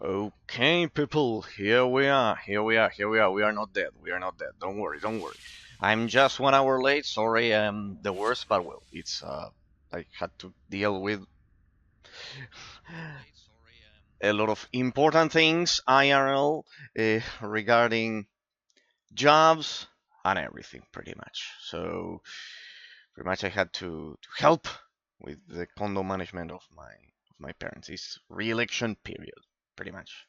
Okay, people, here we are, here we are, here we are. We are not dead, we are not dead. Don't worry, don't worry. I'm just 1 hour late. Sorry, I'm the worst, but well, it's I had to deal with a lot of important things IRL regarding jobs and everything, pretty much. So pretty much I had to help with the condo management of my parents. It's re-election period, pretty much.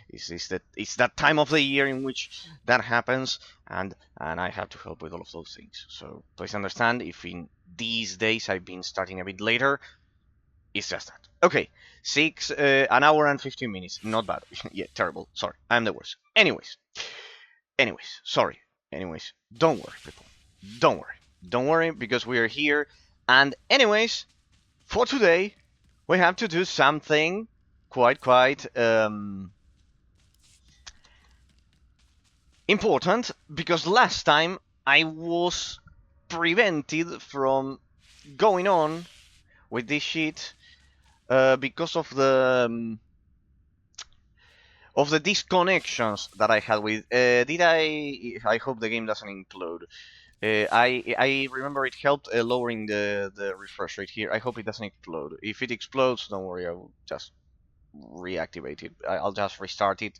It's that time of the year in which that happens, and I have to help with all of those things. So please understand if in these days I've been starting a bit later. It's just that. Okay, an hour and 15 minutes. Not bad. Yeah, terrible. Sorry, I'm the worst. Anyways, sorry. Anyways, don't worry, people. Don't worry. Don't worry because we are here. And anyways, for today, we have to do something quite important because last time I was prevented from going on with this shit because of the disconnections that I had with. Did I? I hope the game doesn't implode. I remember it helped lowering the refresh rate here. I hope it doesn't explode. If it explodes, don't worry. I will just reactivate it. I'll just restart it.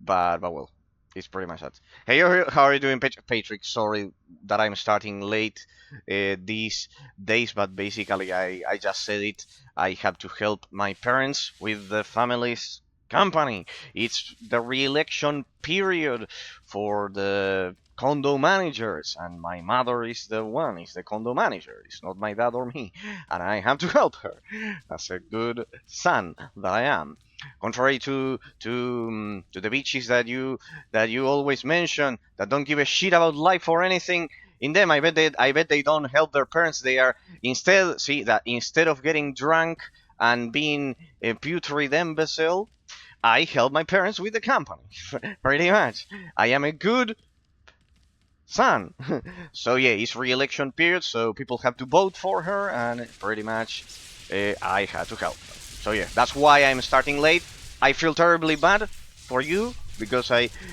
But well, it's pretty much that. Hey, how are you doing, Patrick? Sorry that I'm starting late these days, but basically I just said it. I have to help my parents with the family's company. It's the re-election period for the condo managers, and my mother is the condo manager. It's not my dad or me, and I have to help her as a good son that I am. Contrary to the bitches that you always mention that don't give a shit about life or anything in them. I bet they don't help their parents. They are instead of getting drunk and being a putrid imbecile, I help my parents with the company. Pretty much, I am a good son. So yeah, it's re-election period, so people have to vote for her, and pretty much I had to help her. So yeah, that's why I'm starting late. I feel terribly bad for you because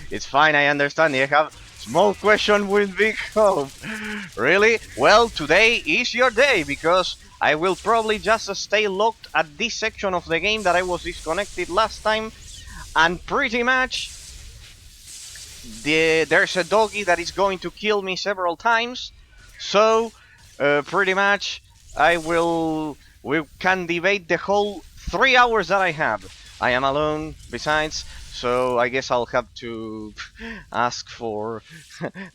it's fine. I understand. I have small question with big hope. Really? Well, today is your day because I will probably just stay locked at this section of the game that I was disconnected last time, and pretty much there's a doggy that is going to kill me several times. So pretty much we can debate the whole 3 hours that I have. I am alone besides, so I guess I'll have to ask for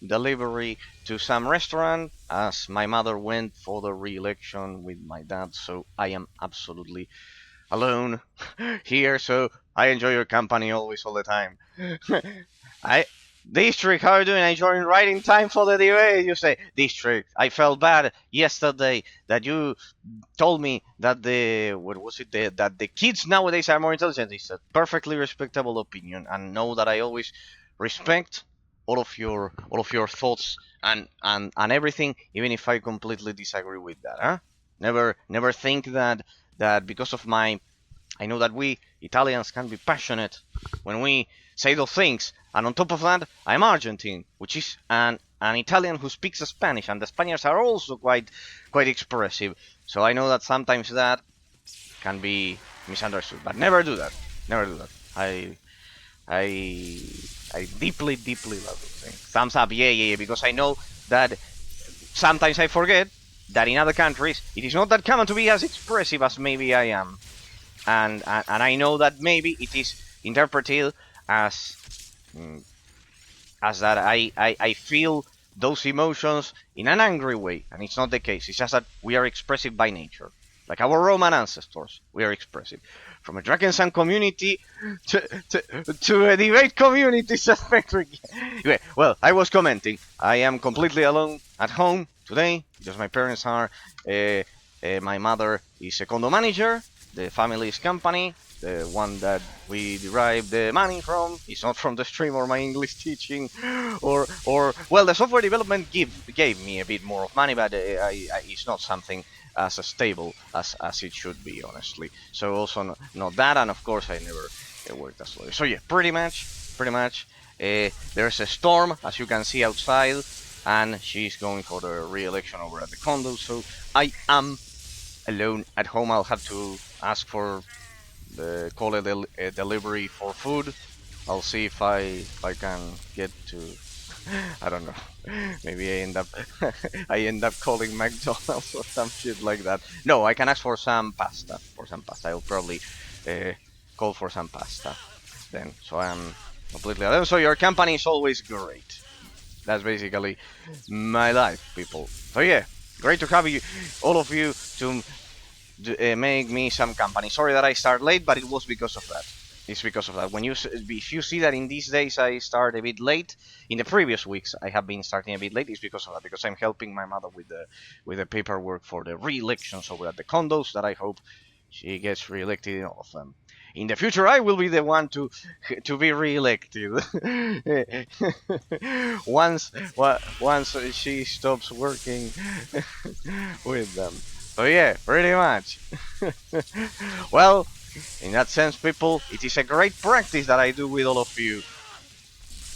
delivery to some restaurant as my mother went for the re-election with my dad, so I am absolutely alone here, so I enjoy your company always, all the time. I District, how are you doing? I joined right in time for the debate. You say, District, I felt bad yesterday that you told me that that the kids nowadays are more intelligent. It's a perfectly respectable opinion, and know that I always respect all of your thoughts and everything, even if I completely disagree with that. Huh? Never think that because of my. I know that we Italians can be passionate when we say those things. And on top of that, I'm Argentine, which is an Italian who speaks Spanish, and the Spaniards are also quite expressive. So I know that sometimes that can be misunderstood, but never do that. Never do that. I I deeply love those things. Thumbs up, yeah, because I know that sometimes I forget that in other countries it is not that common to be as expressive as maybe I am, and I know that maybe it is interpreted as as that I feel those emotions in an angry way, and it's not the case. It's just that we are expressive by nature, like our Roman ancestors. We are expressive. From a Drakensan community to a debate community, suspect. Well, I was commenting. I am completely alone at home today because my parents are. My mother is a condo manager. The family's company, the one that we derive the money from, is not from the stream or my English teaching, or well, the software development gave me a bit more of money, but it's not something as stable as it should be, honestly. So also not that, and of course I never it worked as slowly. So yeah, pretty much. There's a storm, as you can see outside, and she's going for the re-election over at the condo. So I am alone at home. I'll have to ask for the call a delivery for food. I'll see if I can get to. I don't know. Maybe I end up calling McDonald's or some shit like that. No, I can ask for some pasta. I'll probably uh, call for some pasta then. So I'm completely alone. So your company is always great. That's basically my life, people. So yeah, great to have you, all of you, to make me some company. Sorry that I start late, but it was because of that. It's because of that. If you see that in these days I start a bit late, in the previous weeks I have been starting a bit late. It's because of that. Because I'm helping my mother with the paperwork for the re-elections over at the condos. That I hope she gets re-elected in all of them. In the future, I will be the one to be re-elected. Once she stops working with them. So yeah, pretty much. Well, in that sense, people, it is a great practice that I do with all of you.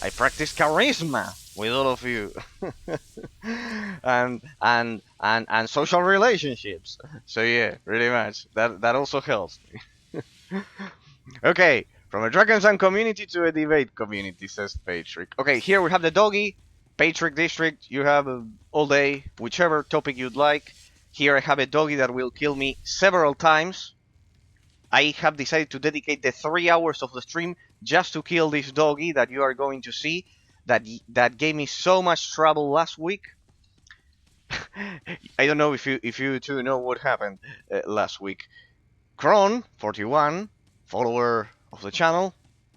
I practice charisma with all of you, and social relationships. So yeah, pretty much. That also helps me. Okay, from a Dragons and community to a debate community, says Patrick. Okay, here we have the doggy, Patrick District. You have all day, whichever topic you'd like. Here I have a doggy that will kill me several times. I have decided to dedicate the 3 hours of the stream just to kill this doggy that you are going to see. That gave me so much trouble last week. I don't know if you two know what happened last week. Kron 41, follower of the channel,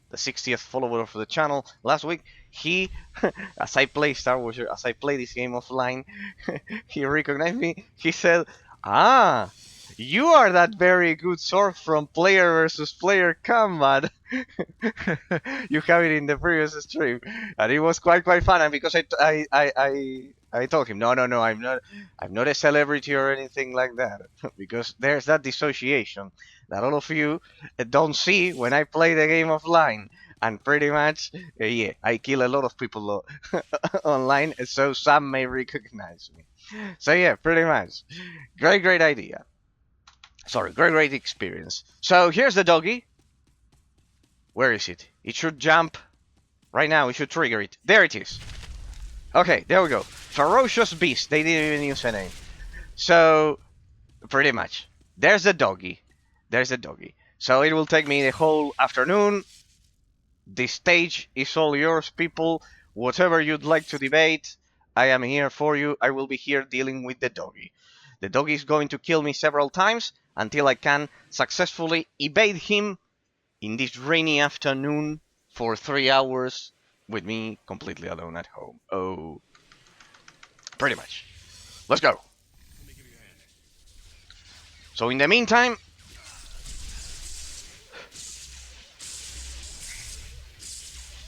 the 60th follower of the channel last week. He, as I play Star Wars, as I play this game offline, he recognized me. He said, "Ah, you are that very good sword from player versus player combat." You have it in the previous stream, and it was quite fun. And because I told him, no, I'm not a celebrity or anything like that, because there's that dissociation that all of you don't see when I play the game offline. And pretty much, yeah, I kill a lot of people online, so some may recognize me. So yeah, pretty much, great idea. Sorry, great experience. So here's the doggy. Where is it? It should jump right now. We should trigger it. There it is. Okay, there we go. Ferocious beast. They didn't even use a name. So, pretty much. There's the doggy. There's the doggy. So it will take me the whole afternoon. This stage is all yours, people. Whatever you'd like to debate, I am here for you. I will be here dealing with the doggy. The doggy is going to kill me several times until I can successfully evade him in this rainy afternoon for 3 hours with me completely alone at home. Oh, pretty much. Let's go. So in the meantime,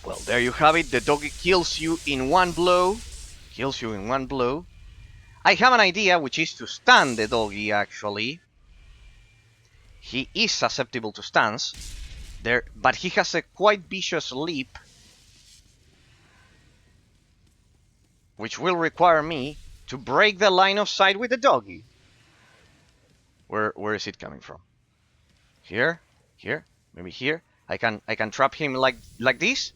well, there you have it. The doggy kills you in one blow. Kills you in one blow. I have an idea, which is to stun the doggy, actually. He is susceptible to stuns, there, but he has a quite vicious leap, which will require me to break the line of sight with the doggy. Where is it coming from? Here, maybe here. I can trap him like this.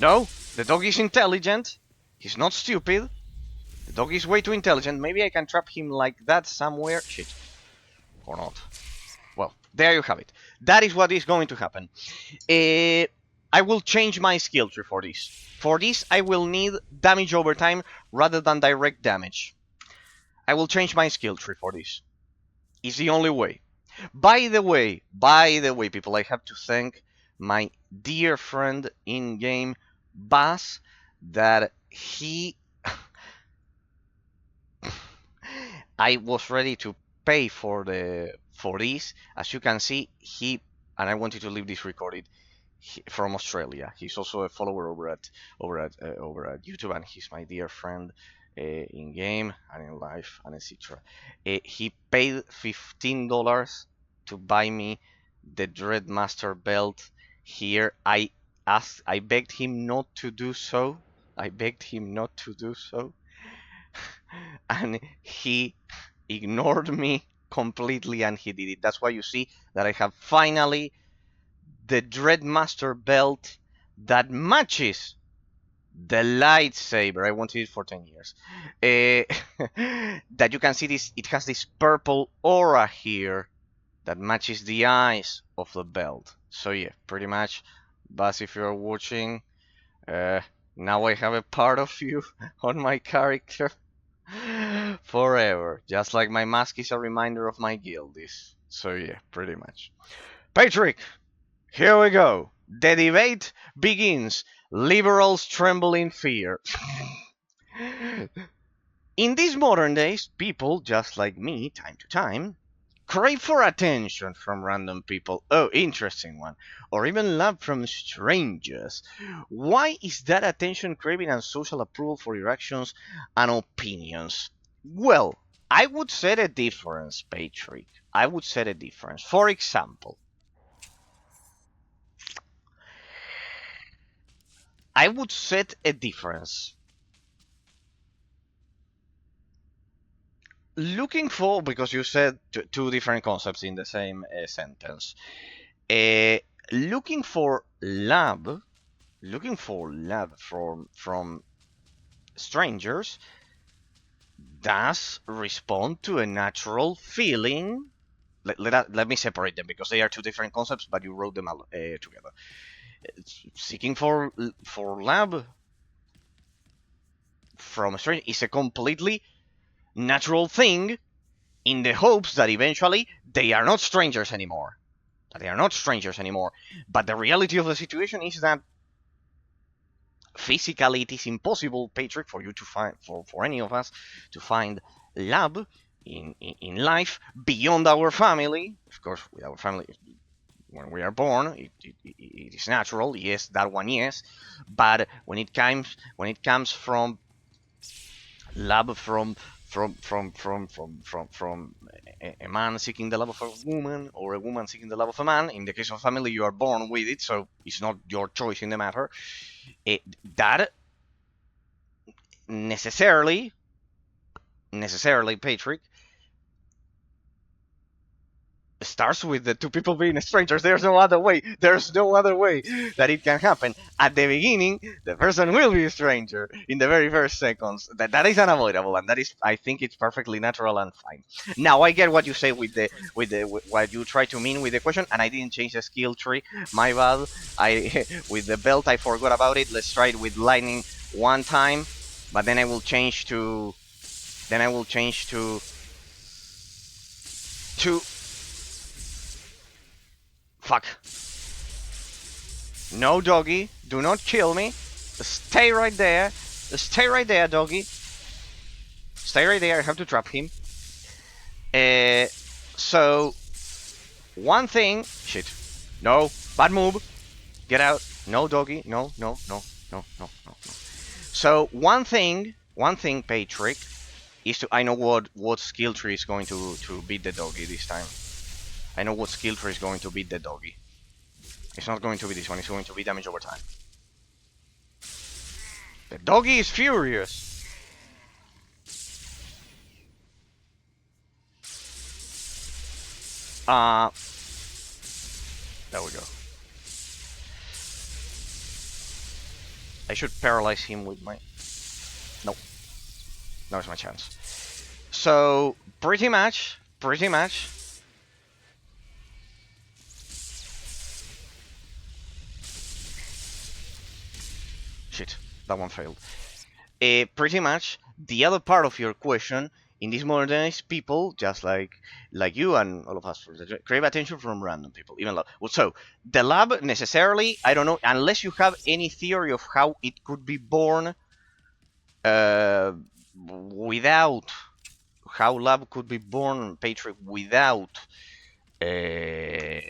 No, the dog is intelligent. He's not stupid. The dog is way too intelligent. Maybe I can trap him like that somewhere. Shit, or not. Well, there you have it. That is what is going to happen. I will change my skill tree for this. For this, I will need damage over time rather than direct damage. I will change my skill tree for this. It's the only way. By the way, people, I have to thank my dear friend in game, Bass, that he. I was ready to pay for this. As you can see, and I wanted to leave this recorded. From Australia. He's also a follower over at YouTube, and he's my dear friend in game and in life and etc. He paid $15 to buy me the Dreadmaster belt. Here, I begged him not to do so. I begged him not to do so, and he ignored me completely, and he did it. That's why you see that I have finally the Dreadmaster belt that matches the lightsaber. I wanted it for 10 years. That you can see this, it has this purple aura here that matches the eyes of the belt. So yeah, pretty much, Buzz, if you're watching, uh, now I have a part of you on my character forever. Just like my mask is a reminder of my guild is. So yeah, pretty much. Patrick, here we go. The debate begins. Liberals tremble in fear. In these modern days, people just like me, time to time, crave for attention from random people. Oh, interesting one. Or even love from strangers. Why is that attention craving and social approval for your actions and opinions? Well, I would set a difference, Patrick. I would set a difference. For example, I would set a difference. Looking for, because you said two different concepts in the same sentence. Uh, looking for love, from strangers does respond to a natural feeling. Let me separate them because they are two different concepts, but you wrote them together. Seeking for love from a stranger is a completely natural thing in the hopes that eventually they are not strangers anymore. But the reality of the situation is that physically it is impossible, Patrick, for you to find, for any of us to find love in life beyond our family. Of course, with our family, when we are born, it is natural. Yes, that one, yes. But when it comes from love from a man seeking the love of a woman, or a woman seeking the love of a man. In the case of family, you are born with it, so it's not your choice in the matter. That necessarily, Patrick, starts with the two people being strangers. There's no other way. There's no other way that it can happen. At the beginning, the person will be a stranger in the very first seconds. That is unavoidable, and that is, I think, it's perfectly natural and fine. Now I get what you say with what you try to mean with the question, and I didn't change the skill tree. My bad. I with the belt I forgot about it. Let's try it with lightning one time, but then I will change to to fuck. No, doggy. Do not kill me. Stay right there. Stay right there, doggy. Stay right there. I have to trap him. So, one thing. Shit. No. Bad move. Get out. No, doggy. No, no, no, no, no, no, no. So, one thing, Patrick, is to. I know what skill tree is going to beat the doggy this time. I know what skill tree is going to beat the doggy. It's not going to be this one. It's going to be damage over time. The doggy is furious. There we go. I should paralyze him with my... No. Now's my chance. So, pretty much... Shit, that one failed. Pretty much, the other part of your question, in these modernized people, just like you and all of us, crave attention from random people, even love. Well, so, the lab, necessarily, I don't know, unless you have any theory of how it could be born without... How love could be born, Patrick, without the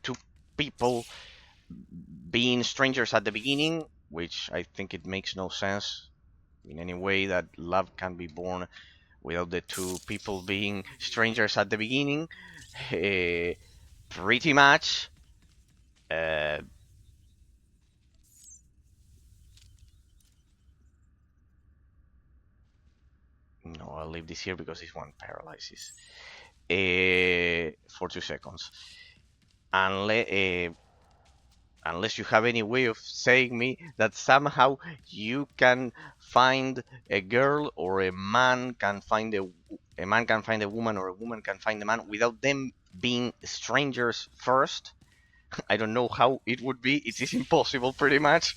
two people being strangers at the beginning, which I think it makes no sense in any way that love can be born without the two people being strangers at the beginning. pretty much no, I'll leave this here because this one paralyzes for 2 seconds. Unless you have any way of saying me that somehow you can find a girl or a man can find a man can find a woman or a woman can find a man without them being strangers first. I don't know how it would be. It is impossible, pretty much.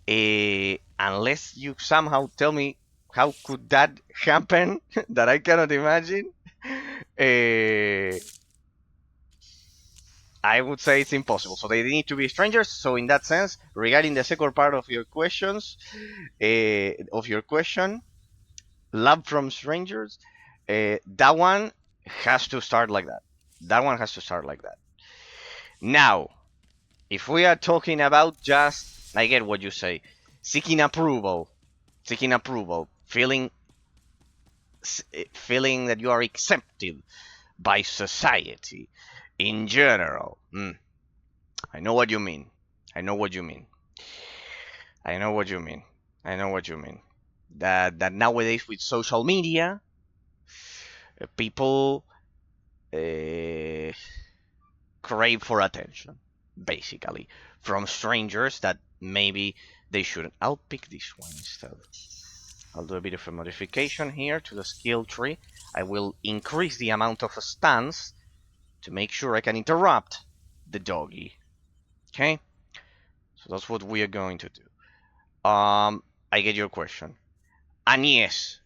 Unless you somehow tell me how could that happen that I cannot imagine. Uh, I would say it's impossible. So they need to be strangers. So in that sense, regarding the second part of your questions, love from strangers, that one has to start like that. That one has to start like that. Now, if we are talking about just, I get what you say, seeking approval, feeling that you are accepted by society in general. I know what you mean. I know what you mean. I know what you mean. I know what you mean. That nowadays with social media, people crave for attention, basically, from strangers that maybe they shouldn't. I'll pick this one instead. I'll do a bit of a modification here to the skill tree. I will increase the amount of stance to make sure I can interrupt the doggy. Okay? So that's what we are going to do. I get your question. And yes.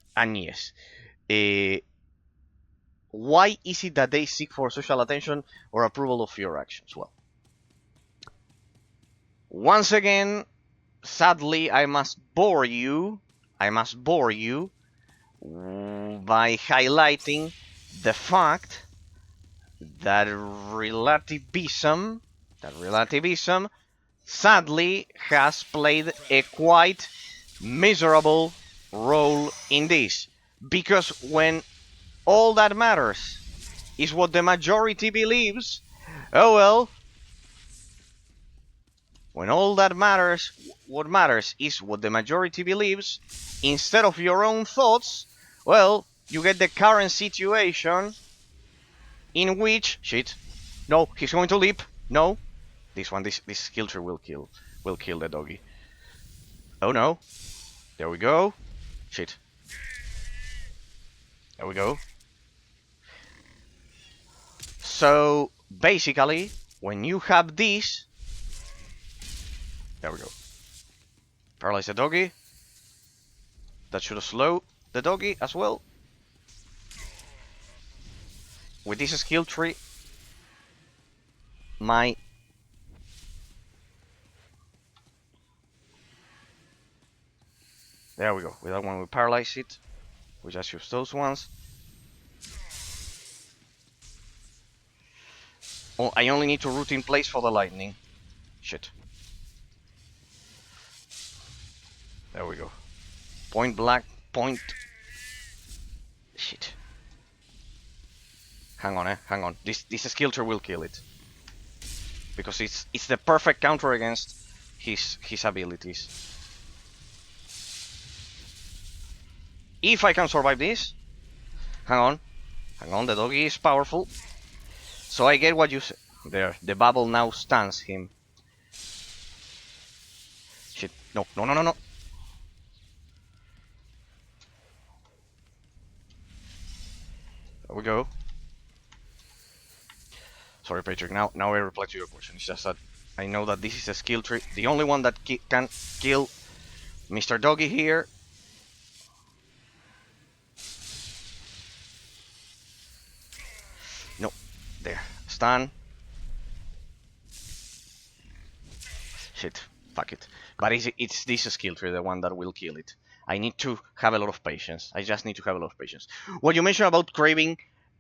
Why is it that they seek for social attention or approval of your actions? Well, once again, sadly, I must bore you by highlighting the fact that relativism sadly has played a quite miserable role in this. Because when all that matters is what the majority believes, oh well, when all that matters, what matters is what the majority believes, instead of your own thoughts, well, you get the current situation in which, shit, no, he's going to leap, no, this skill tree will kill the doggy. Oh no, there we go, shit, there we go. So basically, when you have this, there we go, paralyze the doggy. That should slow the doggy as well. With this skill tree, there we go. With that one, we paralyze it. We just use those ones. Oh, I only need to root in place for the lightning. Shit. There we go. Point black, point. Shit. Hang on, hang on. This skill tree will kill it. Because it's the perfect counter against his abilities. If I can survive this, hang on, the doggy is powerful. So I get what you said. There, the bubble now stuns him. Shit, no. There we go. Sorry, Patrick, now I reply to your question. It's just that I know that this is a skill tree. The only one that can kill Mr. Doggy here. No, there, stun. Shit, fuck it. But it's this skill tree, the one that will kill it. I need to have a lot of patience. I just need to have a lot of patience. What you mentioned about craving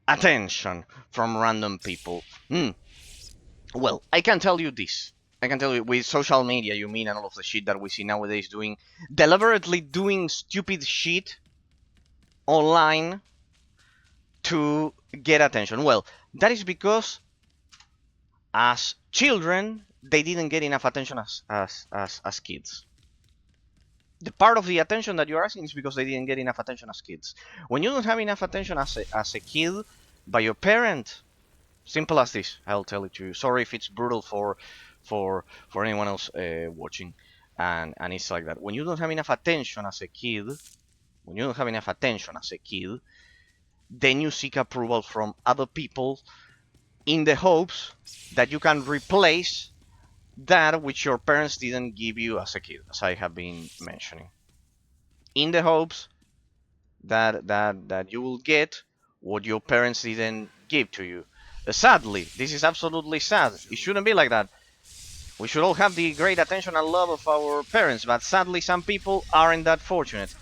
attention from random people. Well, I can tell you this. I can tell you, with social media, you mean, and all of the shit that we see nowadays deliberately doing stupid shit online to get attention. Well, that is because as children, they didn't get enough attention as kids. The part of the attention that you're asking is because they didn't get enough attention as kids. When you don't have enough attention as a kid by your parent, simple as this, I'll tell it to you. Sorry if it's brutal for anyone else watching, and it's like that. When you don't have enough attention as a kid, when you don't have enough attention as a kid, then you seek approval from other people in the hopes that you can replace that which your parents didn't give you as a kid, as I have been mentioning, in the hopes that you will get what your parents didn't give to you. Sadly, this is absolutely sad. It shouldn't be like that. We should all have the great attention and love of our parents, but sadly, some people aren't that fortunate,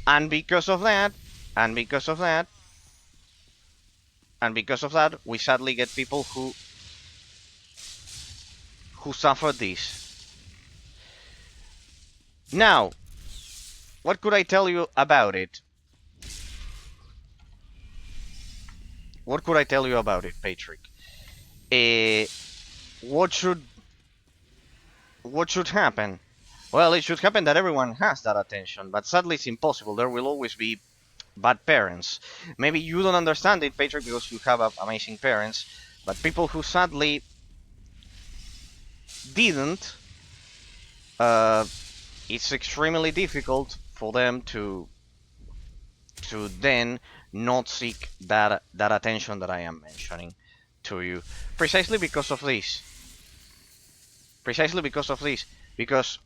and because of that, and because of that, and because of that, we sadly get people who suffer this. Now, what could I tell you about it? What could I tell you about it, Patrick? What should happen? Well, it should happen that everyone has that attention, but sadly it's impossible. There will always be bad parents. Maybe you don't understand it, Patrick, because you have amazing parents, but people who sadly didn't, it's extremely difficult for them to then not seek that attention that I am mentioning to you, precisely because of this. Precisely because of this, because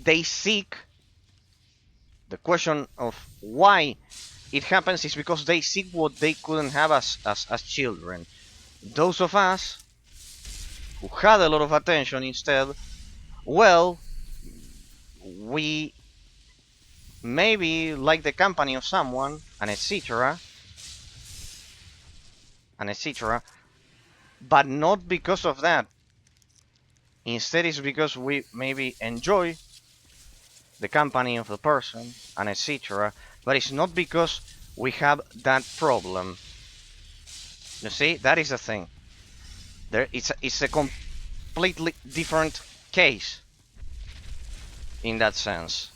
they seek, the question of why it happens is because they seek what they couldn't have as children. Those of us who had a lot of attention instead, well, we maybe like the company of someone, and etc., but not because of that. Instead, it's because we maybe enjoy the company of the person, and etc., but it's not because we have that problem. You see, that is the thing. It's a completely different case in that sense.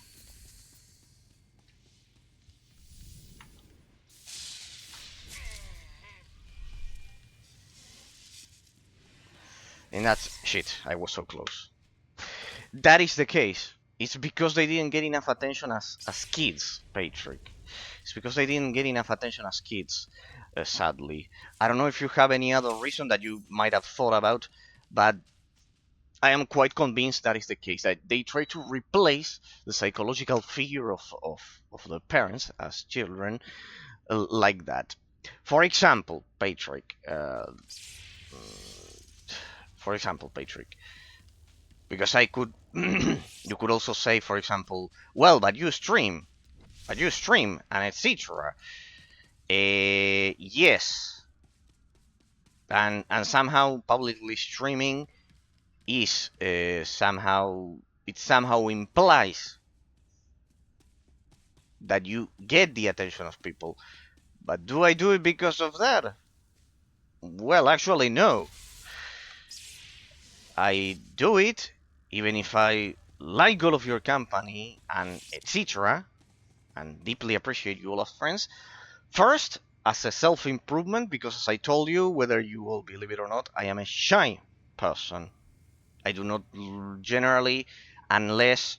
And that's shit. I was so close. That is the case. It's because they didn't get enough attention as kids, Patrick. It's because they didn't get enough attention as kids, sadly. I don't know if you have any other reason that you might have thought about, but I am quite convinced that is the case. That they try to replace the psychological figure of the parents as children like that. For example, Patrick. For example, Patrick. Because I could, you could also say, for example, well, but you stream, and etc. Yes, and somehow publicly streaming is somehow, it somehow implies that you get the attention of people. But do I do it because of that? Well, actually, no. I do it even if I like all of your company and etc. and deeply appreciate you all as friends. First, as a self-improvement, because as I told you, whether you will believe it or not, I am a shy person. I do not generally, unless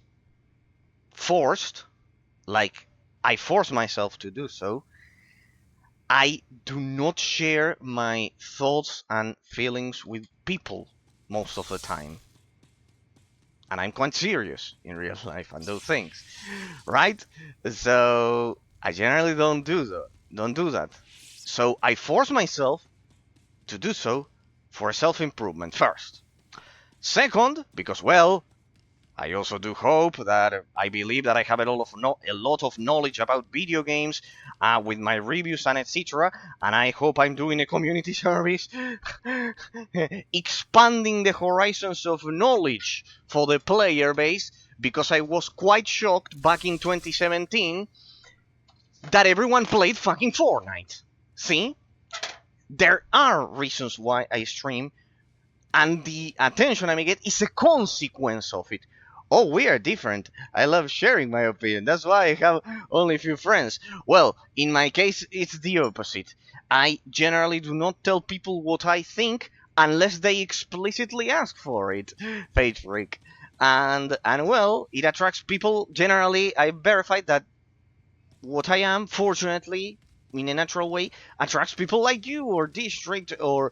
forced, like I force myself to do so, I do not share my thoughts and feelings with people most of the time. And I'm quite serious in real life and those things, right? So I generally don't do that. So I force myself to do so for self-improvement first. Second, because well, I also do hope that I believe that I have a lot of knowledge about video games with my reviews and etc. And I hope I'm doing a community service, expanding the horizons of knowledge for the player base. Because I was quite shocked back in 2017 that everyone played fucking Fortnite. See, there are reasons why I stream and the attention I may get is a consequence of it. Oh, we are different. I love sharing my opinion. That's why I have only a few friends. Well, in my case, it's the opposite. I generally do not tell people what I think unless they explicitly ask for it. Page freak. And well, it attracts people. Generally, I verified that what I am, fortunately, in a natural way, attracts people like you, or District, or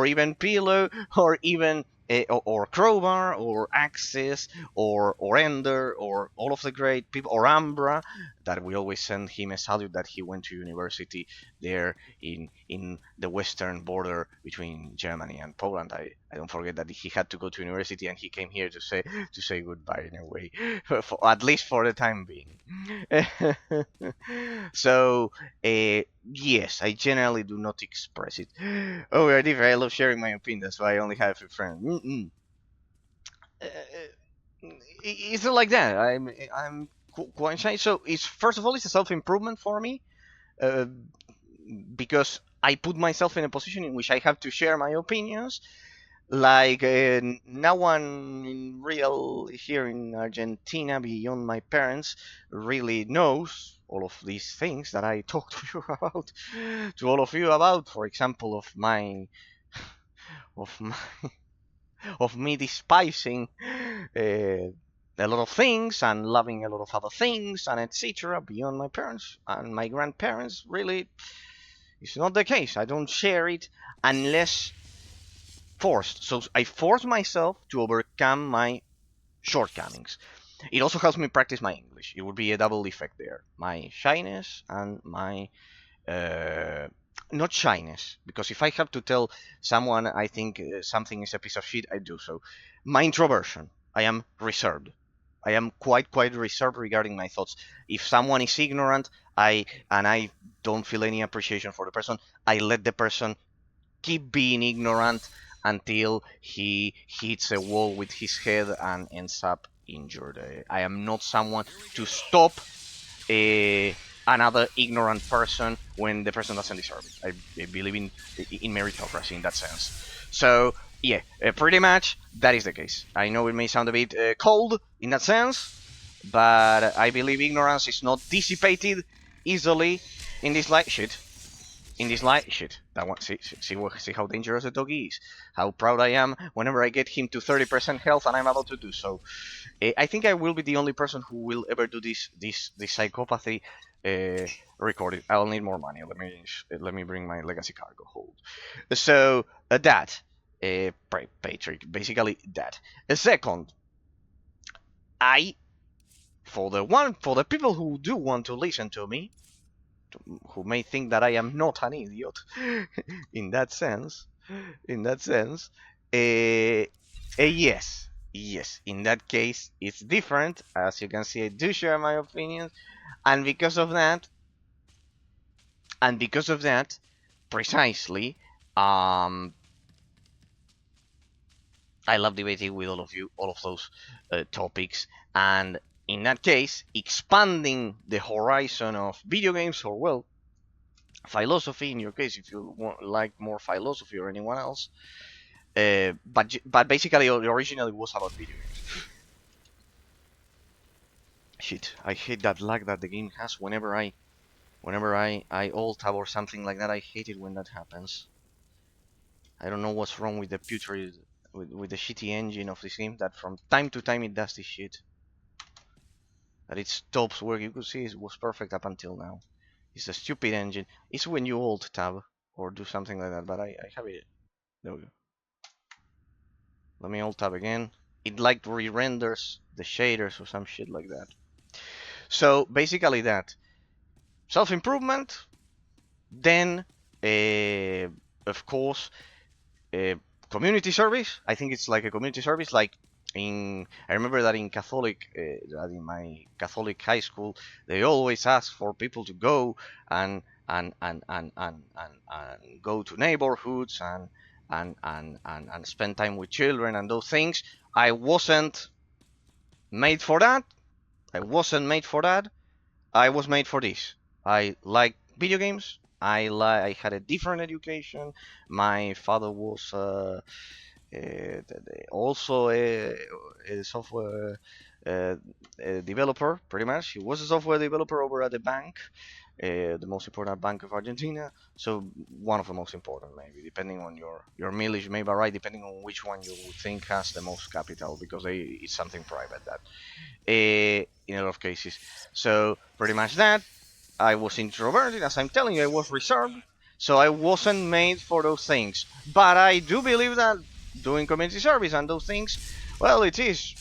even Pillow, or even or Crowbar, or Axis, or Ender, or all of the great people, or Ambra, that we always send him a salute that he went to university there in the western border between Germany and Poland. I don't forget that he had to go to university and he came here to say goodbye in a way, at least for the time being. So, yes, I generally do not express it. Oh, we are different. I love sharing my opinion. That's why I only have a friend. Uh, it's not like that. I'm quite shy. So it's first of all, it's a self improvement for me, uh, because I put myself in a position in which I have to share my opinions. Like no one in real here in Argentina beyond my parents really knows all of these things that I talk to you about, to all of you about. For example, of my, of me despising a lot of things and loving a lot of other things and etc. beyond my parents and my grandparents. Really, it's not the case. I don't share it unless forced. So I force myself to overcome my shortcomings. It also helps me practice my English. It would be a double effect there. My shyness and my not shyness, because if I have to tell someone I think something is a piece of shit, I do so. My introversion. I am reserved. I am quite reserved regarding my thoughts. If someone is ignorant, I don't feel any appreciation for the person, I let the person keep being ignorant until he hits a wall with his head and ends up injured. I am not someone to stop another ignorant person when the person doesn't deserve it. I believe in meritocracy in that sense. So yeah, pretty much that is the case. I know it may sound a bit cold in that sense, but I believe ignorance is not dissipated easily in this light shit. In this light shit. That one, see how dangerous the doggy is. How proud I am whenever I get him to 30% health, and I'm able to do so. I think I will be the only person who will ever do this psychopathy recorded. I'll need more money. Let me bring my legacy cargo hold. So that, Patrick, basically that. A second, I for the people who do want to listen to me, who may think that I am not an idiot in that sense, in that sense, yes, yes. In that case, it's different. As you can see, I do share my opinions, and because of that, and because of that, precisely, um, I love debating with all of you, all of those topics, and in that case, expanding the horizon of video games, or well, philosophy in your case, if you want, like more philosophy or anyone else. But basically, originally was about video games. Shit, I hate that lag that the game has whenever I alt tab or something like that. I hate it when that happens. I don't know what's wrong with the putrid with the shitty engine of this game that from time to time it does this shit. That it stops where you could see it was perfect up until now. It's a stupid engine. It's when you alt tab or do something like that. But I have it. There we go. Let me alt tab again. It like re-renders the shaders or some shit like that. So basically that self-improvement, then of course uh, community service. I think it's like a community service. Like I remember that in that in my Catholic high school, they always ask for people to go and go to neighborhoods and spend time with children and those things. I wasn't made for that. I wasn't made for that. I was made for this. I like video games. I had a different education. My father was also a software developer, pretty much. He was a software developer over at the bank, the most important bank of Argentina. So one of the most important, maybe, depending on your mileage, may vary depending on which one you think has the most capital, because it's something private that, in a lot of cases. So pretty much that. I was introverted, as I'm telling you, I was reserved, so I wasn't made for those things. But I do believe that doing community service and those things, well, it is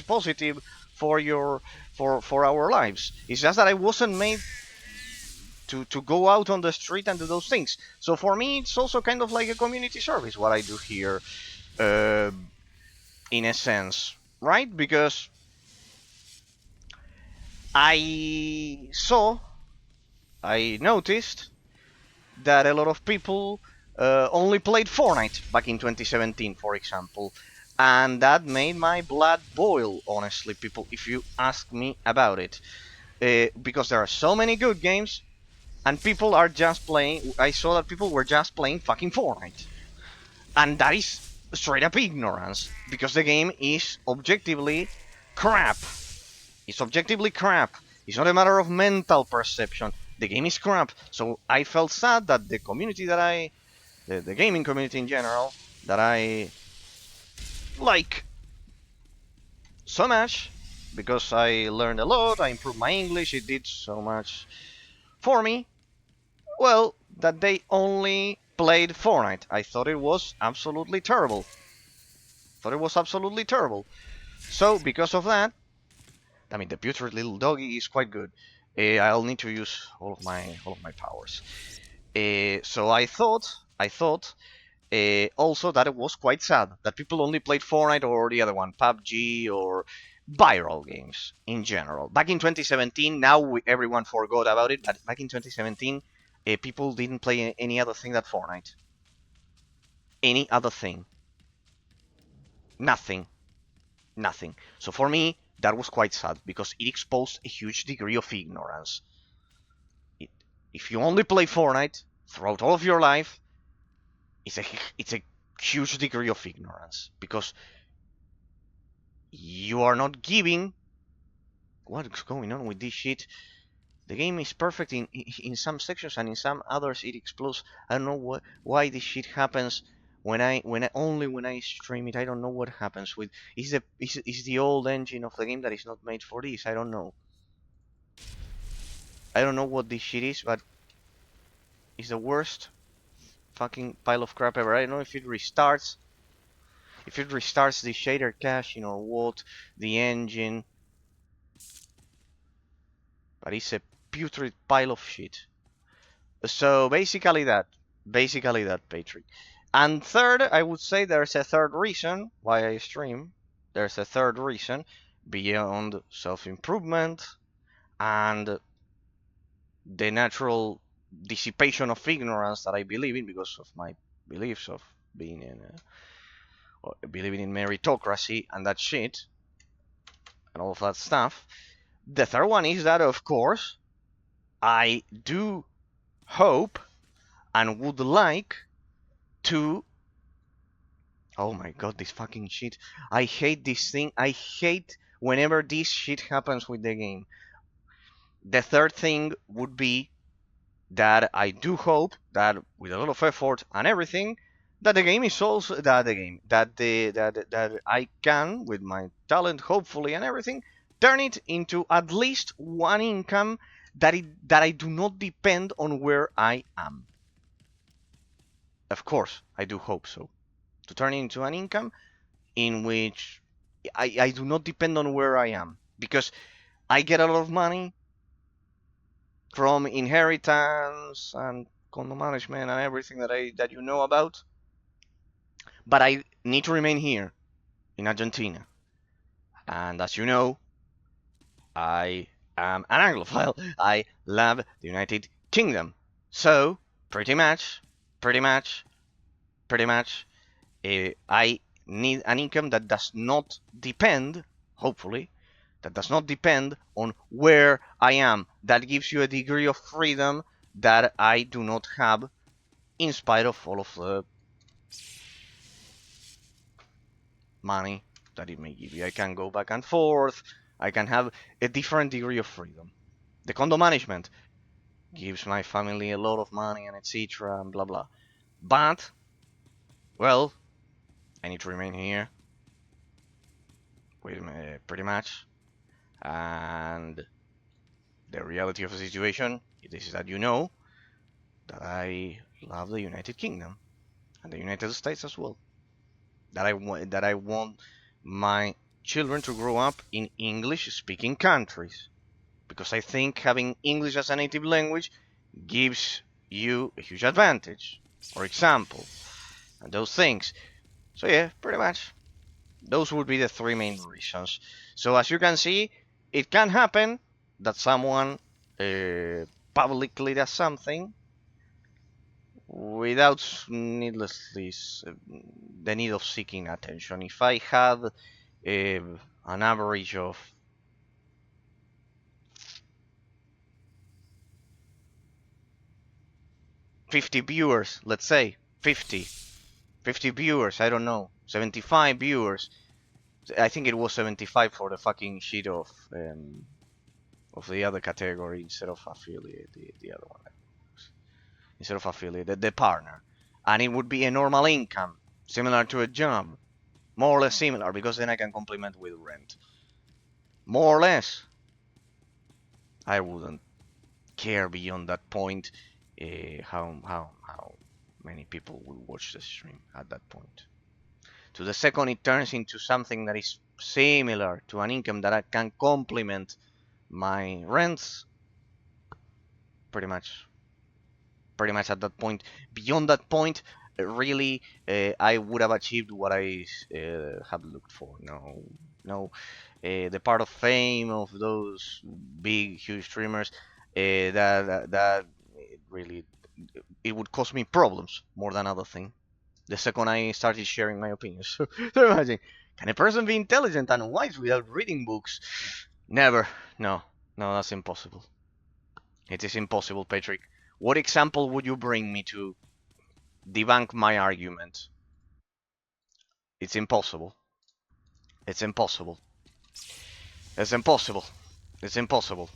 positive for your for our lives. It's just that I wasn't made to go out on the street and do those things. So for me, it's also kind of like a community service what I do here, uh, in a sense, right? Because I saw, I noticed that a lot of people only played Fortnite back in 2017, for example. And that made my blood boil, honestly, people, if you ask me about it. Because there are so many good games, and people are just playing. I saw that people were just playing fucking Fortnite. And that is straight up ignorance, because the game is objectively crap. It's objectively crap. It's not a matter of mental perception. The game is crap. So I felt sad that the community that the gaming community in general, that I like so much, because I learned a lot, I improved my English, it did so much for me, well, that they only played Fortnite. I thought it was absolutely terrible. Thought it was absolutely terrible. So because of that, I mean, the putrid little doggy is quite good. I'll need to use all of my powers. So I thought also that it was quite sad that people only played Fortnite or the other one, PUBG or viral games in general. Back in 2017, now everyone forgot about it, but back in 2017, people didn't play any other thing than Fortnite. Any other thing. Nothing. Nothing. So for me, that was quite sad because it exposed a huge degree of ignorance. It, if you only play Fortnite throughout all of your life, it's a huge degree of ignorance because you are not giving. What's going on with this shit? The game is perfect in some sections, and in some others it explodes. I don't know why this shit happens when I stream it. I don't know what happens with. Is the old engine of the game that is not made for this? I don't know. I don't know what this shit is, but it's the worst fucking pile of crap ever. I don't know if it restarts. If it restarts the shader caching or what, the engine. But it's a putrid pile of shit. So basically that, Patrick. And third, I would say there's a third reason why I stream. There's a third reason beyond self-improvement and the natural dissipation of ignorance that I believe in because of my beliefs of being believing in meritocracy and that shit and all of that stuff. The third one is that, of course, I do hope and would like to. Oh my god, this fucking shit. I hate this thing. I hate whenever this shit happens with the game. The third thing would be that I do hope that with a lot of effort and everything, that the game is also that the game that I can with my talent, hopefully, and everything, turn it into at least one income that I do not depend on where I am. Of course, I do hope so. To turn it into an income in which I do not depend on where I am. Because I get a lot of money from inheritance and condo management and everything that you know about. But I need to remain here in Argentina. And as you know, I am an Anglophile. I love the United Kingdom. So, pretty much, pretty much, pretty much, I need an income that does not depend, hopefully, that does not depend on where I am. That gives you a degree of freedom that I do not have in spite of all of the money that it may give you. I can go back and forth. I can have a different degree of freedom. The condo management gives my family a lot of money and etc. and blah blah. But, well, I need to remain here with pretty much. And the reality of the situation is that you know that I love the United Kingdom and the United States as well. That I want my children to grow up in English-speaking countries because I think having English as a native language gives you a huge advantage. For example, and those things. So yeah, pretty much. Those would be the three main reasons. So as you can see, it can happen that someone publicly does something without needlessly the need of seeking attention. If I had an average of 50 viewers, let's say 50 viewers, I don't know, 75 viewers. I think it was 75 for the fucking sheet of the other category instead of affiliate, the other one. Instead of affiliate, the partner. And it would be a normal income, similar to a job. More or less similar, because then I can complement with rent. More or less. I wouldn't care beyond that point how many people will watch the stream at that point. To the second, it turns into something that is similar to an income that I can complement my rents. Pretty much at that point. Beyond that point, really, I would have achieved what I have looked for. No, the part of fame of those big, huge streamers, that really, it would cause me problems more than other thing. The second I started sharing my opinions. So imagine, can a person be intelligent and wise without reading books? Never. No, that's impossible. It is impossible, Patrick. What example would you bring me to debunk my argument? It's impossible. It's impossible. It's impossible. It's impossible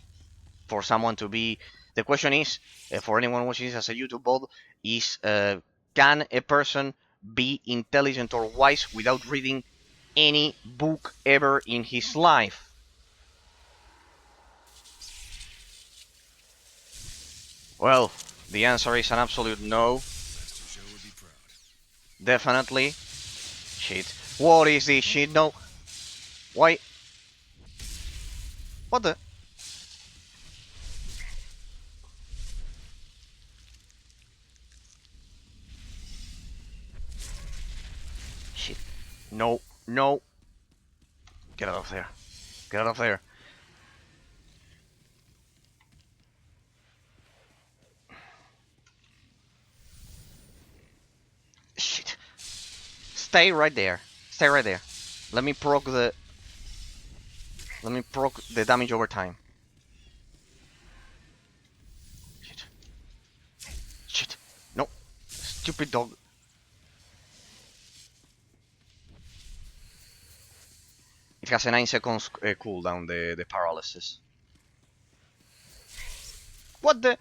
for someone to be. The question is, for anyone watching this as a YouTube bot, is can a person be intelligent or wise without reading any book ever in his life? Well, the answer is an absolute no. Definitely. Shit. What is this shit? No. Why? What the? Shit. No. No. Get out of there. Get out of there. Shit. Stay right there. Stay right there. Let me proc the damage over time. Shit. Shit. No. Stupid dog. It has a 9 seconds cooldown, the paralysis. What the?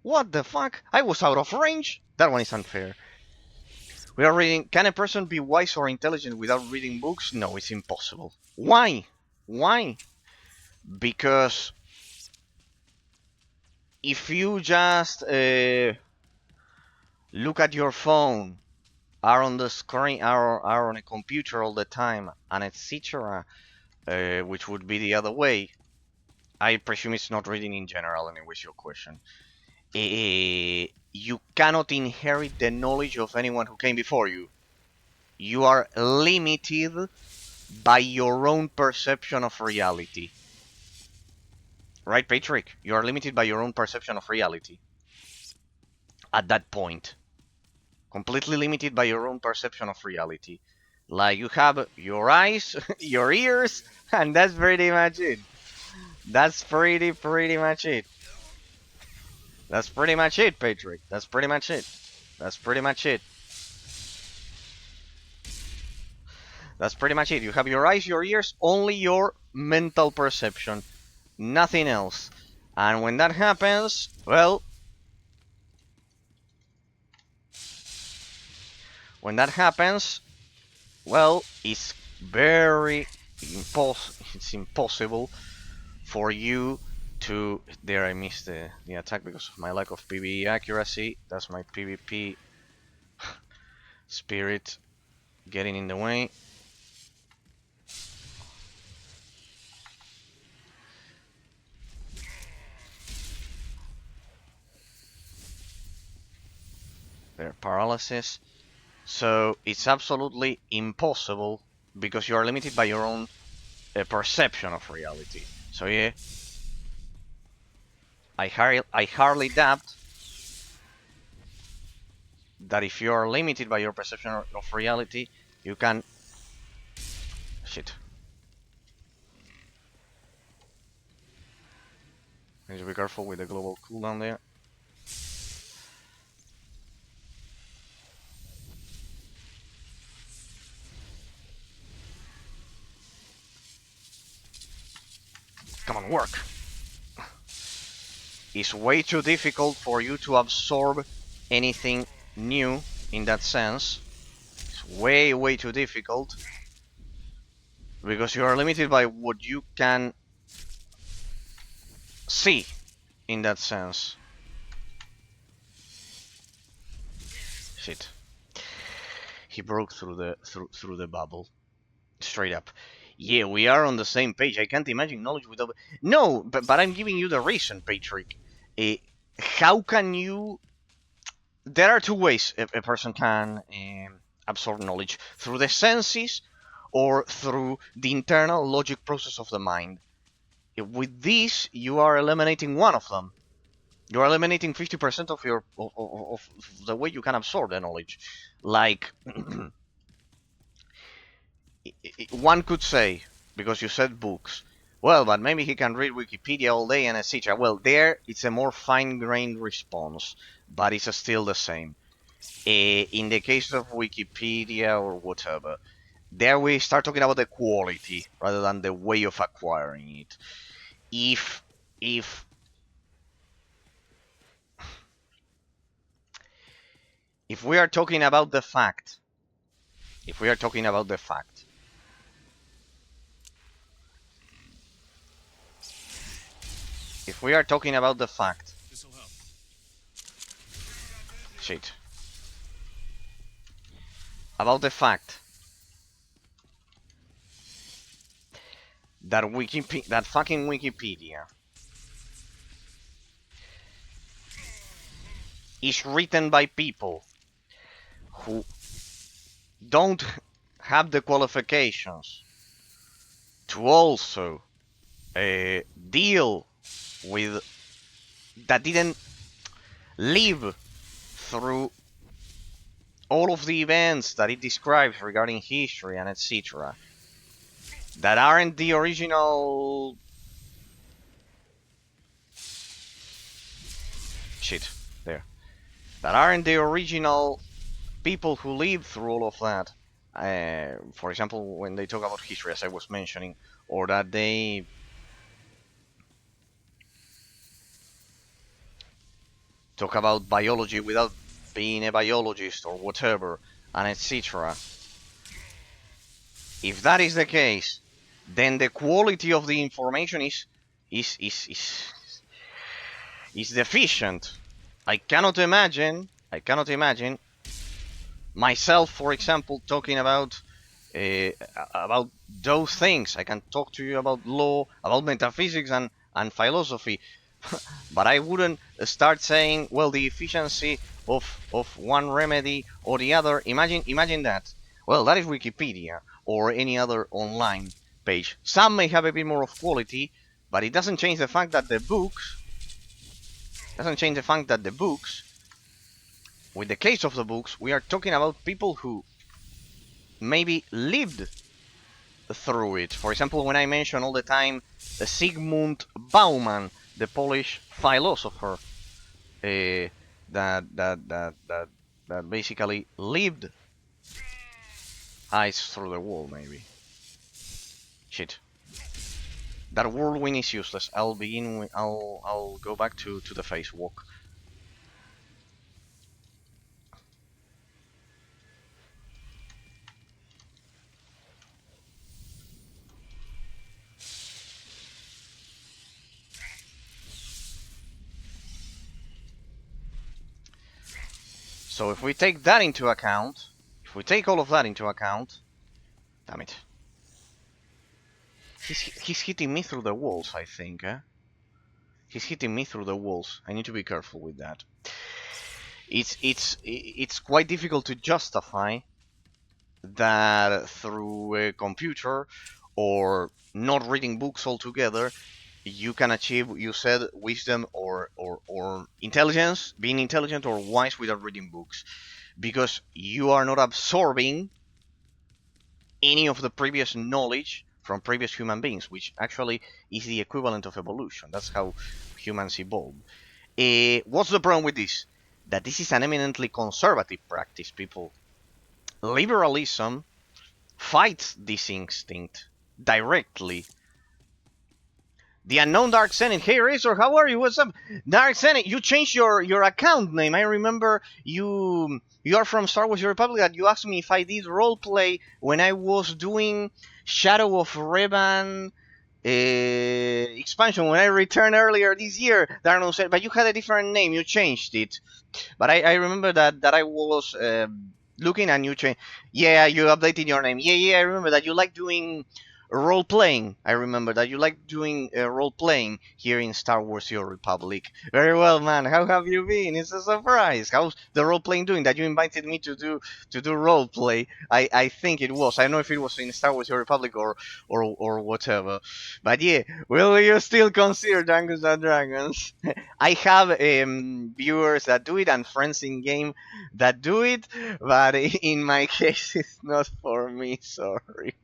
What the fuck? I was out of range? That one is unfair. We are reading. Can a person be wise or intelligent without reading books? No, it's impossible. Why? Why? Because if you just look at your phone, are on the screen, are on a computer all the time, and etc., which would be the other way. I presume it's not reading in general, anyways, your question. You cannot inherit the knowledge of anyone who came before you. You are limited by your own perception of reality. Right, Patrick? You are limited by your own perception of reality. At that point. Completely limited by your own perception of reality. Like, you have your eyes, your ears, and that's pretty much it. That's pretty much it. That's pretty much it, Patrick. That's pretty much it. That's pretty much it. That's pretty much it. You have your eyes, your ears, only your mental perception, nothing else. And when that happens, well, when that happens, well, it's it's impossible for you to... There, I missed the attack because of my lack of PvE accuracy. That's my PvP spirit getting in the way. There, paralysis. So it's absolutely impossible because you are limited by your own perception of reality. So yeah, I hardly doubt that if you are limited by your perception of reality, you can... Shit. Need to be careful with the global cooldown there. Come on, work! It's way too difficult for you to absorb anything new in that sense. It's way too difficult. Because you are limited by what you can see in that sense. Shit. He broke through the bubble. Straight up. Yeah, we are on the same page. I can't imagine knowledge without... No, but I'm giving you the reason, Patrick. How can you... There are two ways a person can absorb knowledge. Through the senses or through the internal logic process of the mind. With this, you are eliminating one of them. You are eliminating 50% of your of the way you can absorb the knowledge. Like... one could say, because you said books, well, but maybe he can read Wikipedia all day and etc. Well, there it's a more fine-grained response, but it's still the same. In the case of Wikipedia or whatever, there we start talking about the quality rather than the way of acquiring it. If we are talking about the fact, if we are talking about the fact shit, about the fact that that fucking Wikipedia is written by people who don't have the qualifications to also deal with, that didn't live through all of the events that it describes regarding history and etc. That aren't the original... Shit, there. That aren't the original people who lived through all of that. For example, when they talk about history, as I was mentioning, or that they talk about biology without being a biologist or whatever, and etc. If that is the case, then the quality of the information is deficient. I cannot imagine myself, for example, talking about those things. I can talk to you about law, about metaphysics and philosophy, but I wouldn't start saying, well, the efficiency of one remedy or the other. Imagine that. Well, that is Wikipedia or any other online page. Some may have a bit more of quality, but it doesn't change the fact that the books... With the case of the books, we are talking about people who maybe lived through it. For example, when I mention all the time Zygmunt Bauman, the Polish philosopher, that basically lived Ah, it's through the wall, maybe. Shit. That whirlwind is useless. I'll begin with, I'll go back to the face walk. So if we take that into account, if we take all of that into account, damn it. He's hitting me through the walls, I think, eh? He's hitting me through the walls. I need to be careful with that. It's quite difficult to justify that through a computer or not reading books altogether you can achieve, you said, wisdom or intelligence, being intelligent or wise without reading books, because you are not absorbing any of the previous knowledge from previous human beings, which actually is the equivalent of evolution. That's how humans evolve. What's the problem with this? That this is an eminently conservative practice, people. Liberalism fights this instinct directly. The unknown Dark Senate. Hey Razor, how are you? What's up? Dark Senate, you changed your account name. I remember you are from Star Wars: The Republic, and you asked me if I did roleplay when I was doing Shadow of Revan expansion when I returned earlier this year. Darno said, but you had a different name. You changed it. But I remember that I was looking and you changed. Yeah, you updated your name. Yeah, I remember that you like doing role playing. I remember that you like doing role playing here in Star Wars: The Republic. Very well, man. How have you been? It's a surprise. How's the role playing doing? That you invited me to do role play. I think it was. I don't know if it was in Star Wars: The Republic or whatever. But yeah, will you still consider Dungeons and Dragons? I have viewers that do it and friends in game that do it, but in my case, it's not for me. Sorry.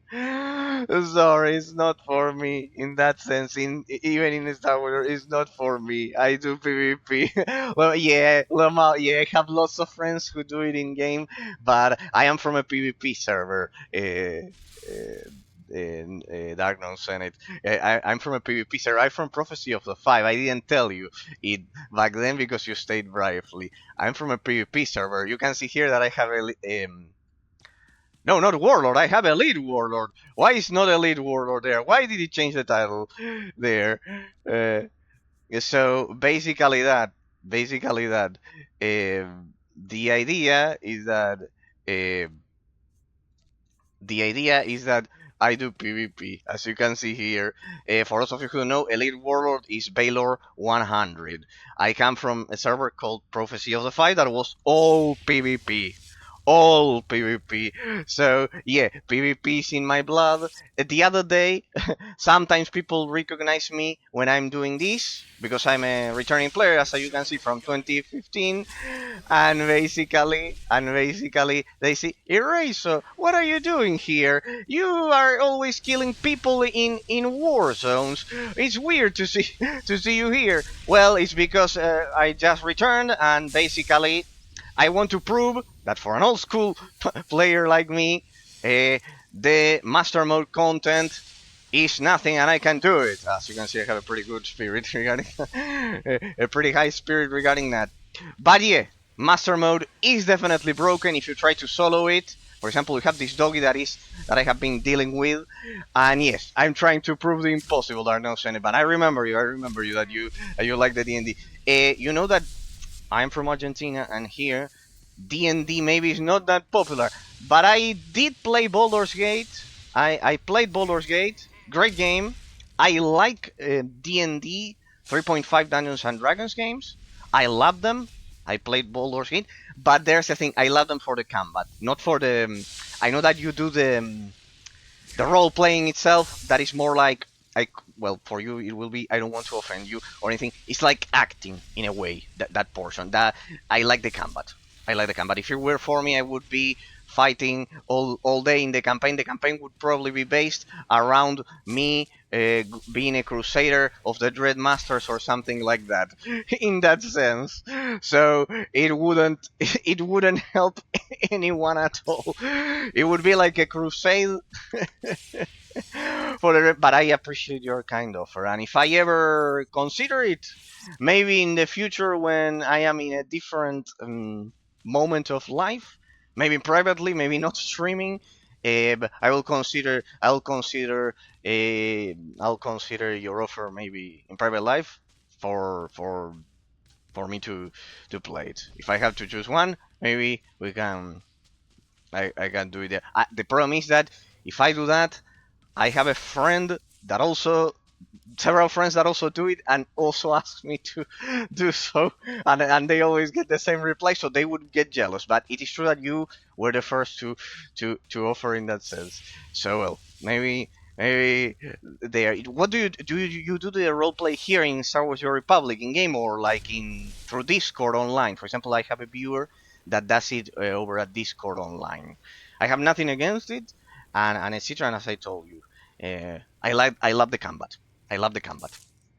Sorry, it's not for me in that sense. Even in Star Wars, it's not for me. I do PvP. Well, yeah, Lama, yeah, I have lots of friends who do it in game, but I am from a PvP server. In Dark Known Senate. I'm from a PvP server. I'm from Prophecy of the Five. I didn't tell you it back then because you stayed briefly. I'm from a PvP server. You can see here that I have a no, not Warlord. I have Elite Warlord. Why is not Elite Warlord there? Why did he change the title there? So basically that. Basically that. The idea is that. Uh, the idea is that I do PvP, as you can see here. For those of you who know, Elite Warlord is Baylor 100. I come from a server called Prophecy of the Fight that was all PvP. All PvP. So, yeah, PvP is in my blood. The other day, sometimes people recognize me when I'm doing this, because I'm a returning player, as you can see, from 2015. And basically they say, Eraser, what are you doing here? You are always killing people in war zones. It's weird to see to see you here. Well, it's because I just returned, and basically I want to prove that for an old school player like me, the master mode content is nothing, and I can do it. As you can see, I have a pretty good spirit regarding a pretty high spirit regarding that. But yeah, master mode is definitely broken if you try to solo it. For example, we have this doggy that I have been dealing with, and yes, I'm trying to prove the impossible. Arno Seneban, I remember you that you like the D&D. You know that I'm from Argentina, and here D&D maybe is not that popular, but I did play Baldur's Gate. I played Baldur's Gate. Great game. I like D&D 3.5 Dungeons and Dragons games. I love them. I played Baldur's Gate, but there's a thing. I love them for the combat, not for the. I know that you do the role playing itself. That is more like well, for you it will be. I don't want to offend you or anything. It's like acting in a way. That portion. That I like the combat. I like the combat. If it were for me, I would be fighting all day in the campaign. The campaign would probably be based around me being a crusader of the Dread Masters or something like that. In that sense, so it wouldn't help anyone at all. It would be like a crusade but I appreciate your kind offer, and if I ever consider it, maybe in the future when I am in a different moment of life, maybe privately, maybe not streaming, but I'll consider your offer maybe in private life for for for me to play it. If I have to choose one, maybe we can I can do it there. The problem is that if I do that, I have a friend that also several friends that also do it and also ask me to do so, and they always get the same reply, so they would get jealous. But it is true that you were the first to offer in that sense. So well, maybe there. What do you do the role play here in Star Wars: Your Republic in game, or like in through Discord online? For example, I have a viewer that does it over at Discord online. I have nothing against it, and etc. And as I told you, I love the combat. I love the combat.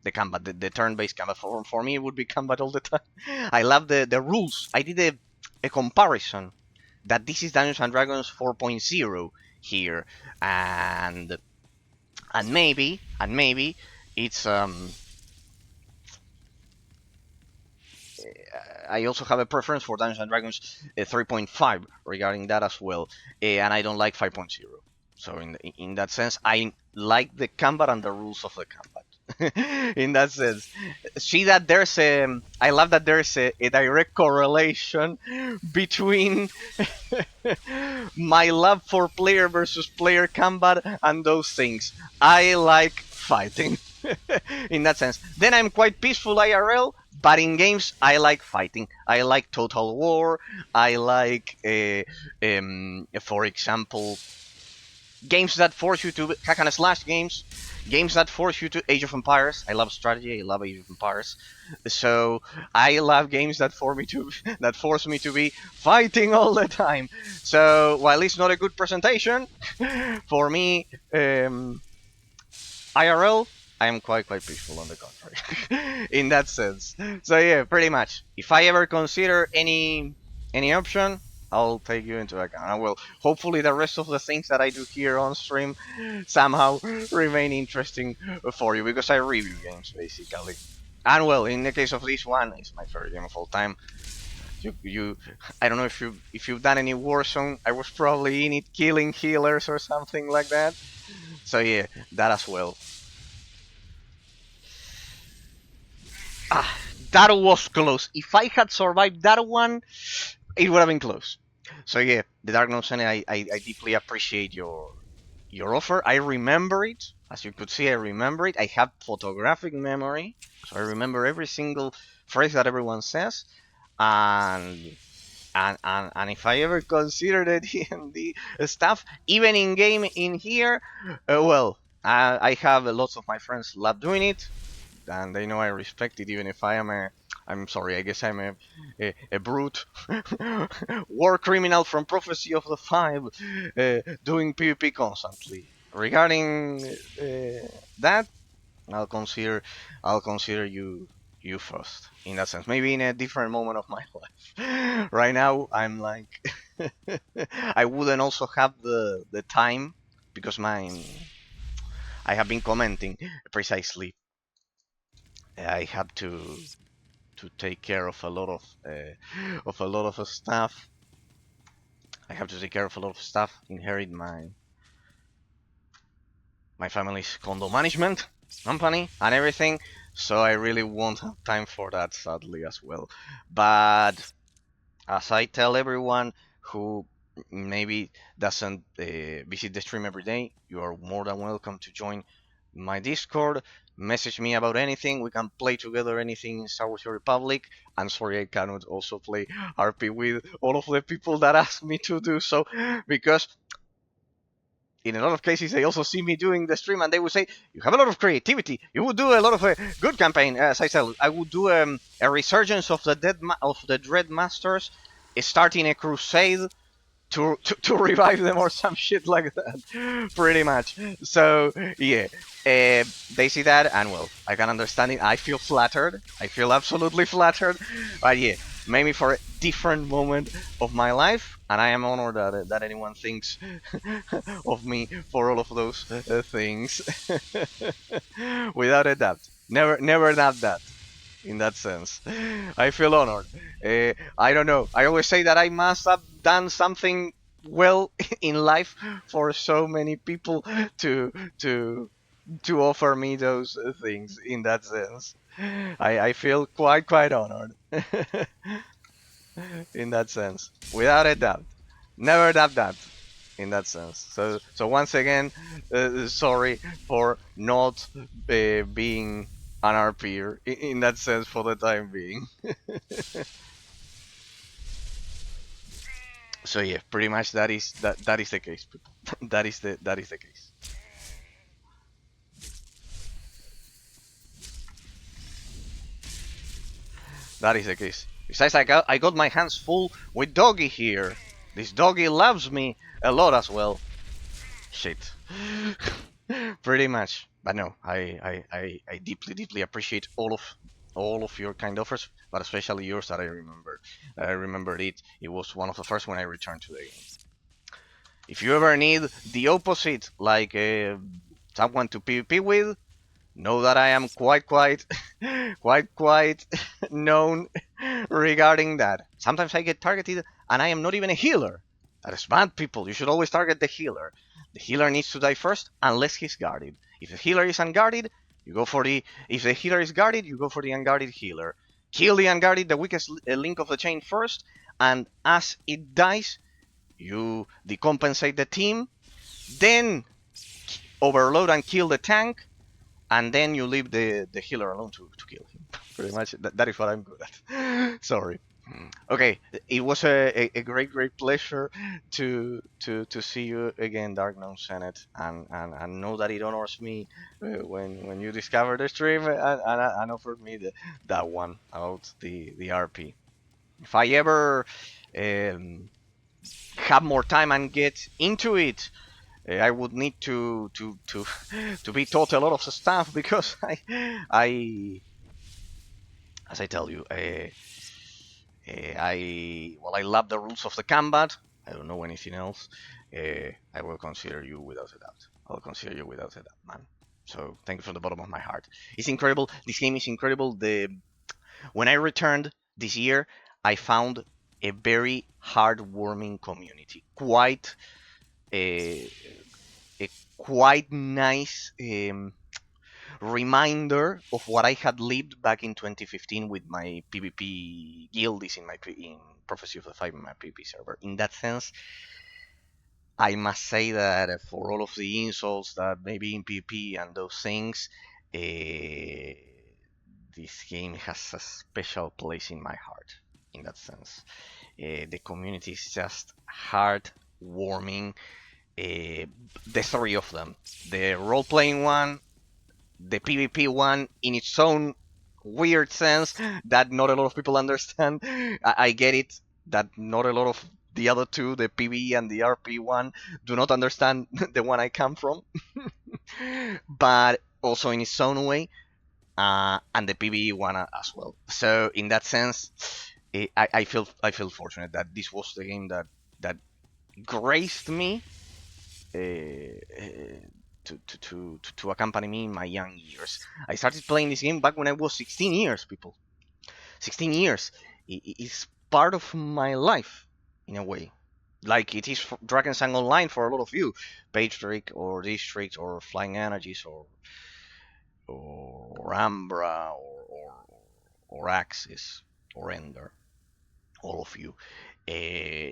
The turn-based combat. For me, it would be combat all the time. I love the rules. I did a comparison that this is Dungeons and Dragons 4.0 here, and maybe it's I also have a preference for Dungeons and Dragons 3.5 regarding that as well, and I don't like 5.0. So in that sense, I like the combat and the rules of the combat. In that sense, see that there's I love that there's a direct correlation between my love for player versus player combat and those things. I like fighting. In that sense, then I'm quite peaceful IRL, but in games I like fighting. I like Total War. I like for example, games that force you to hack and slash games that force you to Age of Empires. I love strategy. I love Age of Empires. So I love games that force me to be fighting all the time. So while it's not a good presentation, for me, IRL, I am quite peaceful on the contrary. In that sense. So yeah, pretty much. If I ever consider any option, I'll take you into account. And well, hopefully the rest of the things that I do here on stream somehow remain interesting for you, because I review games basically. And well, in the case of this one, it's my favorite game of all time. I don't know if you've done any Warzone. I was probably in it killing healers or something like that. So yeah, that as well. Ah, that was close. If I had survived that one, it would have been close. So yeah, the Dark Knight Senate, I deeply appreciate your offer. I remember it. As you could see, I remember it. I have photographic memory, so I remember every single phrase that everyone says. And if I ever consider the D&D stuff, even in game in here, well, I have lots of my friends love doing it, and they know I respect it, even if I'm sorry, I guess I'm a brute war criminal from Prophecy of the Five, doing PvP constantly. Regarding that, I'll consider you first in that sense. Maybe in a different moment of my life. Right now, I'm like I wouldn't also have the time, because I have been commenting precisely. I have to take care of a lot of stuff. I have to take care of a lot of stuff. Inherit my family's condo management company and everything. So I really won't have time for that, sadly, as well. But as I tell everyone who maybe doesn't visit the stream every day, you are more than welcome to join my Discord. Message me about anything. We can play together anything in Star Wars: Your Republic. I'm sorry I cannot also play RP with all of the people that ask me to do so, because in a lot of cases they also see me doing the stream and they will say, you have a lot of creativity, you would do a lot of a good campaign. As I said, I would do a resurgence of the Dread Masters, starting a crusade to revive them or some shit like that, pretty much. So yeah, they see that, and well, I can understand it. I feel flattered. I feel absolutely flattered. But yeah, maybe for a different moment of my life, and I am honored that anyone thinks of me for all of those things. Without a doubt, never doubt that in that sense. I feel honored. I don't know. I always say that I must have done something well in life for so many people to to to offer me those things in that sense. I feel quite honored in that sense, without a doubt. Never doubt that in that sense. So once again, sorry for not being an RP in that sense for the time being. So yeah, pretty much that is the case, people. That is the case. That is the case. Besides, I got my hands full with doggy here. This doggy loves me a lot as well. Shit. Pretty much. But no, I deeply appreciate all of your kind offers, but especially yours that I remember. I remembered it. It was one of the first when I returned to the game. If you ever need the opposite, like someone to PvP with, know that I am quite quite known regarding that. Sometimes I get targeted and I am not even a healer. That is bad, people. You should always target the healer. The healer needs to die first unless he's guarded. If the healer is unguarded, you go for the. If the healer is guarded, you go for the unguarded healer. Kill the unguarded, the weakest link of the chain first, and as it dies, you decompensate the team. Then overload and kill the tank, and then you leave the healer alone to kill him. Pretty much, that is what I'm good at. Sorry. Okay, it was a great pleasure to see you again, Dark Gnome Senate, and know that it honors me when you discovered the stream and offered me that one about the RP. If I ever um, have more time and get into it, I would need to to be taught a lot of stuff because I as I tell you, I love the rules of the combat. I don't know anything else. I will consider you without a doubt. I'll consider you without a doubt, man. So thank you from the bottom of my heart. It's incredible. This game is incredible. The When I returned this year, I found a very heartwarming community. A, a quite nice reminder of what I had lived back in 2015 with my PvP guildies in Prophecy of the Five in my PvP server. In that sense, I must say that for all of the insults that maybe in PvP and those things, this game has a special place in my heart. In that sense, the community is just heartwarming. The three of them, the role-playing one, the PvP one in its own weird sense that not a lot of people understand. I get it that not a lot of the other two, the PvE and the RP one, do not understand the one I come from, but also in its own way, and the PvE one as well. So in that sense, I feel fortunate that this was the game that graced me to accompany me in my young years. I started playing this game back when I was 16 years, people. 16 years. It's part of my life, in a way. Like it is for Dragon's Sang Online for a lot of you. Page Trick or District or Flying Energies or Ambra or Axis or Ender. All of you. Uh,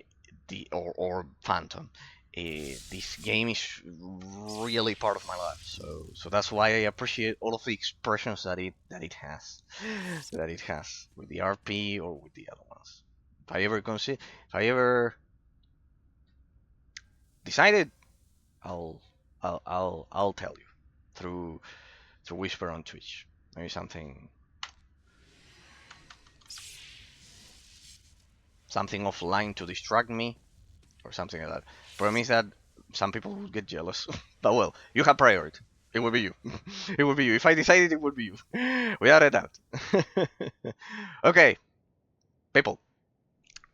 or Phantom. This game is really part of my life, so that's why I appreciate all of the expressions that it has with the RP or with the other ones. If I ever decided, I'll tell you through Whisper on Twitch. Maybe something offline to distract me, or something like that. Problem is that some people would get jealous. But well, you have priority. It will be you. It will be you. If I decided, it would be you. Without a doubt. Okay, people.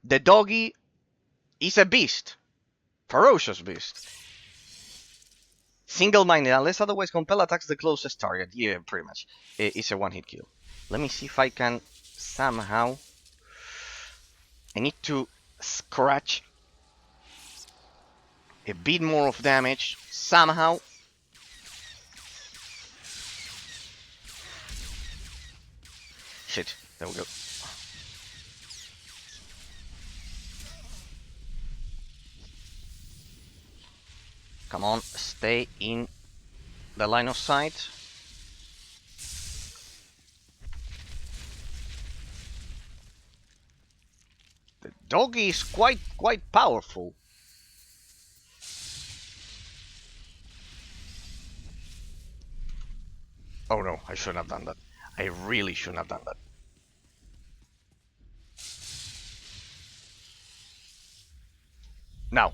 The doggy is a beast. Ferocious beast. Single-minded, unless otherwise compel attacks the closest target. Yeah, pretty much. It's a one-hit kill. Let me see if I can somehow... I need to scratch a bit more of damage somehow. Shit, there we go. Come on, stay in the line of sight. The doggy is quite powerful. Oh no, I shouldn't have done that. I really shouldn't have done that. Now.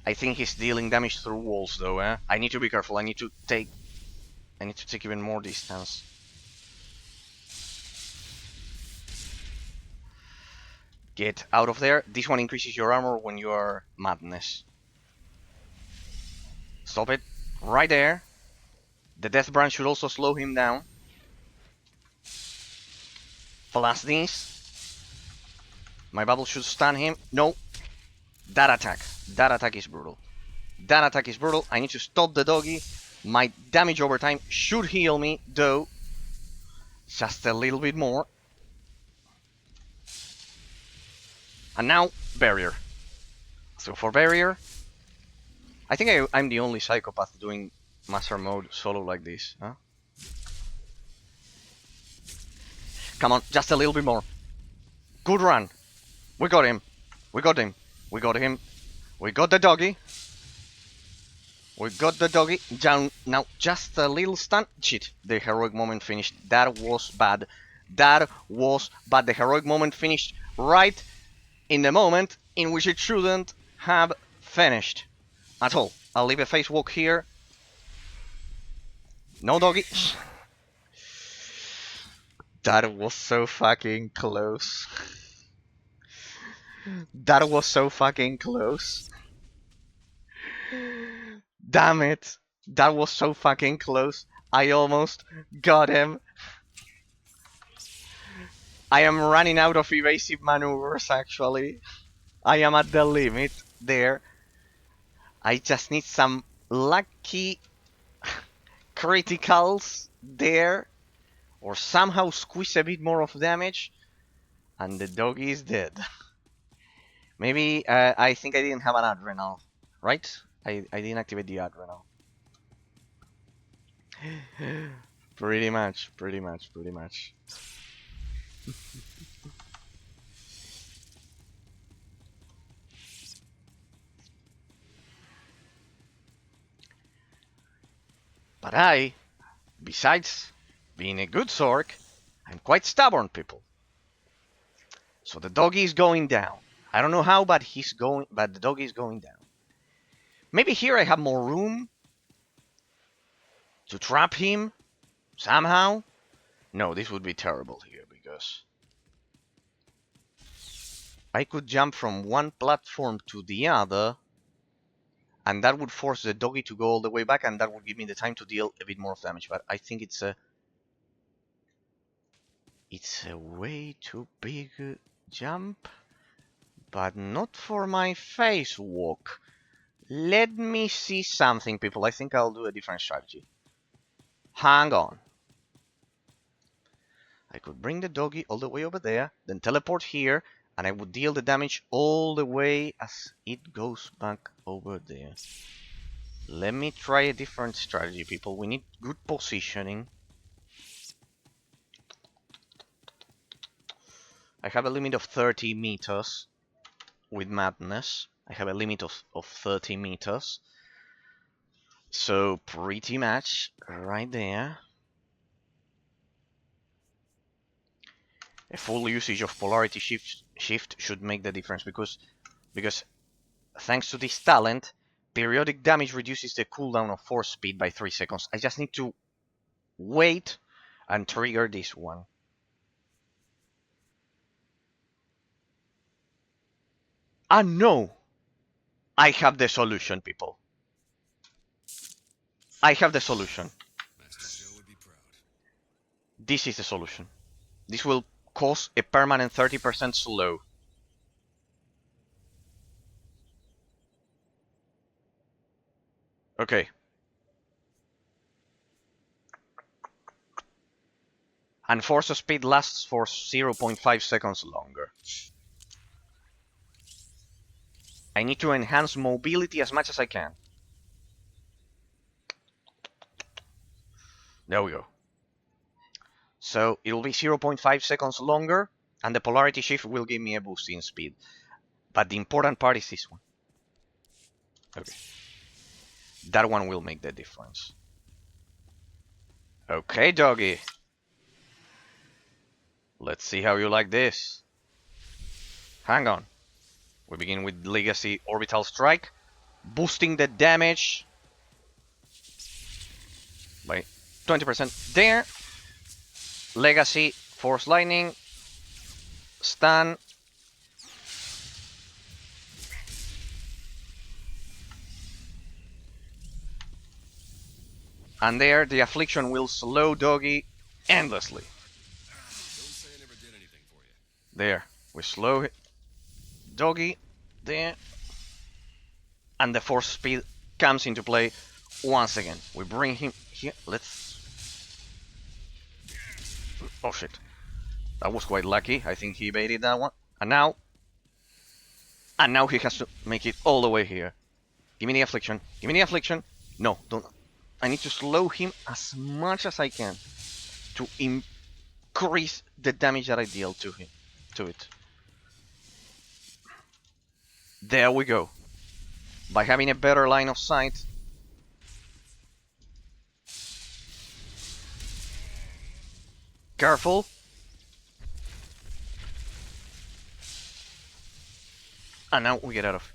I think he's dealing damage through walls though, eh? I need to be careful, I need to take even more distance. Get out of there. This one increases your armor when you are madness. Stop it. Right there. The death brand should also slow him down. Plus this. My bubble should stun him. No. That attack. That attack is brutal. That attack is brutal. I need to stop the doggy. My damage over time should heal me, though. Just a little bit more. And now, barrier. So for barrier, I think I'm the only psychopath doing master mode solo like this. Huh? Come on, just a little bit more. Good run. We got him. We got him. We got him. We got the doggy. We got the doggy. Down now, just a little stun. Shit, the heroic moment finished. That was bad. That was bad. The heroic moment finished right in the moment in which it shouldn't have finished at all. I'll leave a face walk here. No doggy. That was so fucking close. That was so fucking close. Damn it. That was so fucking close. I almost got him. I am running out of evasive maneuvers, actually. I am at the limit there. I just need some lucky criticals there. Or somehow squeeze a bit more of damage. And the doggy is dead. Maybe, I think I didn't have an adrenal. Right? I didn't activate the adrenal. Pretty much. But I, besides being a good Zork, I'm quite stubborn, people. So the doggy is going down. I don't know how, but the doggy is going down. Maybe here I have more room to trap him somehow. No, this would be terrible here because I could jump from one platform to the other, and that would force the doggy to go all the way back, and that would give me the time to deal a bit more of damage. But I think it's a way too big jump, but not for my face walk. Let me see something, people. I think I'll do a different strategy. Hang on. I could bring the doggy all the way over there, then teleport here, and I would deal the damage all the way as it goes back over there. Let me try a different strategy, people. We need good positioning. I have a limit of 30 meters with madness. I have a limit of 30 meters. So pretty much right there. A full usage of polarity shift shift should make the difference because thanks to this talent, periodic damage reduces the cooldown of force speed by 3 seconds. I just need to wait and trigger this one. And no! I have the solution, people. I have the solution. This is the solution. This will cause a permanent 30% slow. Okay. And force speed lasts for 0.5 seconds longer. I need to enhance mobility as much as I can. There we go. So it will be 0.5 seconds longer, and the polarity shift will give me a boost in speed. But the important part is this one. Okay. That one will make the difference. Okay, doggy. Let's see how you like this. Hang on. We begin with Legacy Orbital Strike, boosting the damage by 20% there. Legacy Force Lightning, stun, and there the affliction will slow doggy endlessly. There, we slow it. Doggy, there, and the force speed comes into play once again. We bring him here. Let's. Oh shit, that was quite lucky. I think he baited that one. And now he has to make it all the way here. Give me the affliction. Give me the affliction. No, don't. I need to slow him as much as I can to increase the damage that I deal to him, to it. There we go. By having a better line of sight, careful. And now we get out of.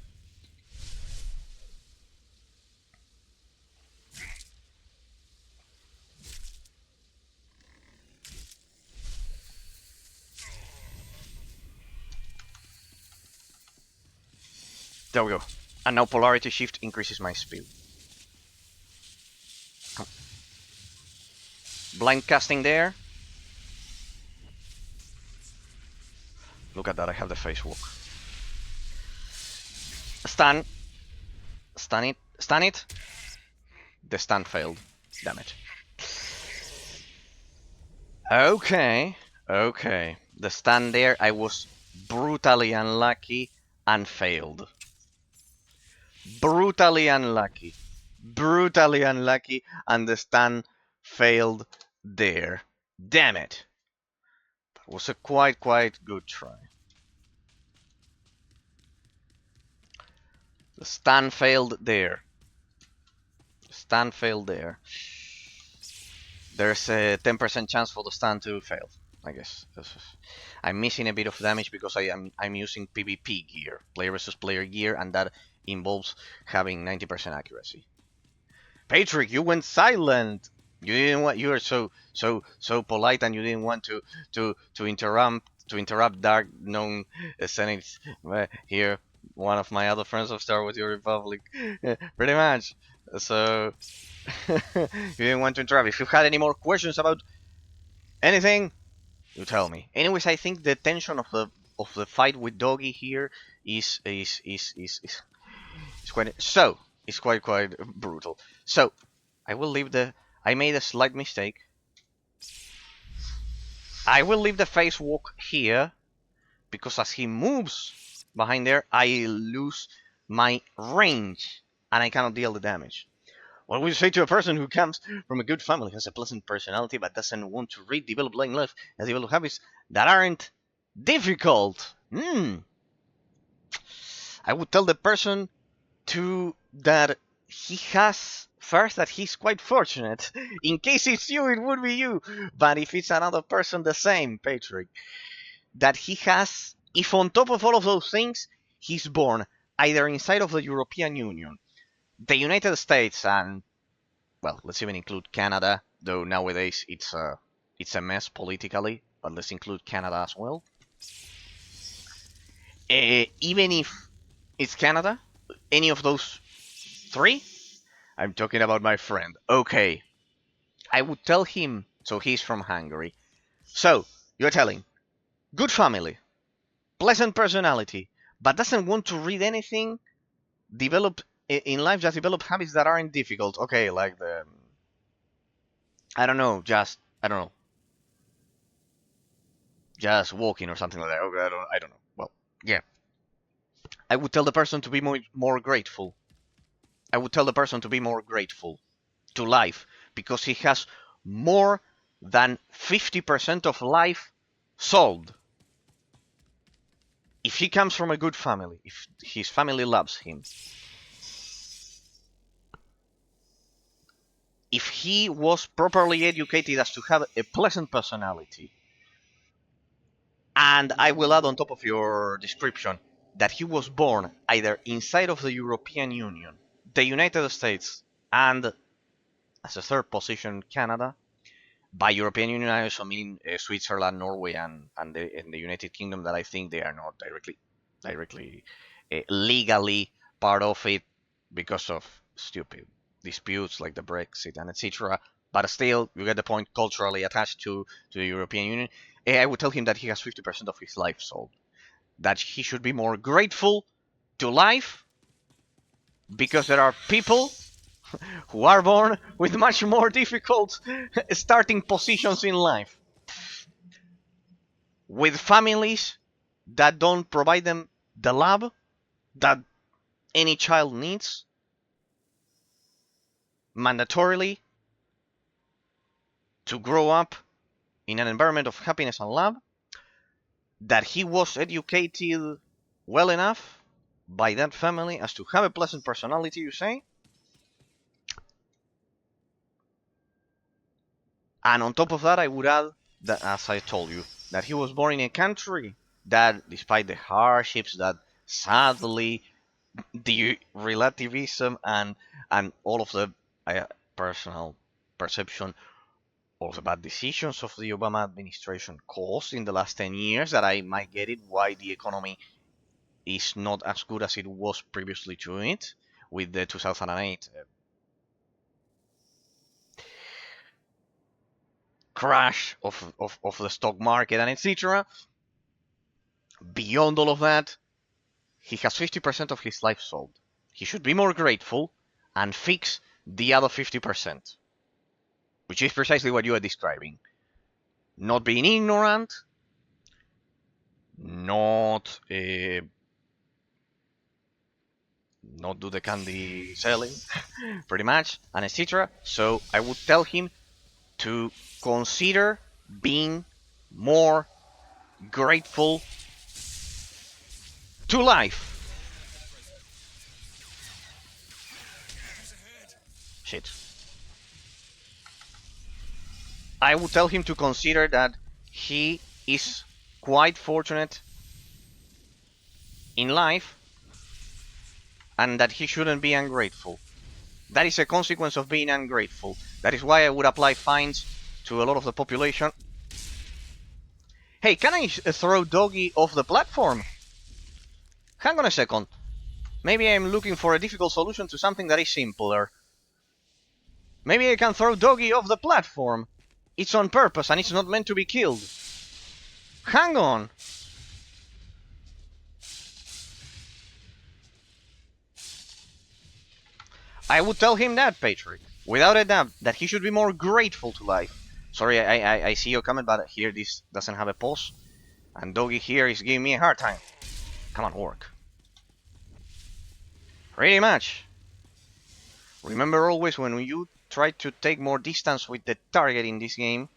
There we go. And now polarity shift increases my speed. Blind casting there. Look at that, I have the face walk. Stun. Stun it. Stun it. The stun failed. Damn it. Okay. Okay. The stun there, I was brutally unlucky and failed. Brutally unlucky. Brutally unlucky, and the stun failed there. Damn it. That was a quite good try. The stun failed there. The stun failed there. There's a 10% chance for the stun to fail, I guess. I'm missing a bit of damage because I'm using PvP gear, player versus player gear, and that involves having 90% accuracy. Patrick, you went silent. You didn't want. You are so polite, and you didn't want to interrupt Dark Known Senate here. One of my other friends of Star Wars Republic, pretty much. So you didn't want to interrupt. If you had any more questions about anything, you tell me. Anyways, I think the tension of the fight with Doggy here is quite so. It's quite brutal. So I will leave the. I made a slight mistake. I will leave the face walk here because as he moves behind there, I lose my range and I cannot deal the damage. What would you say to a person who comes from a good family, has a pleasant personality, but doesn't want to read, develop learn life, and develop habits that aren't difficult? I would tell the person that he has first that he's quite fortunate. In case it's you, it would be you. But if it's another person, the same, Patrick. That he has If on top of all of those things, he's born either inside of the European Union, the United States, and, well, let's even include Canada, though nowadays it's a mess politically, but let's include Canada as well. Even if it's Canada, any of those three, I'm talking about my friend. Okay, I would tell him, so he's from Hungary. So, you're telling, good family, pleasant personality, but doesn't want to read anything, develop in life, just develop habits that aren't difficult. Okay, like I don't know, just walking or something like that. Okay, I don't know. Well, yeah. I would tell the person to be more grateful. I would tell the person to be more grateful to life because he has more than 50% of life solved. If he comes from a good family, if his family loves him, if he was properly educated as to have a pleasant personality, and I will add on top of your description that he was born either inside of the European Union, the United States, and as a third position, Canada. By European Union, I also mean Switzerland, Norway, and the United Kingdom, that I think they are not directly legally part of it because of stupid disputes like the Brexit and etc. But still, you get the point, culturally attached to the European Union. I would tell him that he has 50% of his life solved. That he should be more grateful to life because there are people who are born with much more difficult starting positions in life. With families that don't provide them the love that any child needs mandatorily to grow up in an environment of happiness and love, that he was educated well enough by that family as to have a pleasant personality, you say? And on top of that, I would add that, as I told you, that he was born in a country that, despite the hardships that sadly the relativism and all of the personal perception of the bad decisions of the Obama administration caused in the last 10 years, that I might get it why the economy is not as good as it was previously to it with the 2008 crash of the stock market and etc. Beyond all of that, he has 50% of his life solved. He should be more grateful and fix the other 50%, which is precisely what you are describing. Not being ignorant, not not do the candy selling, pretty much, and etc. So I would tell him to consider being more grateful to life. Shit. I would tell him to consider that he is quite fortunate in life and that he shouldn't be ungrateful. That is a consequence of being ungrateful. That is why I would apply fines to a lot of the population. Hey, can I throw Doggy off the platform? Hang on a second. Maybe I'm looking for a difficult solution to something that is simpler. Maybe I can throw Doggy off the platform. It's on purpose and it's not meant to be killed. Hang on. I would tell him that, Patrick, without a doubt, that he should be more grateful to life. Sorry, I see your comment, but here this doesn't have a pause. And Doggy here is giving me a hard time. Come on, work. Pretty much. Remember always when you try to take more distance with the target in this game.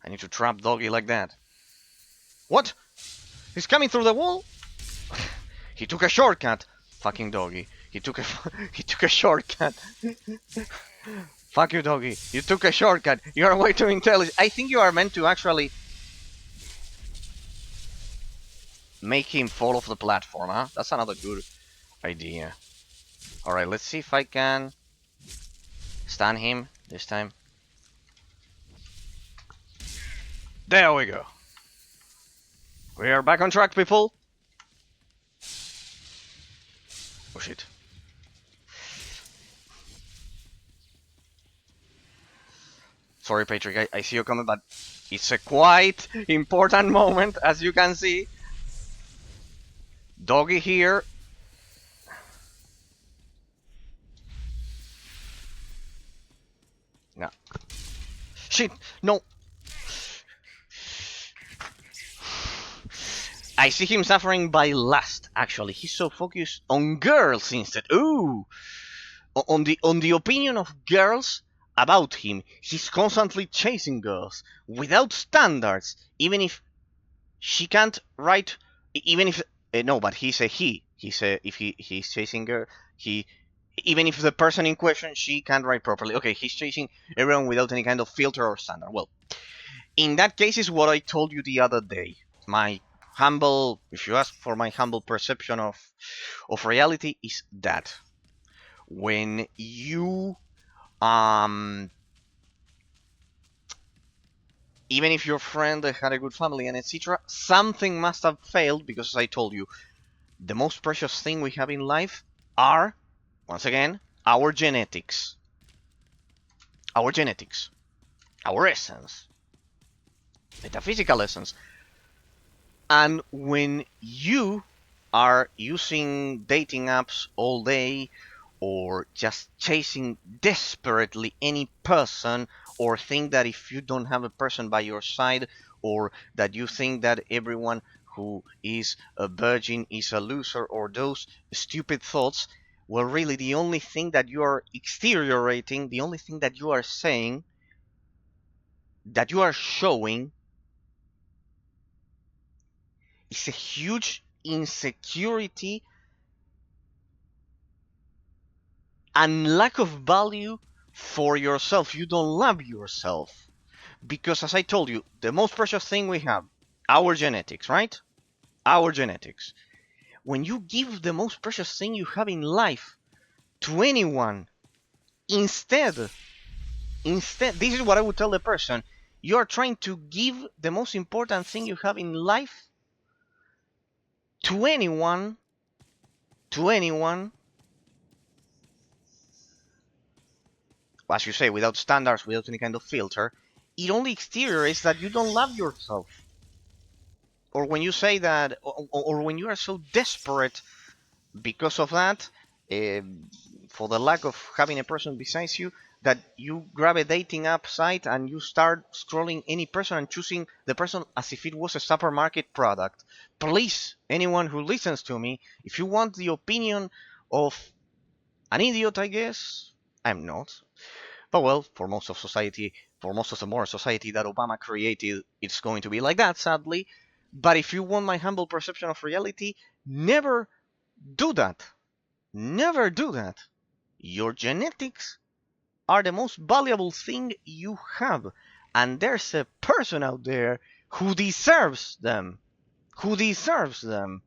I need to trap Doggy like that. What? He's coming through the wall? He took a shortcut. Fucking Doggy. He took a shortcut. Fuck you, doggy. You took a shortcut. You are way too intelligent. I think you are meant to actually make him fall off the platform, huh? That's another good idea. Alright, let's see if I can stun him this time. There we go. We are back on track, people. Oh shit. Sorry, Patrick, I see you coming, but it's a quite important moment, as you can see. Doggy here. No. Shit, no. I see him suffering by lust, actually. He's so focused on girls instead. Ooh! On the opinion of girls about him. He's constantly chasing girls without standards, even if she can't write. Even if no, but he's a he. He's a if he's chasing her. He even if the person in question she can't write properly. Okay, he's chasing everyone without any kind of filter or standard. Well, in that case is what I told you the other day. My humble, if you ask for my humble perception of reality, is that when you even if your friend had a good family and etc., something must have failed because, as I told you, the most precious thing we have in life are, once again, our genetics. Our genetics. Our essence. Metaphysical essence. And when you are using dating apps all day, or just chasing desperately any person, or think that if you don't have a person by your side, or that you think that everyone who is a virgin is a loser, or those stupid thoughts, well, really, the only thing that you are exteriorating, the only thing that you are saying, that you are showing, is a huge insecurity and lack of value for yourself. You don't love yourself. Because, as I told you, the most precious thing we have, our genetics, right? Our genetics. When you give the most precious thing you have in life to anyone, instead, this is what I would tell the person. You are trying to give the most important thing you have in life to anyone, to anyone, as you say, without standards, without any kind of filter. It only exteriors that you don't love yourself. Or when you say that, or when you are so desperate because of that, uh, for the lack of having a person besides you, that you grab a dating app site and you start scrolling any person and choosing the person as if it was a supermarket product. Please, anyone who listens to me, if you want the opinion of an idiot, I guess, I'm not. But well, for most of society, for most of the modern society that Obama created, it's going to be like that, sadly. But if you want my humble perception of reality, never do that. Never do that. Your genetics are the most valuable thing you have. And there's a person out there who deserves them. Who deserves them.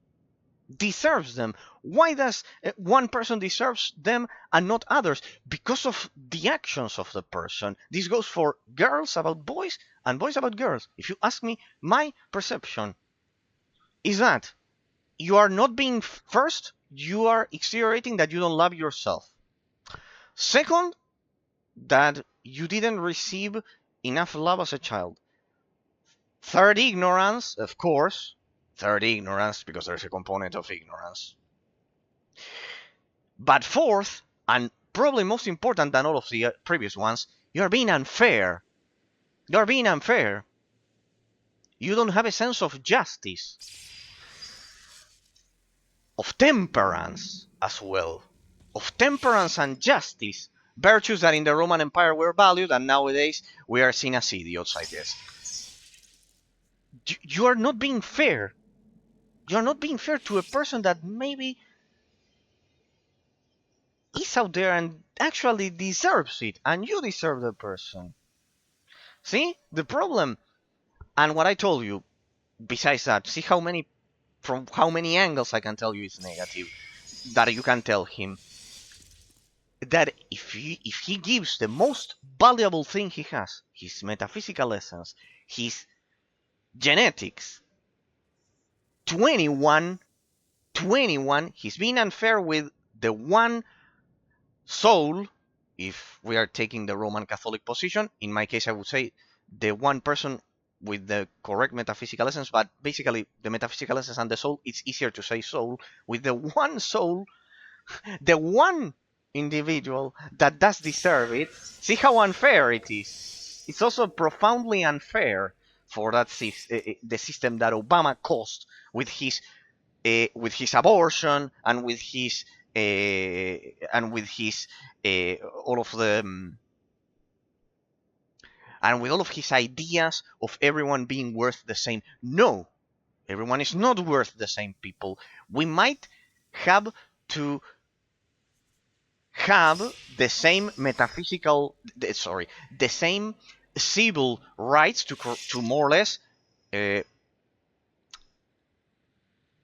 Deserves them. Why does one person deserves them and not others? Because of the actions of the person. This goes for girls about boys and boys about girls. If you ask me, my perception is that you are not being first, you are exteriorating that you don't love yourself. Second, that you didn't receive enough love as a child. Third, ignorance, of course. Third, ignorance, because there's a component of ignorance. But fourth, and probably most important than all of the previous ones, you're being unfair. You're being unfair. You don't have a sense of justice, of temperance as well. Of temperance and justice. Virtues that in the Roman Empire were valued and nowadays we are seen as idiots, I guess. You are not being fair. You are not being fair to a person that maybe is out there and actually deserves it, and you deserve the person. See the problem, and what I told you. Besides that, see how many from how many angles I can tell you it's negative. That you can tell him that if he gives the most valuable thing he has, his metaphysical essence, his genetics, to anyone, he's being unfair with the one soul. If we are taking the Roman Catholic position, in my case, I would say the one person with the correct metaphysical essence, but basically the metaphysical essence and the soul, it's easier to say soul, with the one soul, the one individual that does deserve it. See how unfair it is. It's also profoundly unfair for that the system that Obama caused with his abortion and with his all of the and with all of his ideas of everyone being worth the same. No, everyone is not worth the same, people. We might have to have the same the same civil rights to more or less uh,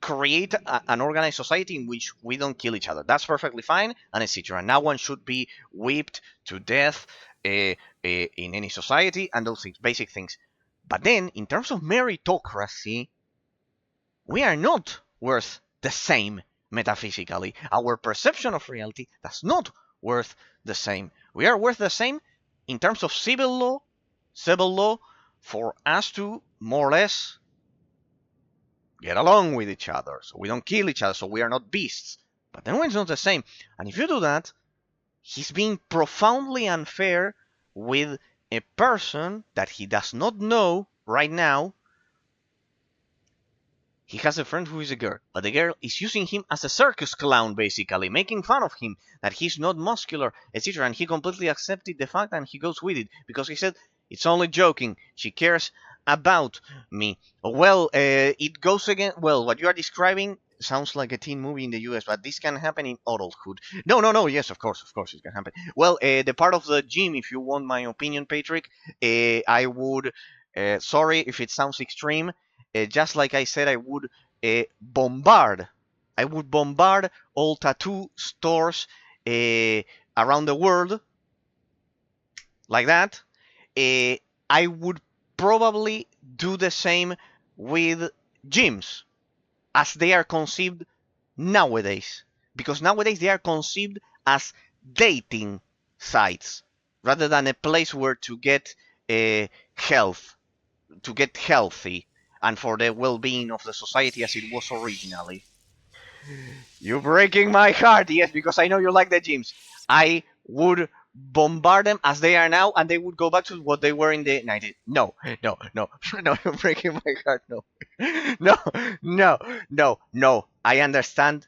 create an organized society in which we don't kill each other. That's perfectly fine, and etc. No one should be whipped to death in any society, and those things, basic things. But then, in terms of meritocracy, we are not worth the same metaphysically. Our perception of reality does not worth the same. We are worth the same in terms of civil law, for us to more or less get along with each other, so we don't kill each other, so we are not beasts. But then when it's not the same, and if you do that, he's being profoundly unfair with a person that he does not know right now. He has a friend who is a girl, but the girl is using him as a circus clown, basically, making fun of him, that he's not muscular, etc. And he completely accepted the fact and he goes with it, because he said, it's only joking, she cares about me. Well, it goes again, well, what you are describing sounds like a teen movie in the US, but this can happen in adulthood. No, yes, of course, it can happen. Well, the part of the gym, if you want my opinion, Patrick, I would, sorry if it sounds extreme, just like I said, I would bombard. I would bombard all tattoo stores around the world like that. I would probably do the same with gyms as they are conceived nowadays. Because nowadays they are conceived as dating sites rather than a place where to get health, to get healthy, and for the well-being of the society as it was originally. You're breaking my heart, yes, because I know you like the gyms. I would bombard them as they are now, and they would go back to what they were in the 90s. No, no, you're breaking my heart. No, no, no. I understand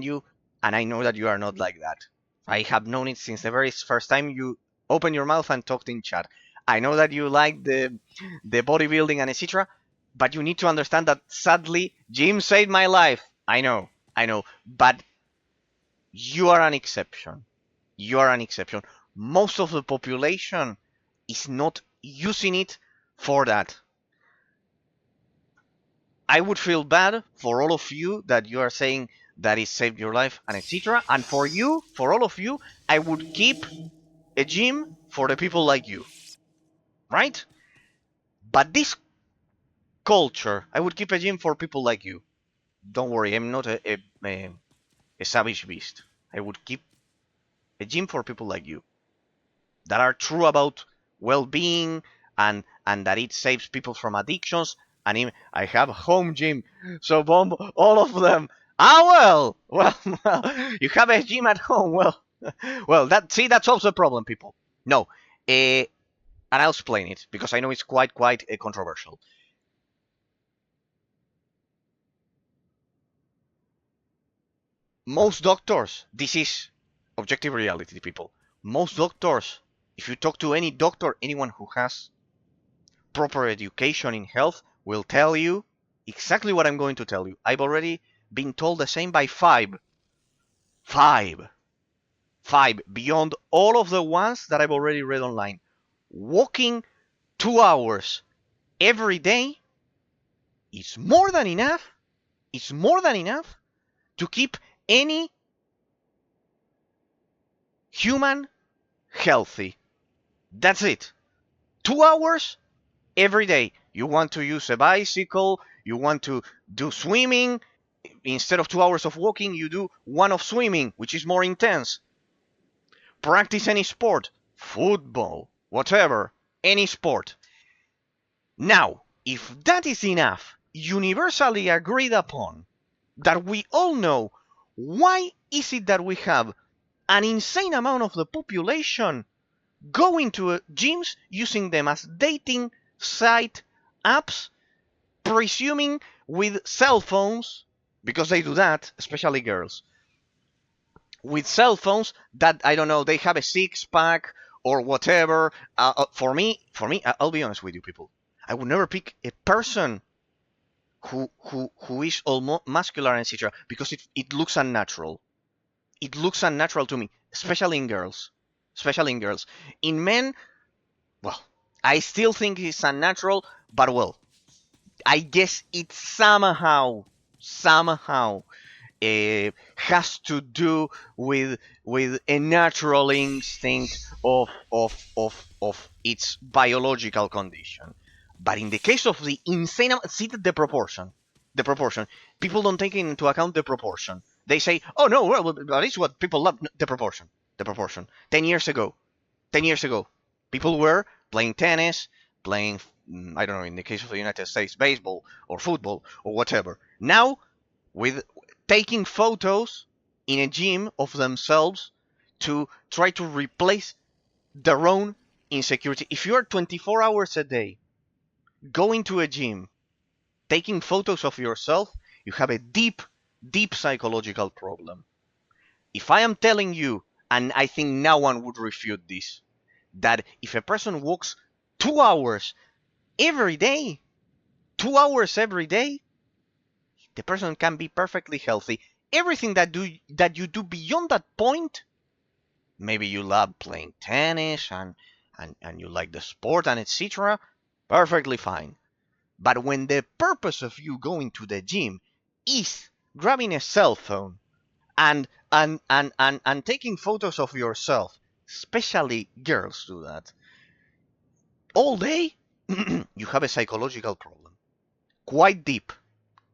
you, and I know that you are not like that. I have known it since the very first time you opened your mouth and talked in chat. I know that you like the bodybuilding and etc. But you need to understand that sadly, Jim saved my life. I know, but you are an exception. You are an exception. Most of the population is not using it for that. I would feel bad for all of you that you are saying that it saved your life and etc. And for you, for all of you, I would keep a gym for the people like you. Right? But this culture, I would keep a gym for people like you. Don't worry, I'm not a savage beast. I would keep a gym for people like you that are true about well-being and that it saves people from addictions. And even, I have a home gym, so bomb all of them. Ah well, you have a gym at home. Well, that solves the problem, people. No, and I'll explain it because I know it's quite controversial. Most doctors, this is objective reality, people. Most doctors, if you talk to any doctor, anyone who has proper education in health, will tell you exactly what I'm going to tell you. I've already been told the same by five. Five. 5 beyond all of the ones that I've already read online. Walking 2 hours every day is more than enough. It's more than enough to keep any human healthy. That's it. 2 hours every day. You want to use a bicycle, you want to do swimming. Instead of 2 hours of walking, you do 1 of swimming, which is more intense. Practice any sport, football, whatever, any sport. Now, if that is enough, universally agreed upon, that we all know, why is it that we have an insane amount of the population going to gyms, using them as dating site apps, presuming with cell phones, because they do that, especially girls, with cell phones that, I don't know, they have a six-pack or whatever. For me, I'll be honest with you, people. I would never pick a person who is almost muscular, etc., because it looks unnatural. It looks unnatural to me, especially in girls. Especially in girls. In men, well, I still think it's unnatural, but well, I guess it somehow has to do with a natural instinct of its biological condition. But in the case of the insane, see the proportion. The proportion. People don't take into account the proportion. They say, "Oh no, well, that is what people love." The proportion. The proportion. 10 years ago, 10 years ago, people were playing tennis, playing, I don't know, in the case of the United States, baseball or football or whatever. Now, with taking photos in a gym of themselves to try to replace their own insecurity. If you are 24 hours a day going to a gym, taking photos of yourself, you have a deep, deep psychological problem. If I am telling you, and I think no one would refute this, that if a person walks 2 hours every day, 2 hours every day, the person can be perfectly healthy. Everything that you do beyond that point, maybe you love playing tennis and you like the sport and etc., perfectly fine. But when the purpose of you going to the gym is grabbing a cell phone and taking photos of yourself, especially girls do that all day, you have a psychological problem. Quite deep.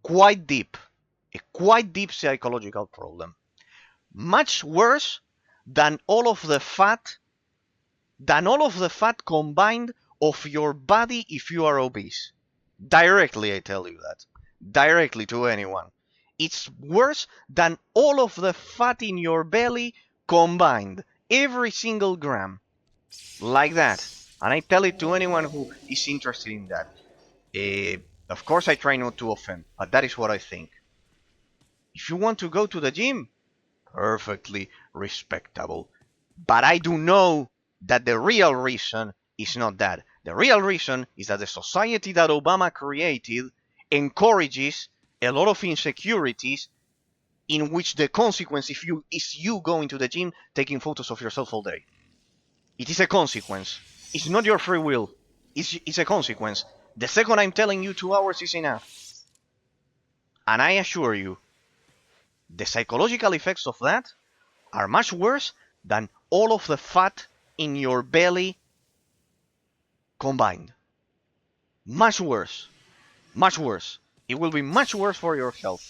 Quite deep. A quite deep psychological problem. Much worse than all of the fat combined of your body if you are obese. Directly, I tell you that. Directly to anyone. It's worse than all of the fat in your belly combined. Every single gram. Like that. And I tell it to anyone who is interested in that. Of course, I try not to offend, but that is what I think. If you want to go to the gym, perfectly respectable. But I do know that the real reason is not that. The real reason is that the society that Obama created encourages a lot of insecurities, in which the consequence is you going to the gym taking photos of yourself all day. It is a consequence. It's not your free will. It's a consequence. The second I'm telling you 2 hours is enough. And I assure you, the psychological effects of that are much worse than all of the fat in your belly combined. Much worse. Much worse. It will be much worse for your health.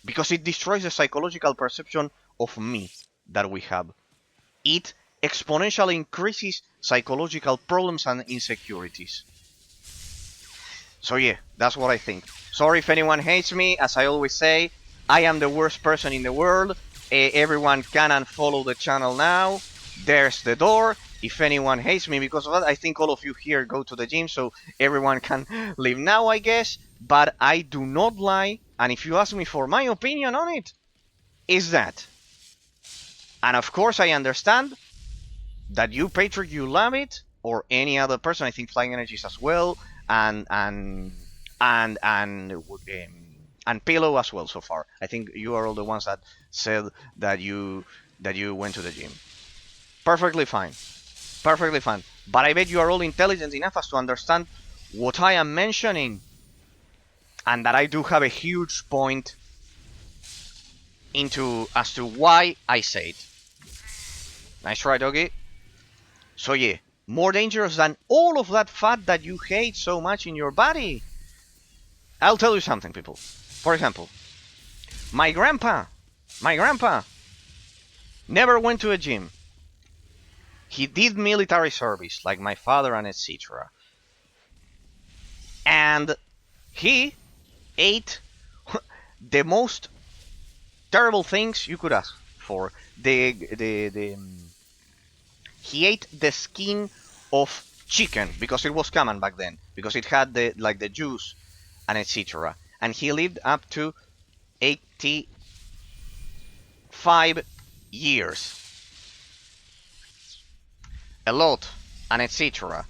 Because it destroys the psychological perception of me that we have. It exponentially increases psychological problems and insecurities. So yeah, that's what I think. Sorry if anyone hates me. As I always say, I am the worst person in the world. Everyone can unfollow the channel now. There's the door. If anyone hates me because of that, I think all of you here go to the gym, so everyone can leave now, I guess. But I do not lie, and if you ask me for my opinion on it, is that. And of course I understand that you, Patrick, you love it, or any other person. I think Flying Energies as well, and Pillow as well so far. I think you are all the ones that said that that you went to the gym. Perfectly fine. Perfectly fine. But I bet you are all intelligent enough as to understand what I am mentioning. And that I do have a huge point into as to why I say it. Nice try, doggy. So yeah, more dangerous than all of that fat that you hate so much in your body. I'll tell you something, people. For example, my grandpa never went to a gym. He did military service like my father and etc. And he ate the most terrible things you could ask for. He ate the skin of chicken because it was common back then, because it had the juice and etc. And he lived up to 85 years. A lot and etc.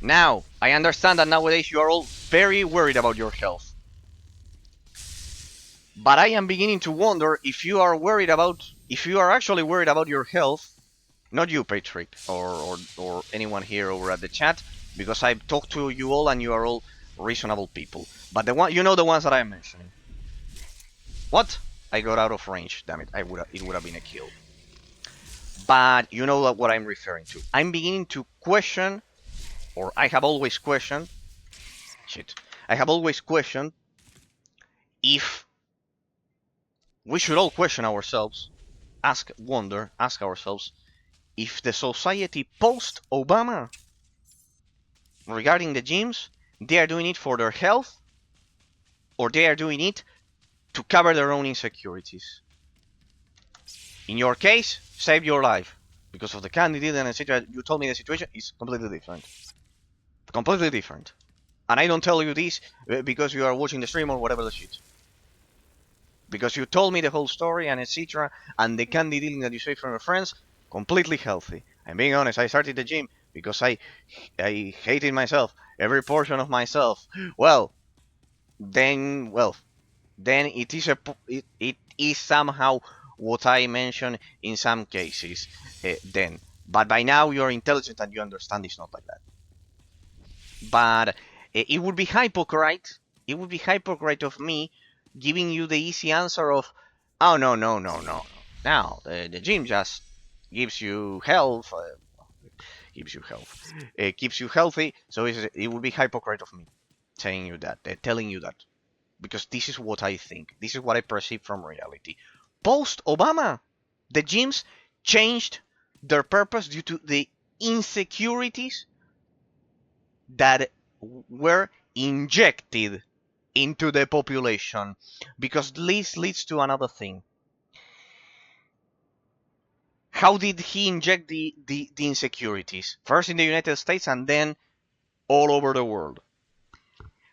Now, I understand that nowadays you are all very worried about your health. But I am beginning to wonder if you are actually worried about your health. Not you, Patrick, or anyone here over at the chat, because I've talked to you all and you are all reasonable people. But the ones that I'm mentioning. What? I got out of range. Damn it! It would have been a kill. But you know what I'm referring to. I'm beginning to question, or I have always questioned. Shit. I have always questioned if we should all question ourselves, ask ourselves if the society post-Obama regarding the gyms, they are doing it for their health or they are doing it to cover their own insecurities. In your case, save your life because of the candidate and etc. You told me the situation is completely different. Completely different. And I don't tell you this because you are watching the stream or whatever the shit. Because you told me the whole story and etc. And the candy dealing that you say from your friends, completely healthy. I'm being honest, I started the gym because I hated myself, every portion of myself. Then it is somehow what I mentioned in some cases then. But by now you're intelligent and you understand it's not like that. But it would be hypocrite. It would be hypocrite of me giving you the easy answer of, oh no. Now the gym just gives you health, keeps you healthy. So it would be hypocrite of me telling you that, because this is what I think. This is what I perceive from reality. Post Obama, the gyms changed their purpose due to the insecurities that were injected into the population, because this leads to another thing. How did he inject the insecurities? First in the United States and then all over the world.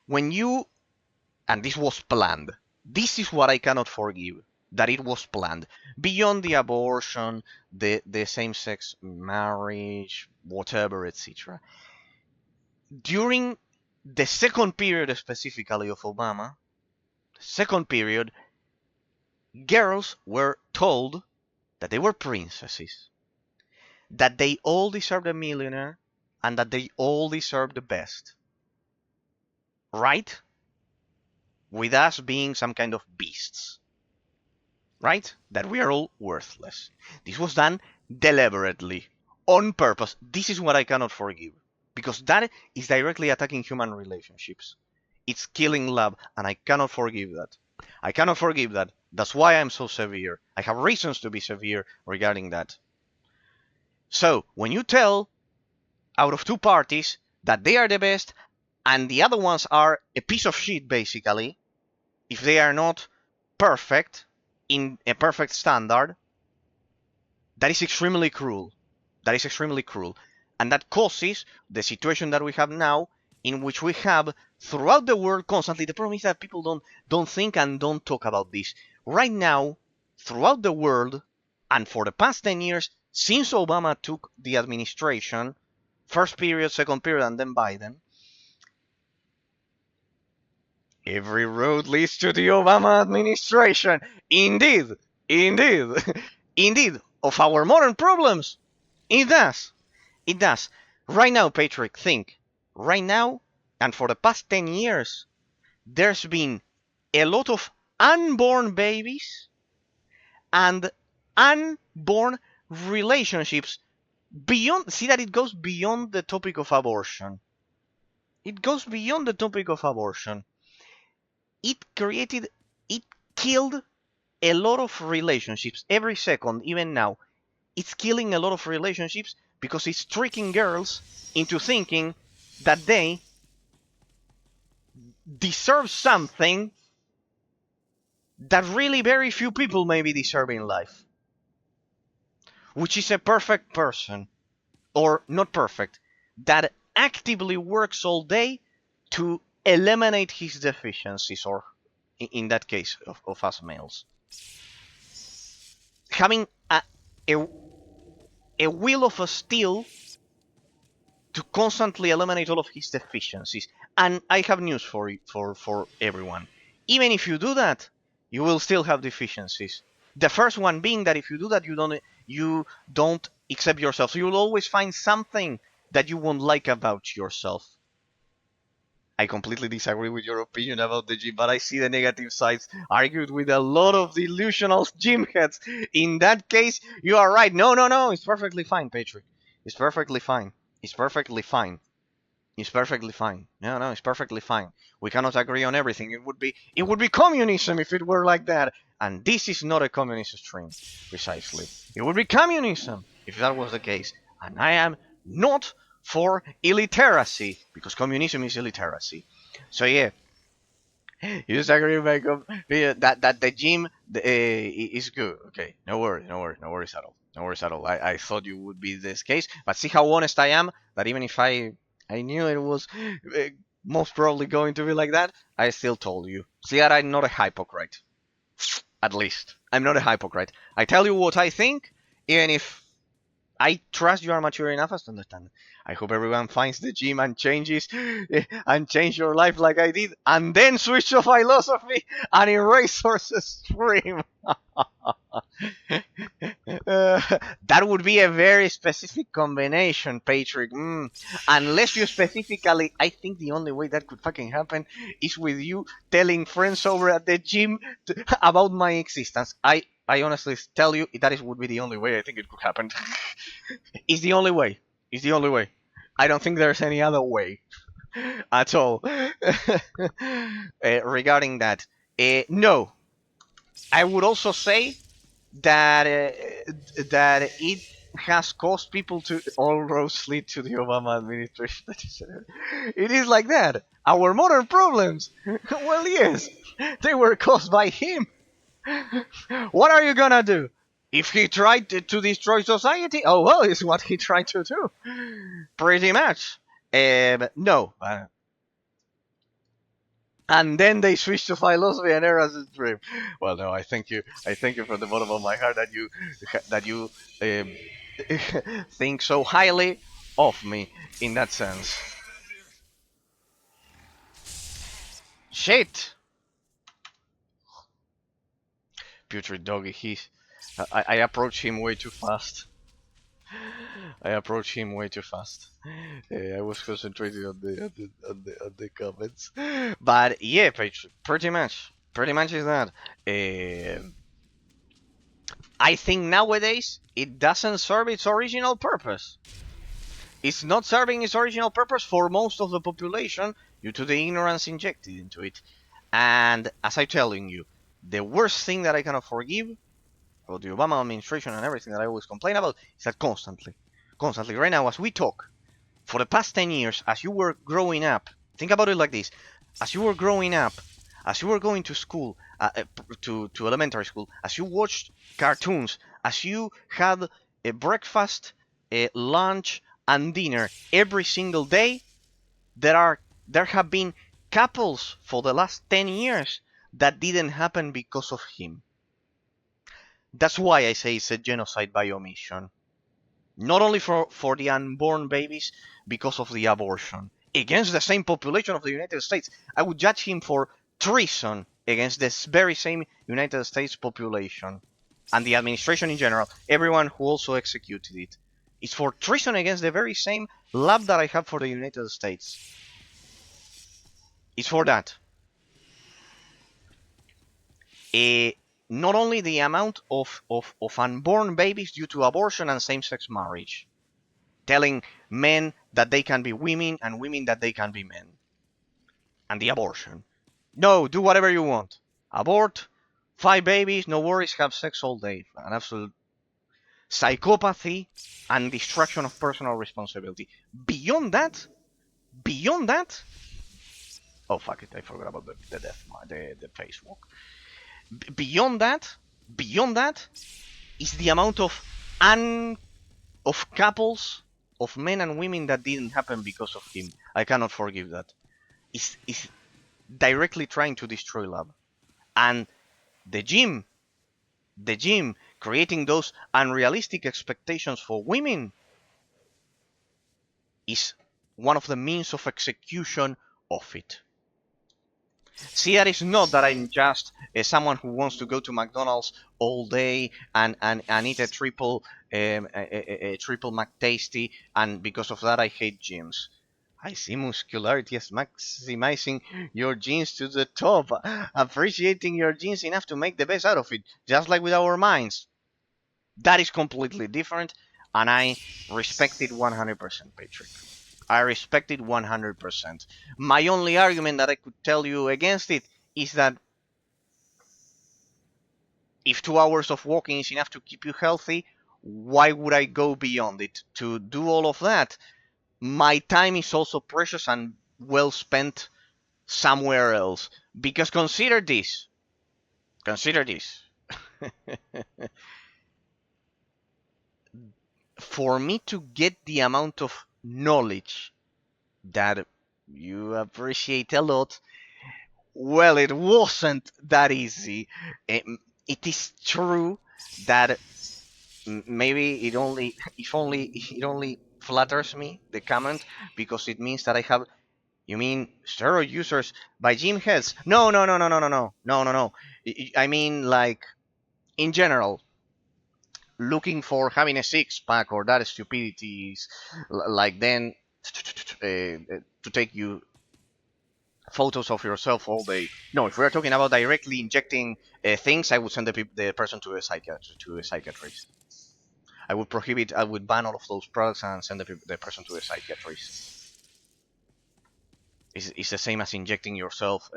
And this was planned. This is what I cannot forgive, that it was planned. Beyond the abortion, the same-sex marriage, whatever, etc. During the second period specifically of Obama, second period, girls were told that they were princesses, that they all deserved a millionaire, and that they all deserved the best. Right? With us being some kind of beasts. Right? That we are all worthless. This was done deliberately, on purpose. This is what I cannot forgive, because that is directly attacking human relationships. It's killing love, and I cannot forgive that. I cannot forgive that. That's why I'm so severe. I have reasons to be severe regarding that. So, when you tell out of two parties that they are the best and the other ones are a piece of shit, basically, if they are not perfect in a perfect standard, that is extremely cruel. That is extremely cruel. And that causes the situation that we have now, in which we have throughout the world constantly. The problem is that people don't think and don't talk about this. Right now, throughout the world, and for the past 10 years, since Obama took the administration, first period, second period, and then Biden, every road leads to the Obama administration. Indeed, indeed, indeed. of our modern problems. It does. It does. Right now, Patrick, think. Right now, and for the past 10 years, there's been a lot of unborn babies and unborn relationships beyond. See that it goes beyond the topic of abortion. It goes beyond the topic of abortion. It created, it killed a lot of relationships every second, even now. It's killing a lot of relationships because it's tricking girls into thinking that they deserve something that really very few people maybe deserve in life, which is a perfect person, or not perfect, that actively works all day to eliminate his deficiencies, or in that case of us males. Having a, a will of a steel to constantly eliminate all of his deficiencies. And I have news for everyone. Even if you do that, you will still have deficiencies. The first one being that if you do that, you don't accept yourself. So you will always find something that you won't like about yourself. I completely disagree with your opinion about the gym, but I see the negative sides argued with a lot of delusional gym heads. In that case, you are right. No, it's perfectly fine, Patrick. It's perfectly fine. It's perfectly fine. It's perfectly fine. No, it's perfectly fine. We cannot agree on everything. It would be communism if it were like that. And this is not a communist stream, precisely. It would be communism if that was the case. And I am not for illiteracy, because communism is illiteracy. So yeah, you disagree, Jacob? That the gym is good. Okay, no worries at all. No worries at all. I thought you would be this case, but see how honest I am. That even if I knew it was most probably going to be like that, I still told you. See that I'm not a hypocrite. At least I'm not a hypocrite. I tell you what I think, even if I trust you are mature enough as to understand. I hope everyone finds the gym and changes and change your life like I did, and then switch to philosophy and erase sources stream. That would be a very specific combination, Patrick. Unless you specifically, I think the only way that could fucking happen is with you telling friends over at the gym about my existence. I honestly tell you that would be the only way I think it could happen. It's the only way. It's the only way. I don't think there's any other way at all. Regarding that, no. I would also say that that it has caused people to all roads lead to the Obama administration. It is like that. Our modern problems. Well, yes, they were caused by him. What are you gonna do? If he tried to destroy society, oh well, it's what he tried to do. Pretty much. No. And then they switched to philosophy and Erasmus dream. Well, no, I thank you. I thank you from the bottom of my heart that you think so highly of me in that sense. Shit. Putrid doggy. I approach him way too fast. I approached him way too fast. I was concentrating on the comments, but yeah, pretty much is that. I think nowadays it doesn't serve its original purpose. It's not serving its original purpose for most of the population due to the ignorance injected into it. And as I'm telling you, the worst thing that I cannot forgive about the Obama administration and everything that I always complain about is that constantly, right now as we talk, for the past 10 years, as you were growing up, think about it like this: as you were growing up, as you were going to school, to elementary school, as you watched cartoons, as you had a breakfast, a lunch, and dinner every single day, there have been couples for the last 10 years that didn't happen because of him. That's why I say it's a genocide by omission. Not only for the unborn babies, because of the abortion. Against the same population of the United States. I would judge him for treason against this very same United States population. and the administration in general, everyone who also executed it, is for treason against the very same love that I have for the United States. It's for that. Not only the amount of unborn babies due to abortion and same-sex marriage, telling men that they can be women and women that they can be men, and the abortion. No, do whatever you want. Abort, 5 babies, no worries, have sex all day. An absolute psychopathy and destruction of personal responsibility. Beyond that, oh fuck it, I forgot about the death, the face walk. Beyond that is the amount of couples of men and women that didn't happen because of him. I cannot forgive that. Is directly trying to destroy love, and the gym, creating those unrealistic expectations for women is one of the means of execution of it. See, that is not that I'm just someone who wants to go to McDonald's all day and eat a triple McTasty, and because of that I hate gyms. I see muscularity as maximizing your genes to the top, appreciating your genes enough to make the best out of it, just like with our minds. That is completely different, and I respect it 100%, Patrick. I respect it 100%. My only argument that I could tell you against it is that if 2 hours of walking is enough to keep you healthy, why would I go beyond it to do all of that? My time is also precious and well spent somewhere else. Because consider this. For me to get the amount of knowledge that you appreciate a lot, well, it wasn't that easy. It is true that maybe it only flatters me, the comment, because it means that I have. You mean steroid users by gym heads? No, no, no, no, no, no, no, no, no, no. I mean, like, in general, looking for having a six pack or that stupidity is like then to take you photos of yourself all day. No, if we're talking about directly injecting things, I would send the person to a psychiatrist. I would prohibit, I would ban all of those products and send the person to a psychiatrist. It's the same as injecting yourself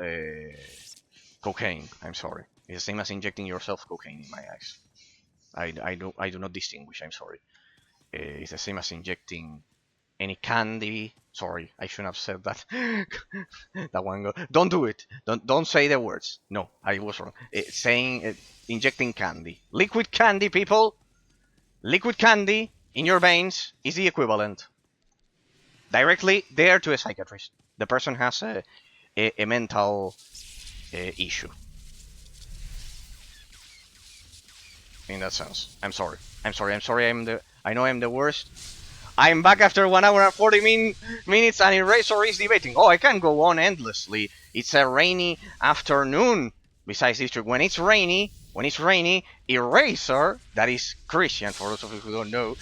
cocaine. I'm sorry. It's the same as injecting yourself cocaine in my eyes. I do not distinguish. I'm sorry. It's the same as injecting any candy. Sorry, I shouldn't have said that. That one go. Don't do it. Don't say the words. No, I was wrong. Saying injecting candy, liquid candy, people. Liquid candy in your veins is the equivalent. Directly there to a psychiatrist. The person has a mental issue. In that sense, I'm sorry. I know I'm the worst. I'm back after 1 hour and 40 minutes, and Eraser is debating. Oh, I can't go on endlessly. It's a rainy afternoon. Besides this, when it's rainy, Eraser, that is Christian, for those of you who don't know,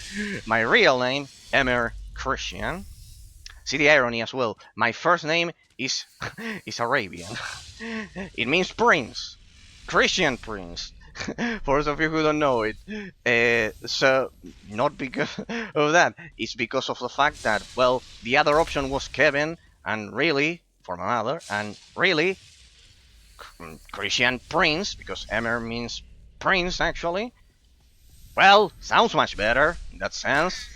my real name, Emmer Christian. See the irony as well. My first name is Arabian. It means prince, Christian prince. For those of you who don't know it, so not because of that. It's because of the fact that, well, the other option was Kevin, and really, for my mother, and really, Christian prince, because Emmer means prince actually. Well, sounds much better in that sense.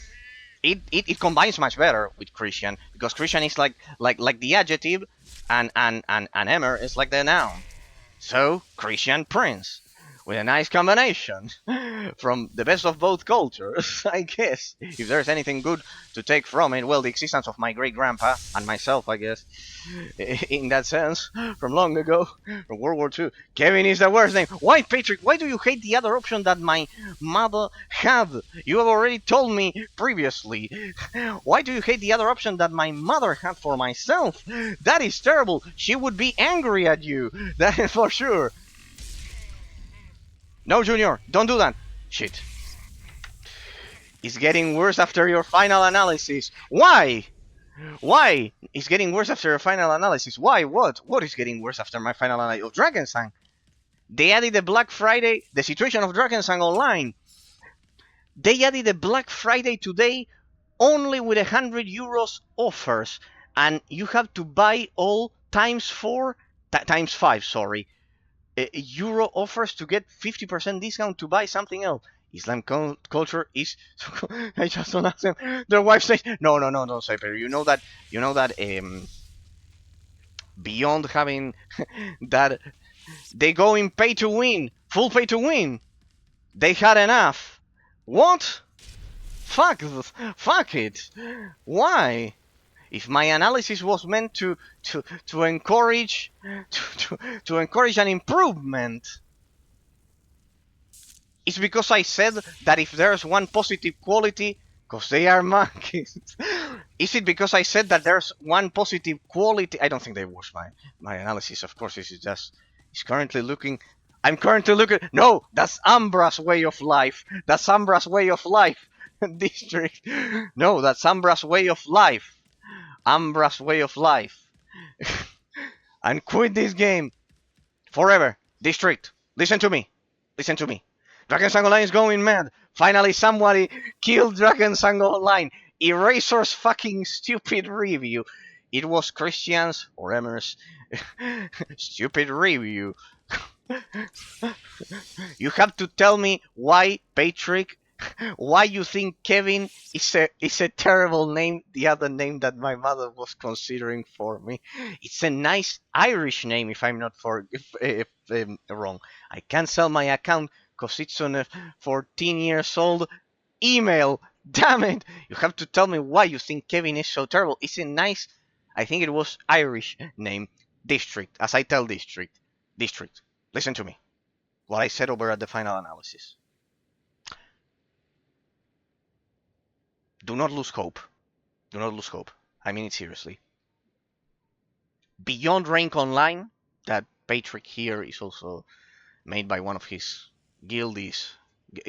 It combines much better with Christian, because Christian is like the adjective, and Emmer is like the noun. So Christian prince, with a nice combination from the best of both cultures, I guess. If there's anything good to take from it, well, the existence of my great grandpa and myself, I guess, in that sense, from long ago, from World War II. Kevin is the worst name. Why, Patrick? Why do you hate the other option that my mother had? You have already told me previously. Why do you hate the other option that my mother had for myself? That is terrible. She would be angry at you. That is for sure. No, Junior, don't do that. Shit. It's getting worse after your final analysis. Why? Why? It's getting worse after your final analysis. Why? What? What is getting worse after my final analysis of Drakensang? They added the Black Friday, the situation of Drakensang Online. They added the Black Friday today only with €100 offers, and you have to buy all times 5, sorry, euro offers to get 50% discount to buy something else. Islam culture is. I just don't ask them. Their wife says, "No, no, no, don't say, but you know that, beyond having that, they go in pay to win, full pay to win. They had enough. What? Fuck it. Why? If my analysis was meant to encourage to encourage an improvement, it's because I said that if there's one positive quality, because they are monkeys. Is it because I said that there's one positive quality? I don't think they watched my analysis. Of course, this is just. It's currently looking. I'm currently looking. No, that's Ambra's way of life. That's Ambra's way of life. District. No, that's Ambra's way of life. Ambra's way of life. And quit this game forever. District, listen to me. Listen to me. Drakensang Online is going mad. Finally, somebody killed Drakensang Online. Eraser's fucking stupid review. It was Christian's or Emmer's stupid review. You have to tell me why, Patrick, why you think Kevin is a terrible name, the other name that my mother was considering for me. It's a nice Irish name, if I'm not wrong. I can't sell my account because it's on a 14 years old email. Damn it! You have to tell me why you think Kevin is so terrible. It's a nice, I think it was Irish name. District, as I tell District. District, listen to me. What I said over at the final analysis. Do not lose hope. Do not lose hope. I mean it seriously. Beyond Rank Online, that Patrick here is also made by one of his guildies,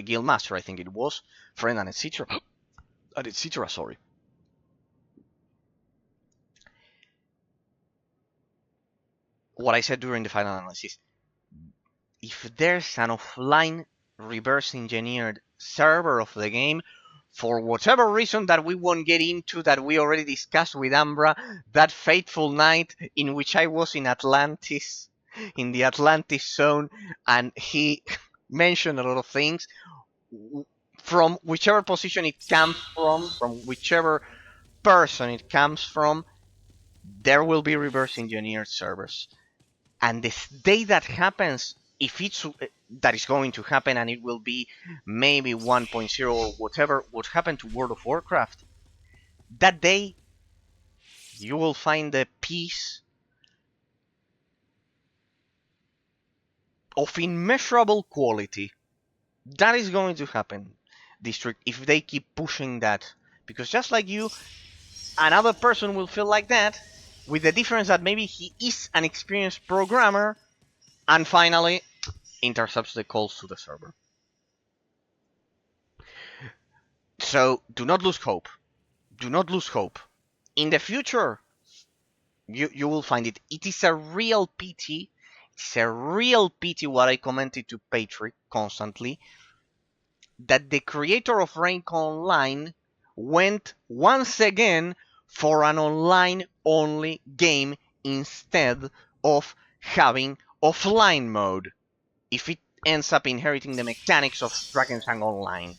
guild master, I think it was, friend and etc. And etc. Sorry. What I said during the final analysis. If there's an offline reverse engineered server of the game, for whatever reason that we won't get into, that we already discussed with Ambra, that fateful night in which I was in Atlantis, in the Atlantis zone, and he mentioned a lot of things, from whichever position it comes from whichever person it comes from, there will be reverse engineered servers. And the day that happens, if it's that is going to happen, and it will be maybe 1.0 or whatever, what happened to World of Warcraft, that day you will find a piece of immeasurable quality. That is going to happen, District, if they keep pushing that. Because just like you, another person will feel like that, with the difference that maybe he is an experienced programmer, and finally intercepts the calls to the server. So do not lose hope. Do not lose hope. In the future, you will find it. It is a real pity. It's a real pity what I commented to Patrick constantly, that the creator of Rank Online went once again for an online-only game instead of having offline mode, if it ends up inheriting the mechanics of Drakensang Online.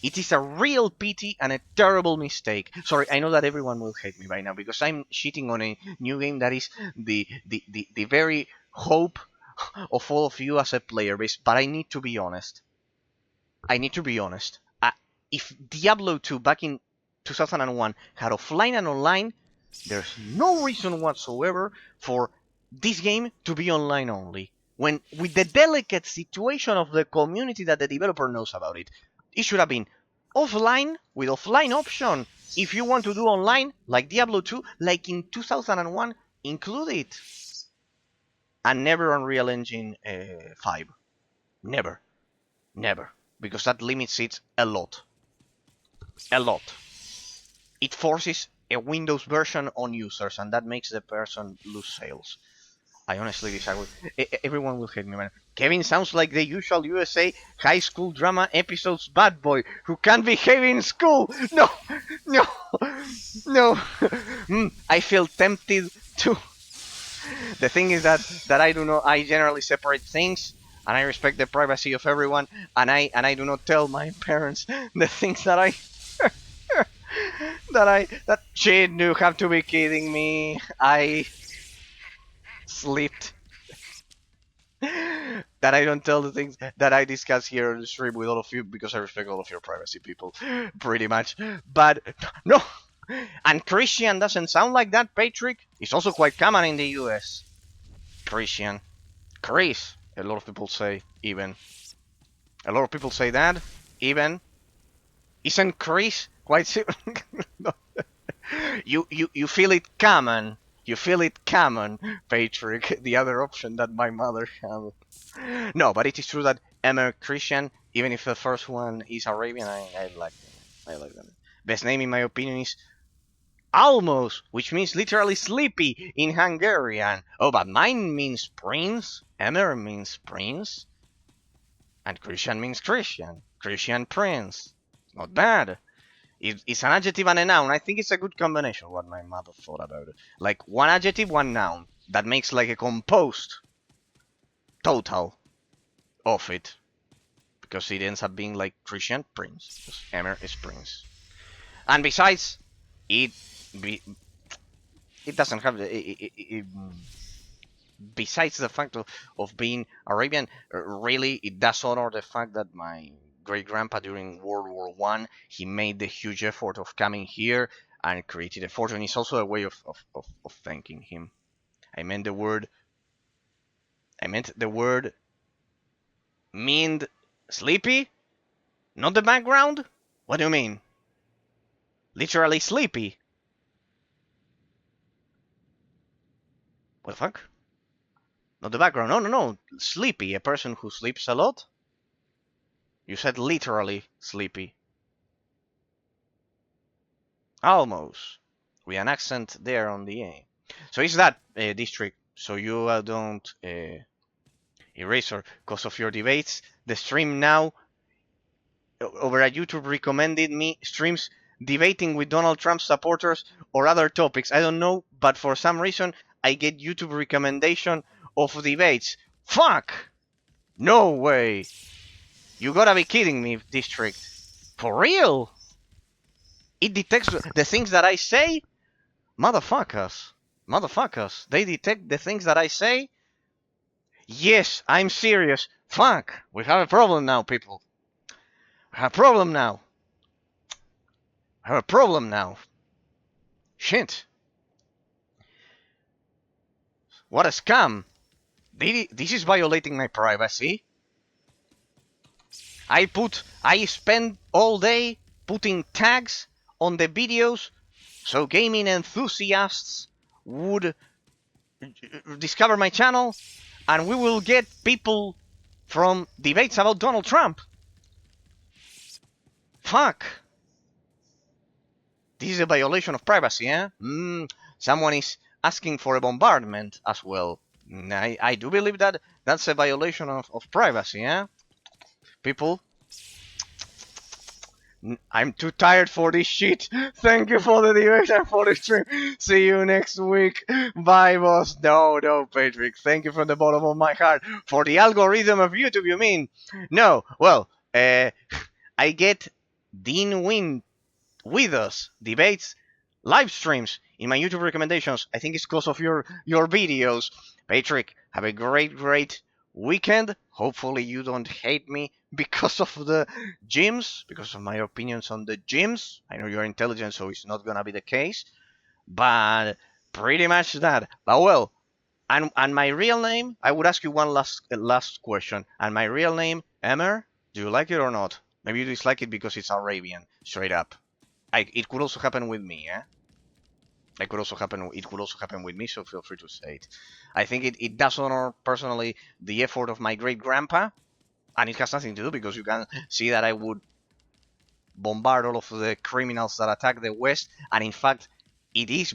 It is a real pity and a terrible mistake. Sorry, I know that everyone will hate me by now because I'm cheating on a new game that is the very hope of all of you as a player base, but I need to be honest. If Diablo 2 back in 2001 had offline and online, there's no reason whatsoever for this game to be online only. When, with the delicate situation of the community that the developer knows about it, it should have been offline with offline option. If you want to do online, like Diablo 2, like in 2001, include it. And never Unreal Engine 5. Never. Never. Because that limits it a lot. A lot. It forces a Windows version on users, and that makes the person lose sales. I honestly disagree. Everyone will hate me, man. Kevin sounds like the usual USA high school drama episodes bad boy who can't behave in school. No, no, no. I feel tempted to. The thing is that I do not. I generally separate things, and I respect the privacy of everyone, and I do not tell my parents the things that I that shit. You have to be kidding me. I slept. That I don't tell the things that I discuss here on the stream with all of you because I respect all of your privacy, people, pretty much. But no, and Christian doesn't sound like that, Patrick. It's also quite common in the US. Christian, Chris. A lot of people say even. A lot of people say that even. Isn't Chris quite? No. You feel it common. You feel it common, Patrick. The other option that my mother had. No, but it is true that Emma Christian, even if the first one is Arabian, I like them. I like them. Best name in my opinion is Almost, which means literally sleepy in Hungarian. Oh, but mine means prince. Emmer means prince. And Christian means Christian. Christian prince. Not bad. It's an adjective and a noun. I think it's a good combination, what my mother thought about it. Like, one adjective, one noun. That makes like a composed total of it. Because it ends up being like Christian Prince. Because Emmer is Prince. And besides, it doesn't have besides the fact of being Arabian, really it does honor the fact that my great grandpa during World War One he made the huge effort of coming here and created a fortune. It's also a way of thanking him. I meant the word mean sleepy, not the background. What do you mean? Literally sleepy. What the fuck? Not the background. No. Sleepy. A person who sleeps a lot. You said literally sleepy. Almost. With an accent there on the A. So it's that district. So you don't eraser because of your debates. The stream now over at YouTube recommended me streams debating with Donald Trump supporters or other topics. I don't know, but for some reason I get YouTube recommendation of debates. Fuck! No way! You gotta be kidding me, district. For real? It detects the things that I say? Motherfuckers. Motherfuckers. They detect the things that I say? Yes, I'm serious. Fuck! We have a problem now, people. We have a problem now. I have a problem now. Shit. What a scam. This is violating my privacy. I spend all day putting tags on the videos so gaming enthusiasts would discover my channel and we will get people from debates about Donald Trump. Fuck. This is a violation of privacy, eh? Someone is asking for a bombardment as well. I do believe that that's a violation of privacy, eh? People, I'm too tired for this shit. Thank you for the debate and for the stream. See you next week. Bye, boss. No, Patrick. Thank you from the bottom of my heart. For the algorithm of YouTube, you mean? No. Well, I get Dean Win with us debates live streams in my YouTube recommendations. I think it's because of your videos. Patrick, have a great weekend. Hopefully you don't hate me because of the gyms, because of my opinions on the gyms. I know you're intelligent, so it's not gonna be the case. But pretty much that. But well, and my real name, I would ask you one last question. And my real name, Emmer, do you like it or not? Maybe you dislike it because it's Arabian, straight up. It could also happen with me, eh? It could also happen with me, so feel free to say it. I think it does honor personally the effort of my great grandpa And it has nothing to do because you can see that I would bombard all of the criminals that attack the West, and in fact, it is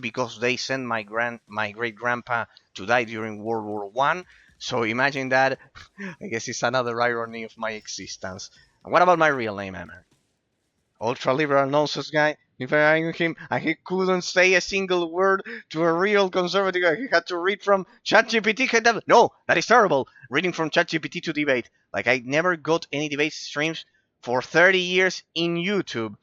because they sent my great grandpa to die during World War One. So imagine that. I guess it's another irony of my existence. And what about my real name, Emma? Ultra liberal nonsense guy. If I argue him, and he couldn't say a single word to a real conservative guy, he had to read from ChatGPT. No, that is terrible. Reading from ChatGPT to debate. Like, I never got any debate streams for 30 years in YouTube.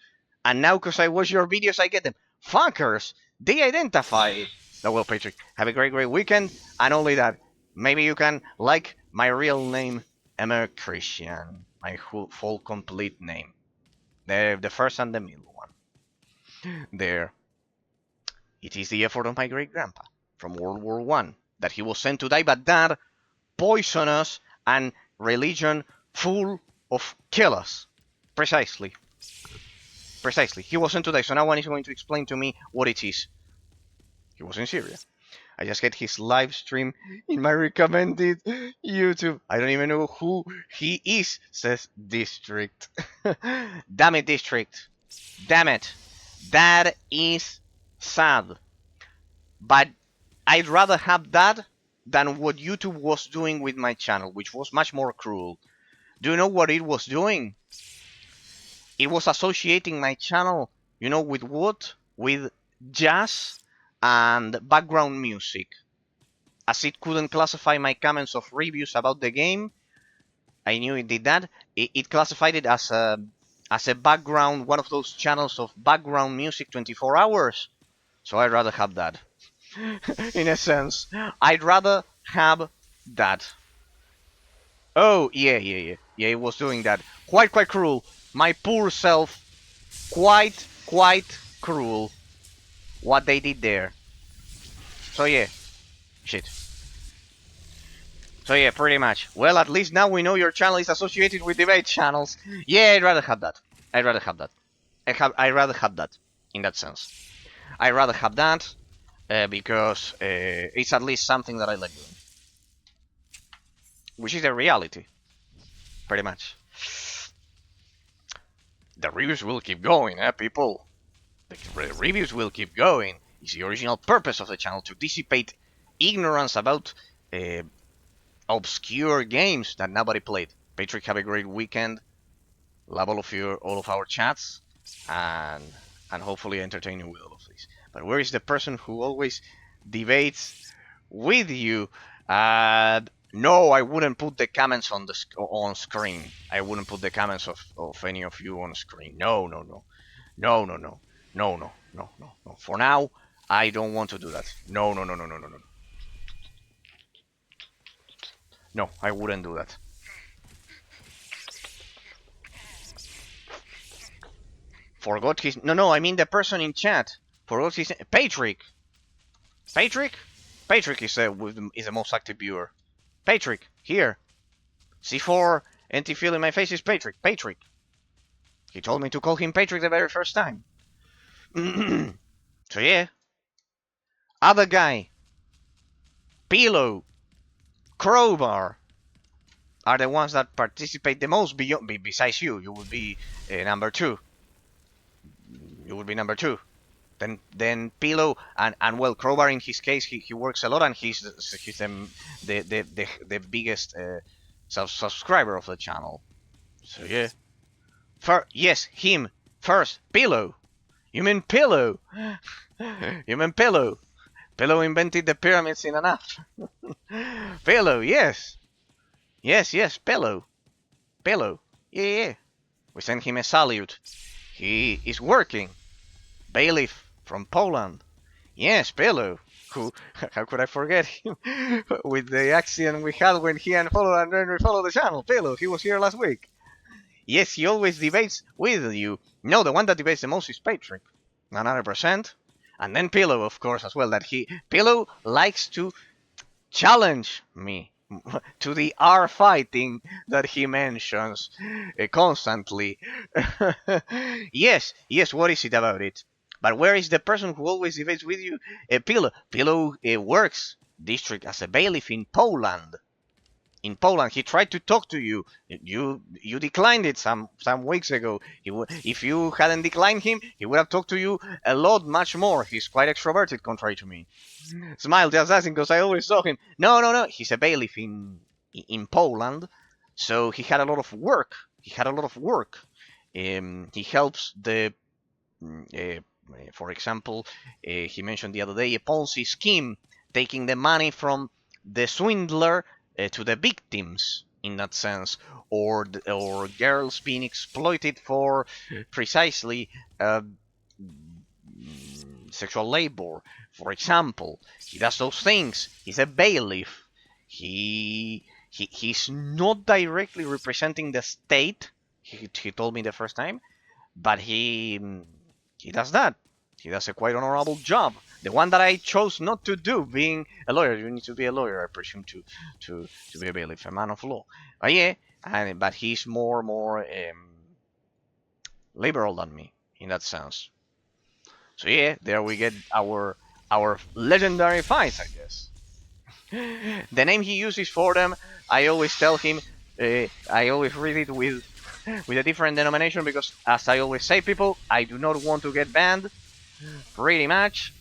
And now, because I watch your videos, I get them. Fuckers! They identify. Oh, well, Patrick, have a great weekend. And only that, maybe you can like my real name, Emma Christian. My full complete name. The first and the middle one. There. It is the effort of my great grandpa from World War One that he was sent to die, but that poisonous and religion full of killers. Precisely. He was sent to die, so now one is going to explain to me what it is. He was in Syria. I just get his live stream in my recommended YouTube. I don't even know who he is, says District. Damn it, District. Damn it. That is sad. But I'd rather have that than what YouTube was doing with my channel, which was much more cruel. Do you know what it was doing? It was associating my channel, you know, with what? With jazz and background music. As it couldn't classify my comments of reviews about the game, I knew it did that. It classified it as a background, one of those channels of background music 24 hours. So I'd rather have that. In a sense, I'd rather have that. Oh, yeah, it was doing that. Quite cruel. My poor self. Quite cruel. What they did there. So yeah. Shit. So yeah, pretty much. Well, at least now we know your channel is associated with debate channels. Yeah, I'd rather have that. I'd rather have that. In that sense. I'd rather have that because it's at least something that I like doing. Which is the reality. Pretty much. The reviews will keep going, people? The reviews will keep going. It's the original purpose of the channel, to dissipate ignorance about obscure games that nobody played. Patrick, have a great weekend. Love all of our chats, and hopefully entertain you with all of this. But where is the person who always debates with you? No, I wouldn't put the comments on screen. I wouldn't put the comments of any of you on screen. No. For now, I don't want to do that. No. No, I wouldn't do that. Forgot his... No, I mean the person in chat. Forgot his... Patrick is the most active viewer. Patrick, here. C4, anti-feel in my face is Patrick. He told me to call him Patrick the very first time. So yeah. Other guy. Pillow. Crowbar. Are the ones that participate the most besides you. You would be number 2. Then Pillow and well, Crowbar in his case he works a lot, and he's the biggest subscriber of the channel. So yeah. Yes, him first. Pillow. You mean Pillow? Pillow invented the pyramids in an after. Pillow, yes. Pillow. Yeah. We send him a salute. He is working. Bailiff from Poland. Yes, Pillow. How could I forget him? With the accident we had when he unfollowed and then refollowed the channel. Pillow, he was here last week. Yes, he always debates with you. No, the one that debates the most is Patrick. 100%. And then Pillow, of course, as well. Pillow likes to challenge me to the R fighting that he mentions constantly. Yes, what is it about it? But where is the person who always debates with you? Pillow. Pillow works district as a bailiff in Poland. in Poland. He tried to talk to you. You declined it some weeks ago. If you hadn't declined him, he would have talked to you a lot much more. He's quite extroverted, contrary to me. Smile, just asking because I always saw him. No. He's a bailiff in Poland, so he had a lot of work. He helps the for example, he mentioned the other day a Ponzi scheme, taking the money from the swindler to the victims in that sense, or girls being exploited for precisely sexual labor. For example, he does those things. He's a bailiff. He's not directly representing the state. He told me the first time, but he does that. He does a quite honorable job. The one that I chose not to do, being a lawyer. You need to be a lawyer, I presume, to be a bailiff, a man of law. But yeah, but he's more liberal than me in that sense. So yeah, there we get our legendary fights, I guess. The name he uses for them, I always tell him, I always read it with a different denomination because, as I always say, people, I do not want to get banned. Pretty much.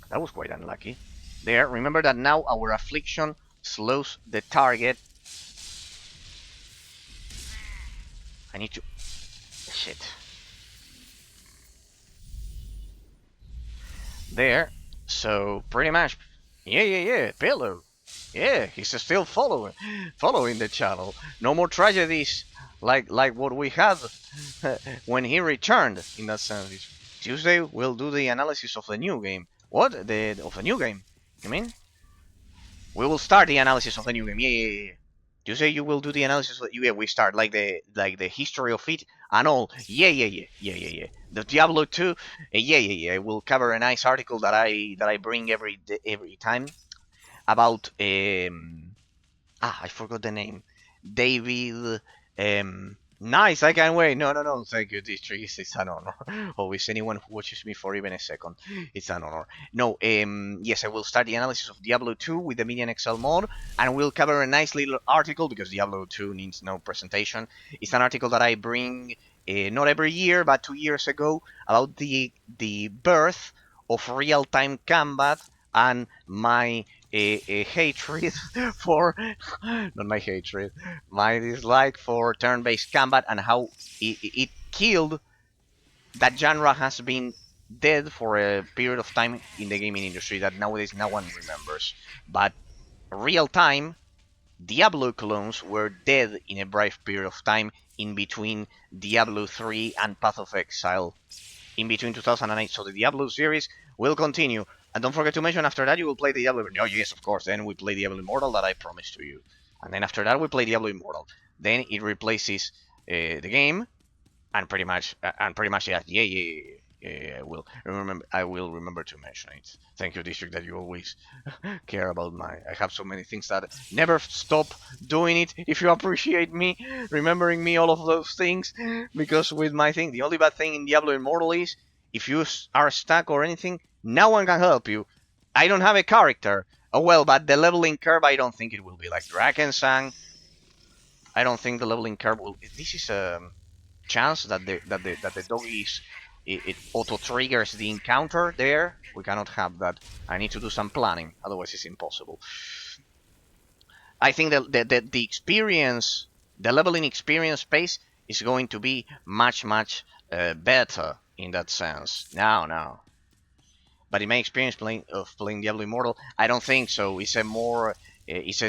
That was quite unlucky. There, remember that now our affliction slows the target. I need to... Shit. There. So, pretty much... Yeah, Pillow. Yeah, he's still following the channel. No more tragedies like what we had when he returned, in that sense. Tuesday we'll do the analysis of the new game. What? Of the new game? You mean? We will start the analysis of the new game. Yeah. Tuesday you will do the analysis of yeah, we start like the history of it and all. Yeah. The Diablo 2. Yeah. We'll cover a nice article that I bring every time about I forgot the name. David Nice, I can't wait. No, thank you, District. It's an honor. Always anyone who watches me for even a second. It's an honor. No, yes, I will start the analysis of Diablo 2 with the Median Excel mod, and we'll cover a nice little article because Diablo 2 needs no presentation. It's an article that I bring not every year, but 2 years ago, about the birth of real-time combat and my a hatred for not my hatred, my dislike for turn-based combat and how it killed that genre. Has been dead for a period of time in the gaming industry that nowadays no one remembers. But real-time Diablo clones were dead in a brief period of time in between Diablo 3 and Path of Exile, in between 2008. So the Diablo series will continue. And don't forget to mention, after that you will play Diablo... Oh yes, of course, then we play Diablo Immortal that I promised to you. And then after that we play Diablo Immortal. Then it replaces the game, and pretty much yeah, I will remember to mention it. Thank you, District, that you always care about I have so many things that never stop doing it. If you appreciate me, remembering me all of those things, because with my thing, the only bad thing in Diablo Immortal is if you are stuck or anything, no one can help you. I don't have a character. Oh well, but the leveling curve, I don't think it will be like Drakensang. I don't think the leveling curve will. This is a chance that the dog is it auto triggers the encounter there. We cannot have that. I need to do some planning, otherwise it's impossible. I think that the experience, the leveling experience space is going to be much better in that sense. Now. But in my experience playing Diablo Immortal, I don't think so. It's a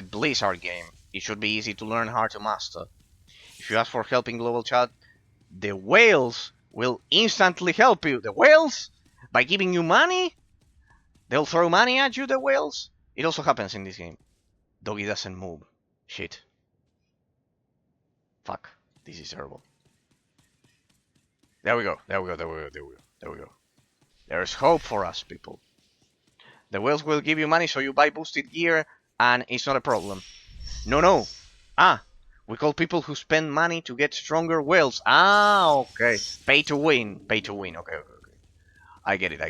Blizzard game. It should be easy to learn, hard to master. If you ask for help in global chat, the whales will instantly help you. The whales? By giving you money? They'll throw money at you, the whales? It also happens in this game. Doggy doesn't move. Shit. Fuck. This is terrible. There we go. There's hope for us, people. The whales will give you money, so you buy boosted gear, and it's not a problem. No. We call people who spend money to get stronger whales. Okay. Pay to win. Okay. I get it.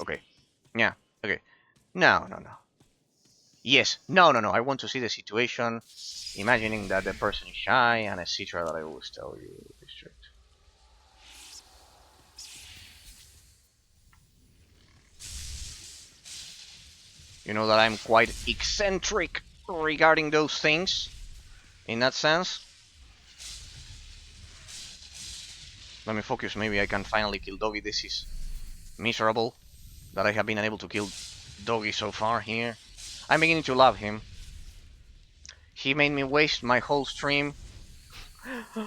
Okay. Yeah. Okay. No. Yes. No, no, no. I want to see the situation, imagining that the person is shy, and etc. That I always tell you. District. You know that I'm quite eccentric regarding those things. In that sense. Let me focus. Maybe I can finally kill Doggy. This is miserable that I have been unable to kill Doggy so far here. I'm beginning to love him. He made me waste my whole stream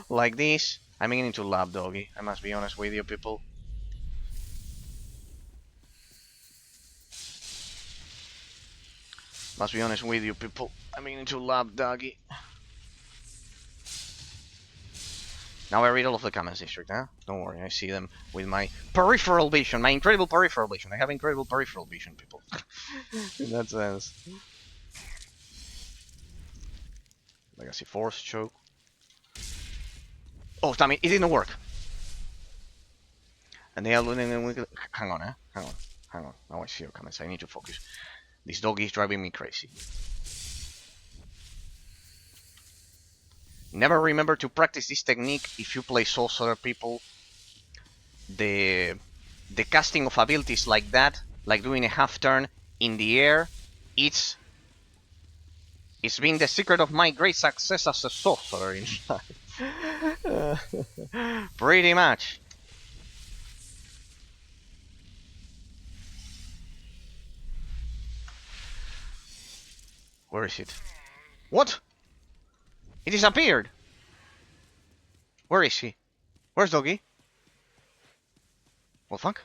like this. I'm beginning to love Doggy. I must be honest with you, people. Must be honest with you, people. I'm beginning to love Doggy. Now I read all of the comments, District, huh? Don't worry, I see them with my peripheral vision. My incredible peripheral vision. I have incredible peripheral vision, people. In that sense. Legacy Force choke. Oh, damn it, it didn't work. And they are looting. Hang on, hang on, hang on. Now I see your comments. I need to focus. This dog is driving me crazy. Never remember to practice this technique if you play sorcerer, people. The casting of abilities like that, like doing a half turn in the air, it's been the secret of my great success as a sorcerer in life. Pretty much. Where is it? What? It disappeared. Where is he? Where's Doggy? What the fuck?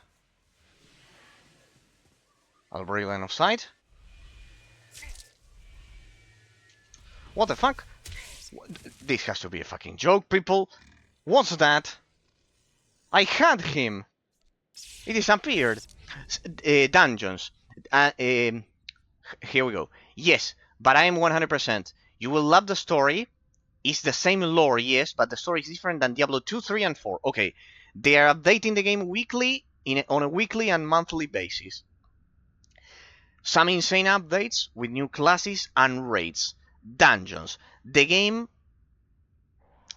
I'll break line of sight. What the fuck? This has to be a fucking joke, people. What's that? I had him. He disappeared. Dungeons. Here we go. Yes, but I am 100%. You will love the story. It's the same lore, yes, but the story is different than Diablo 2, 3, and 4. Okay, they are updating the game weekly, on a weekly and monthly basis. Some insane updates with new classes and raids. Dungeons. The game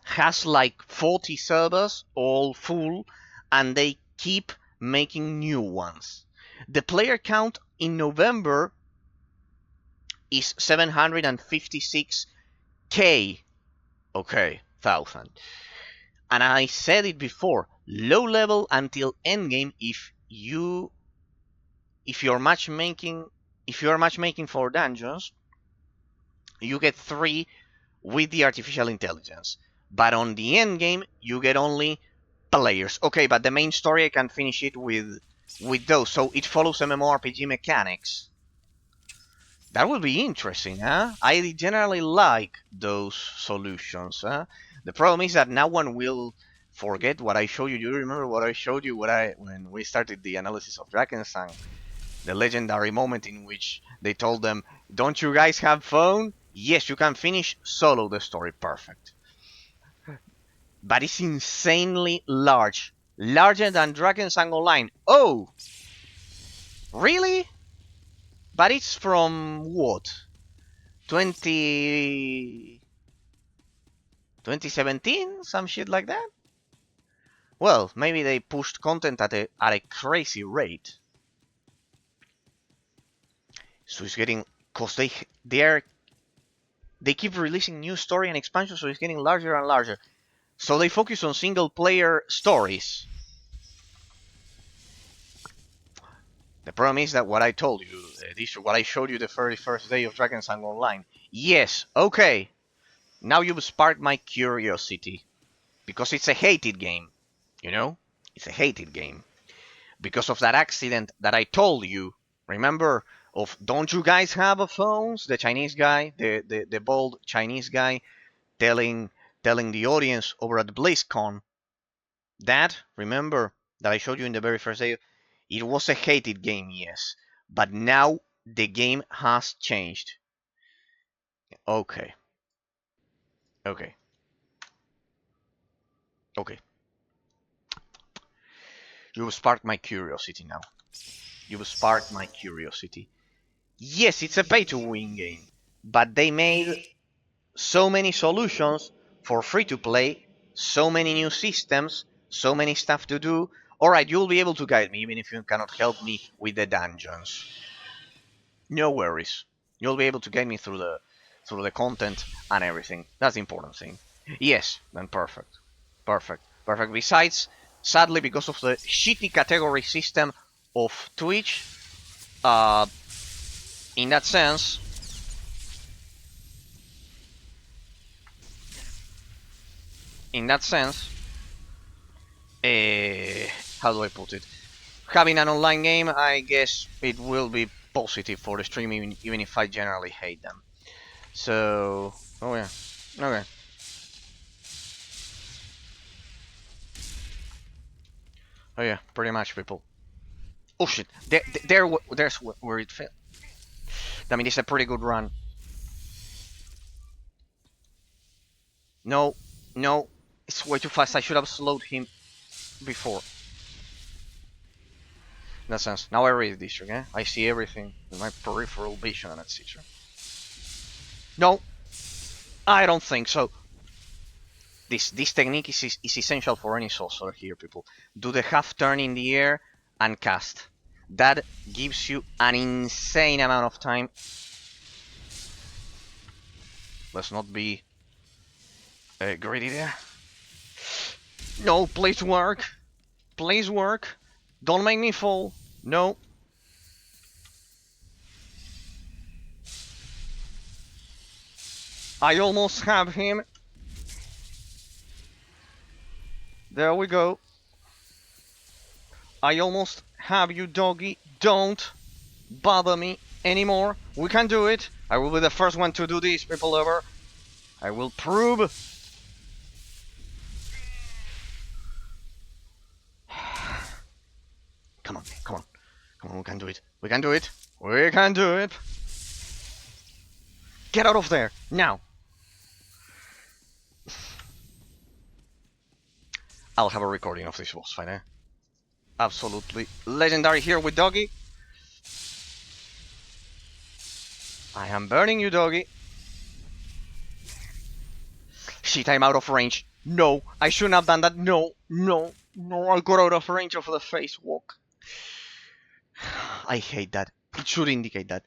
has like 40 servers, all full, and they keep making new ones. The player count in November is 756k. Okay, thousand. And I said it before, low level until endgame if you're matchmaking for dungeons, you get 3 with the artificial intelligence. But on the end game, you get only players. Okay, but the main story I can finish it with those, so it follows mmorpg mechanics. That will be interesting, huh? I generally like those solutions, huh? The problem is that no one will forget what I showed you. You remember what I showed you when we started the analysis of Drakensang? The legendary moment in which they told them, "Don't you guys have phone? Yes, you can finish solo the story. Perfect." But it's insanely large. Larger than Drakensang Online. Oh! Really? But it's from what? 2017? Some shit like that? Well, maybe they pushed content at a crazy rate. So it's getting... Cause they keep releasing new story and expansion, so it's getting larger and larger. So they focus on single player stories. The problem is that what I told you, what I showed you the very first day of Drakensang Online. Yes, okay. Now you've sparked my curiosity. Because it's a hated game. You know? It's a hated game. Because of that accident that I told you. Remember? Of, don't you guys have a phones? The Chinese guy, the bald Chinese guy, telling the audience over at the BlizzCon. That, remember, that I showed you in the very first day, it was a hated game, yes. But now the game has changed. Okay. Okay. Okay. You've sparked my curiosity now. You've sparked my curiosity. Yes, it's a pay-to-win game, but they made so many solutions for free to play, so many new systems, so many stuff to do. Alright, you'll be able to guide me even if you cannot help me with the dungeons. No worries. You'll be able to guide me through the content and everything. That's the important thing. Yes, then perfect. Perfect. Perfect. Besides, sadly because of the shitty category system of Twitch, uh in that sense, in that sense, how do I put it? Having an online game, I guess it will be positive for the stream, even if I generally hate them. So, oh yeah, okay, oh yeah, pretty much, people. Oh shit, there's where it fell. I mean, it's a pretty good run. No, no, it's way too fast. I should have slowed him before. In that sense, now I read this, okay? I see everything with my peripheral vision, and etc. No, I don't think so. This technique is essential for any sorcerer here, people. Do the half turn in the air and cast. That gives you an insane amount of time. Let's not be greedy there. No, please work. Please work. Don't make me fall. No. I almost have him. There we go. I almost have you, doggy. Don't bother me anymore. We can do it. I will be the first one to do this, people over. I will prove. Come on, come on. Come on, we can do it. We can do it. We can do it. Get out of there, now. I'll have a recording of this boss fight, eh? Absolutely legendary here with Doggy. I am burning you, Doggy. Shit, I'm out of range. No, I shouldn't have done that. No, no, no, I got out of range of the face walk. I hate that. It should indicate that.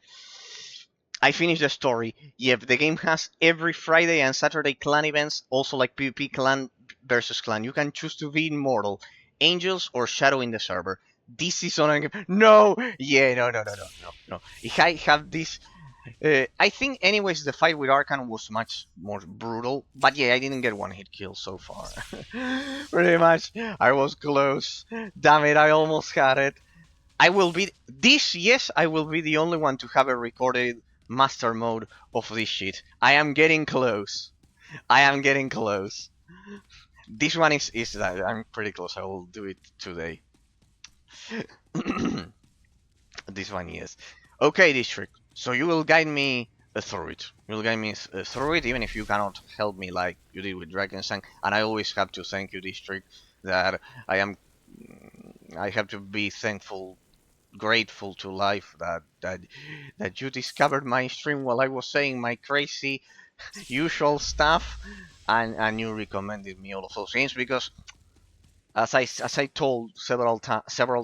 I finished the story. Yep, the game has every Friday and Saturday clan events, also like PvP clan versus clan. You can choose to be immortal, angels, or shadow in the server. This is on a game. No! Yeah, no. If I have this. I think, anyways, the fight with Arcan was much more brutal. But yeah, I didn't get one hit kill so far. Pretty much. I was close. Damn it, I almost had it. I will be this. Yes, I will be the only one to have a recorded master mode of this shit. I am getting close. I am getting close. This one is that I'm pretty close. I will do it today. This one, yes. Okay, district. So you will guide me through it. You will guide me through it, even if you cannot help me like you did with Drakensang. And I always have to thank you, district. That I am. I have to be thankful, grateful to life that you discovered my stream while I was saying my crazy usual stuff, and you recommended me all of those games because as I told several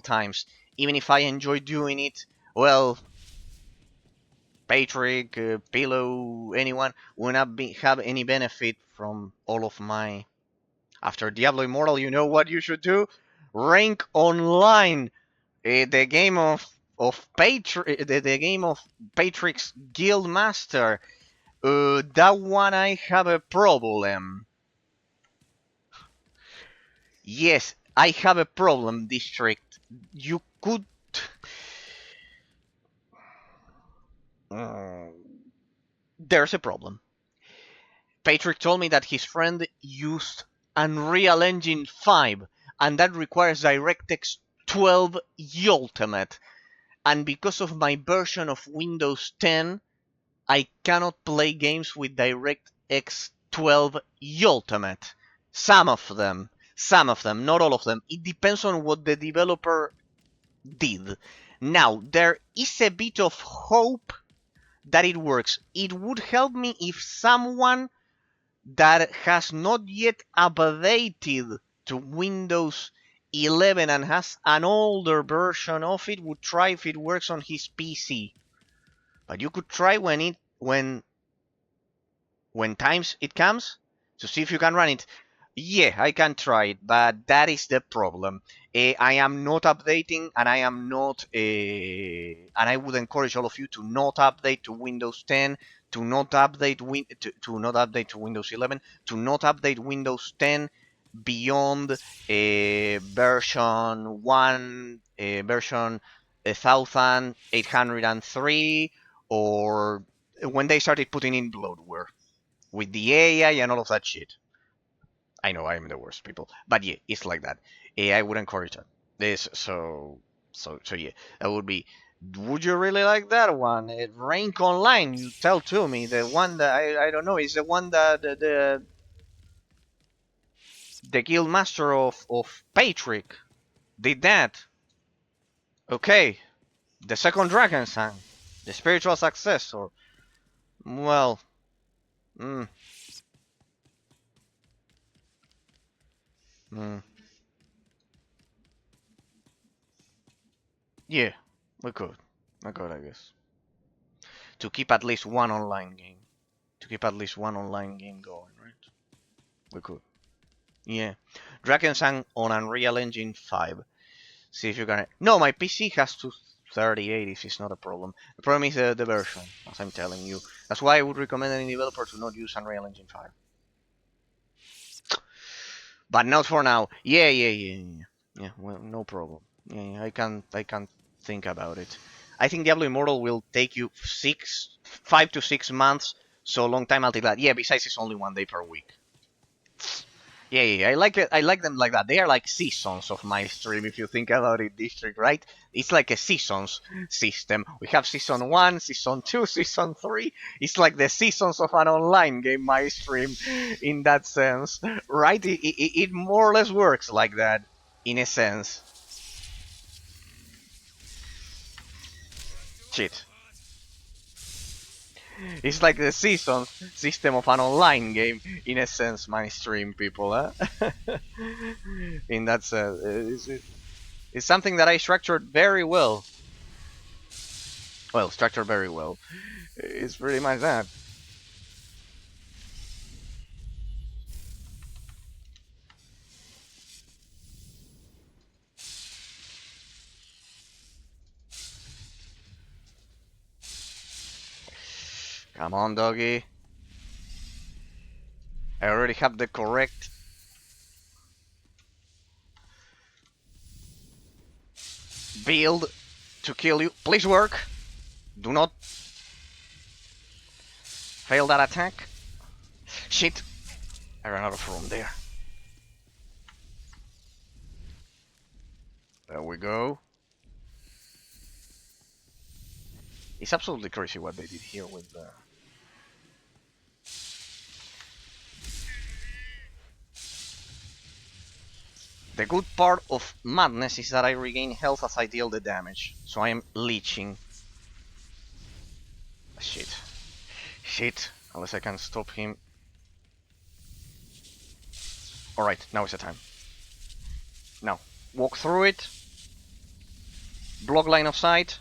times, even if I enjoy doing it, well, Patrick, Pillow, anyone will not have any benefit from all of my. After Diablo Immortal, you know what you should do? Rank online. The game of the game of Patrick's Guild Master. That one I have a problem. Yes, I have a problem, district. You could. Uh, there's a problem. Patrick told me that his friend used Unreal Engine 5, and that requires DirectX 12 Ultimate. And because of my version of Windows 10, I cannot play games with DirectX 12 Ultimate. Some of them, not all of them. It depends on what the developer did. Now, there is a bit of hope that it works. It would help me if someone that has not yet updated to Windows 11 and has an older version of it would try if it works on his PC. But you could try when times it comes to see if you can run it. Yeah, I can try it, but that is the problem. I am not updating, and I am not, and I would encourage all of you to not update to Windows 10, to not update to not update to Windows 11, to not update Windows 10 beyond version 1, version 1803, or when they started putting in bloatware with the AI and all of that shit. I know I'm the worst people, but yeah, it's like that. I would encourage that. This so yeah, that would be. Would you really like that one? Rank Online, you tell to me. The one that I don't know is the one that the guild master of Patrick did that. Okay, the second dragon sang, the spiritual successor. Well, mm, mm, yeah, we could, I guess, to keep at least one online game. To keep at least one online game going, right? We could. Yeah. Drakensang on Unreal Engine 5. See if you can. No, my PC has 238 if it's not a problem. The problem is the version, as I'm telling you. That's why I would recommend any developer to not use Unreal Engine 5. But not for now. Yeah, well, no problem. Yeah, I can think about it. I think Diablo Immortal will take you 5 to 6 months, so long time multiplied. Yeah, besides it's only 1 day per week. Yeah, I like it. I like them like that. They are like seasons of my stream. If you think about it, District, right? It's like a seasons system. We have season 1, season 2, season 3. It's like the seasons of an online game. My stream, in that sense, right? It more or less works like that, in a sense. Shit. It's like the season system of an online game, in a sense, my stream, people. Huh? In that sense, it's something that I structured very well. Well, structured very well. It's pretty much that. Come on, doggy. I already have the correct build to kill you. Please work. Do not fail that attack. Shit. I ran out of room there. There we go. It's absolutely crazy what they did here with the... The good part of Madness is that I regain health as I deal the damage, so I am leeching. Shit. Shit. Unless I can stop him. Alright, now is the time. Now, walk through it. Block line of sight.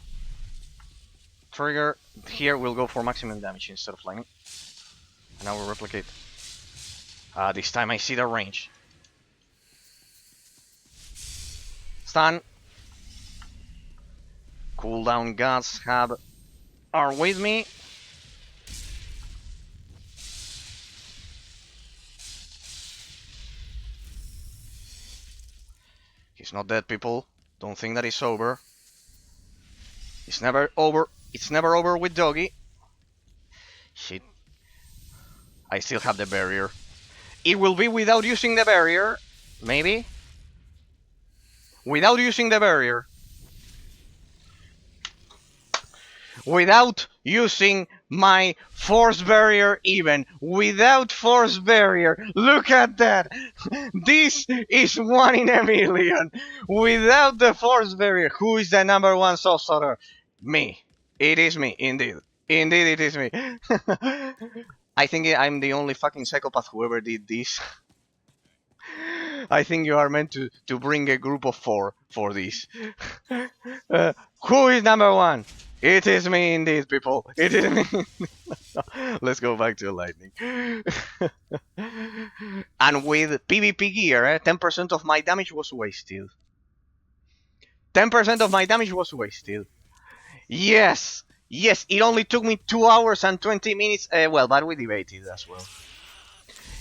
Trigger. Here we'll go for maximum damage instead of lightning. And now we'll replicate. This time I see the range. Stun. Cooldown gods are with me. He's not dead, people. Don't think that it's over. It's never over. It's never over with Doggy. Shit. I still have the barrier. It will be without using the barrier. Maybe. Without using the barrier. Without using my force barrier even. Without force barrier, look at that. This is 1 in a million. Without the force barrier, who is the number one sorcerer? Me. It is me, indeed. Indeed, it is me. I think I'm the only fucking psychopath who ever did this. I think you are meant to bring a group of 4 for this. Who is number 1? It is me indeed, people. It is me. Let's go back to lightning. And with PvP gear, 10% of my damage was wasted. 10% of my damage was wasted. Yes! Yes, it only took me 2 hours and 20 minutes. Well, but we debated as well.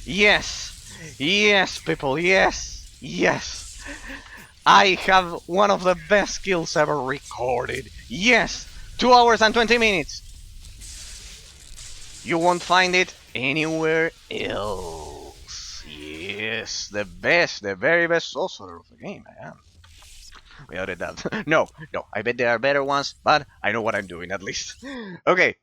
Yes! Yes, people, yes! Yes! I have one of the best kills ever recorded. Yes! 2 hours and 20 minutes! You won't find it anywhere else. Yes, the best, the very best sorcerer of the game, I am. Without a doubt. No, I bet there are better ones, but I know what I'm doing at least. Okay.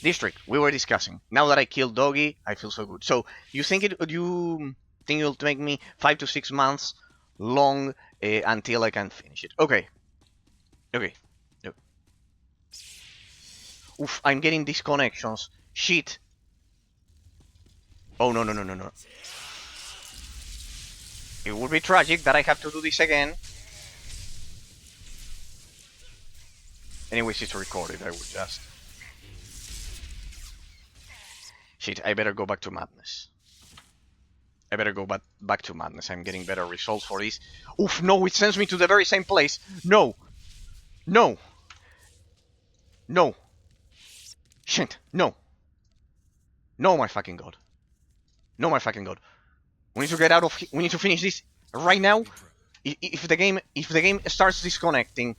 District, we were discussing. Now that I killed Doggy, I feel so good. So, you think it'll take me 5 to 6 months long until I can finish it? Okay. Okay. No. Oof, I'm getting disconnections. Shit. Oh, no. It would be tragic that I have to do this again. Anyways, it's recorded. I would just... Shit, I better go back to madness. I better go back to madness. I'm getting better results for this. Oof, no, it sends me to the very same place. No. No. No. Shit, no. No, my fucking god. No, my fucking god. We need to get out of here. We need to finish this right now. If the game starts disconnecting,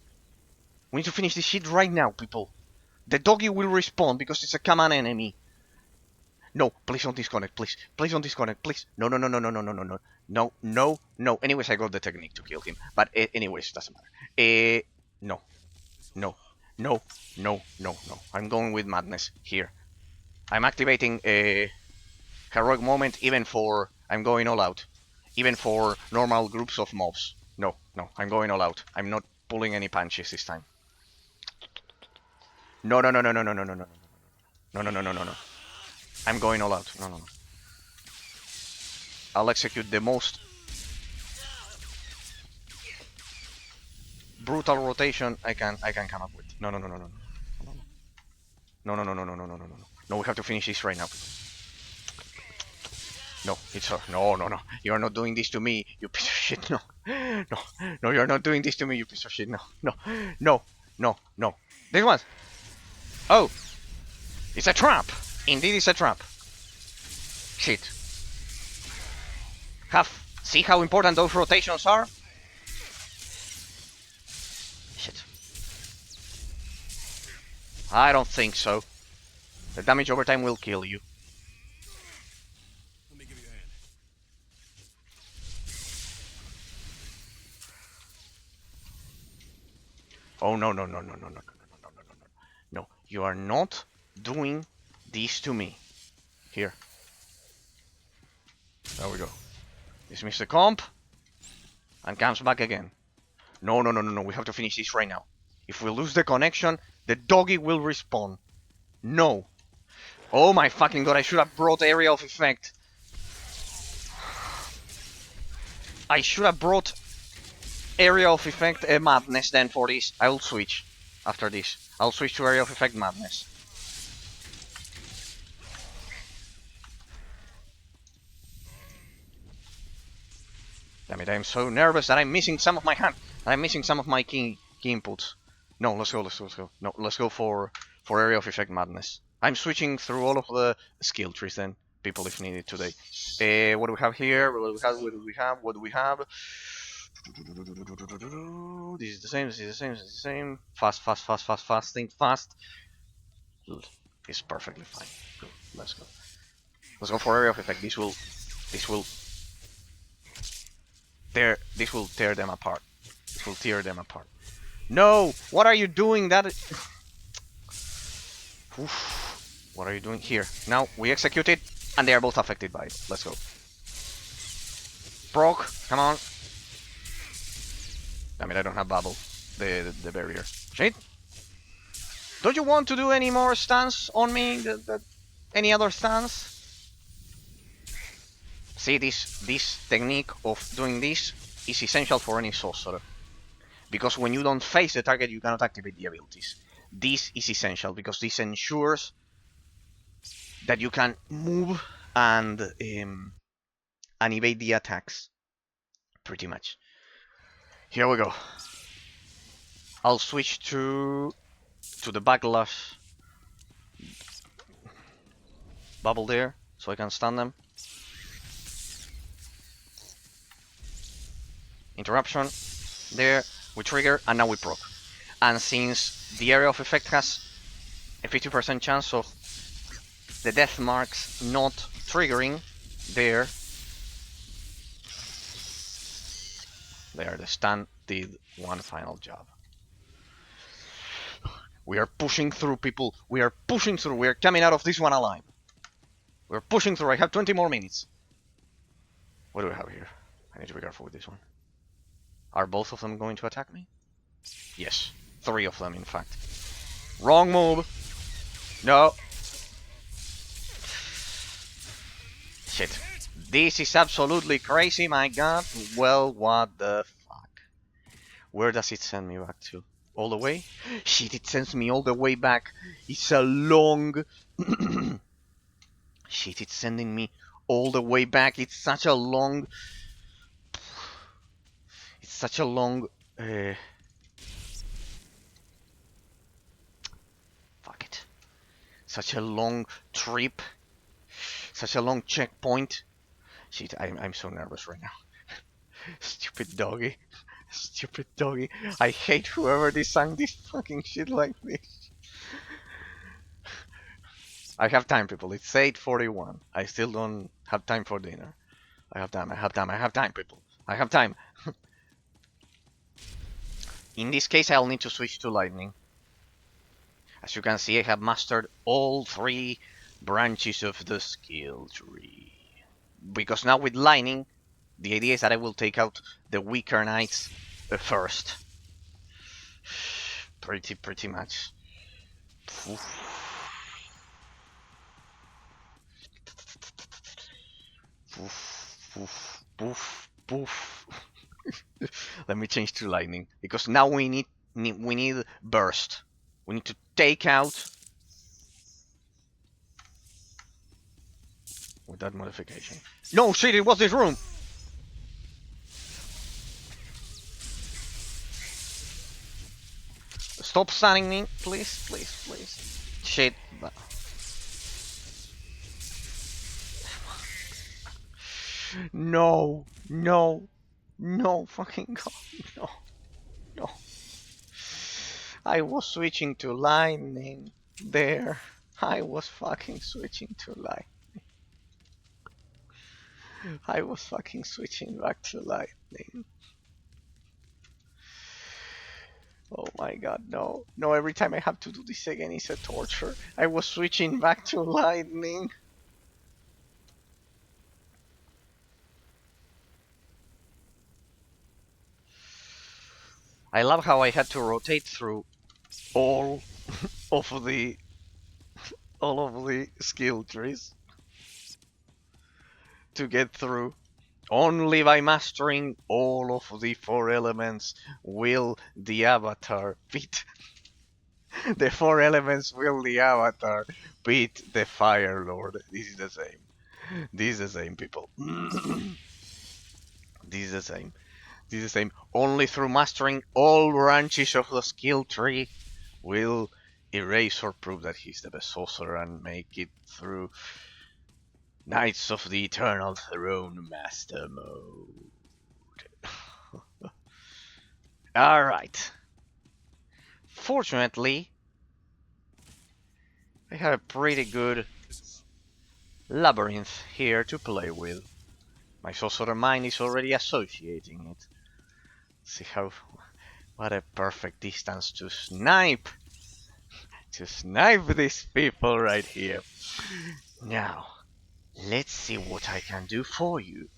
we need to finish this shit right now, people. The doggy will respawn because it's a common enemy. No, please don't disconnect, please. Please don't disconnect, please. No. No. Anyways, I got the technique to kill him. But anyways, doesn't matter. No. I'm going with madness here. I'm activating a heroic moment even for... I'm going all out. Even for normal groups of mobs. No, I'm going all out. I'm not pulling any punches this time. No. I'm going all out. No. I'll execute the most brutal rotation I can come up with. No. No, we have to finish this right now. No, it's her. No. You're not doing this to me, you piece of shit. No, you're not doing this to me, you piece of shit. No. This one. Oh, it's a trap. Indeed, it's a trap. Shit. See how important those rotations are? Shit. I don't think so. The damage over time will kill you. Let me give you a hand. Oh, no. No, you are not doing this to me. Here. There we go. Dismiss the comp. And comes back again. No. We have to finish this right now. If we lose the connection, the doggy will respawn. No. Oh my fucking god, I should have brought area of effect. I should have brought area of effect madness then for this. I will switch after this. I'll switch to area of effect madness. Damn it, I'm so nervous that I'm missing some of my hand. I'm missing some of my key inputs. No, let's go. No, let's go for area of effect madness. I'm switching through all of the skill trees then, people, if needed today. What do we have here? What do we have? This is the same. Fast, think fast. It's perfectly fine. Good. Let's go for area of effect. This will tear them apart. This will tear them apart. No! What are you doing? That is... Oof. What are you doing here? Now we execute it, and they are both affected by it. Let's go. Proc, come on. I mean, I don't have bubble. The barrier. Shit. Don't you want to do any more stance on me? Any other stance? See, this technique of doing this is essential for any sorcerer. Because when you don't face the target, you cannot activate the abilities. This is essential because this ensures that you can move and evade the attacks. Pretty much. Here we go. I'll switch to the backlash bubble there, so I can stun them. Interruption. There. We trigger, and now we proc. And since the area of effect has a 50% chance of the death marks not triggering, there, the stun did one final job. We are pushing through, people. We are pushing through. We are coming out of this one alive. We're pushing through. I have 20 more minutes. What do we have here? I need to be careful with this one. Are both of them going to attack me? Yes. 3 of them, in fact. Wrong move. No. Shit. This is absolutely crazy, my god. Well, what the fuck? Where does it send me back to? All the way? Shit, it sends me all the way back. It's a long... Shit, it's sending me all the way back. It's such a long... It's such a long... Fuck it. Such a long trip. Such a long checkpoint. Shit, I'm so nervous right now. Stupid doggy. Stupid doggy. I hate whoever designed this fucking shit like this. I have time, people. It's 8:41. I still don't have time for dinner. I have time, I have time, I have time, people. I have time. In this case, I'll need to switch to lightning. As you can see, I have mastered all 3 branches of the skill tree. Because now with lightning, the idea is that I will take out the weaker knights first. Pretty much. Poof. Let me change to lightning because now we need burst. We need to take out with that modification. No shit! It was this room. Stop stunning me, please, please, please. Shit. No, fucking god, no. I was switching to lightning there. I was fucking switching to lightning. I was fucking switching back to lightning. Oh my god, no. No, every time I have to do this again is a torture. I was switching back to lightning. I love how I had to rotate through all of the skill trees to get through. Only by mastering all of the 4 elements will the avatar beat. The 4 elements will the avatar beat the Fire Lord. This is the same. This is the same, people. This is the same. This is the same. Only through mastering all branches of the skill tree will erase or prove that he's the best sorcerer and make it through Knights of the Eternal Throne Master mode. Alright. Fortunately, I have a pretty good labyrinth here to play with. My sorcerer mind is already associating it. See what a perfect distance to snipe. to snipe these people right here. Now, let's see what I can do for you.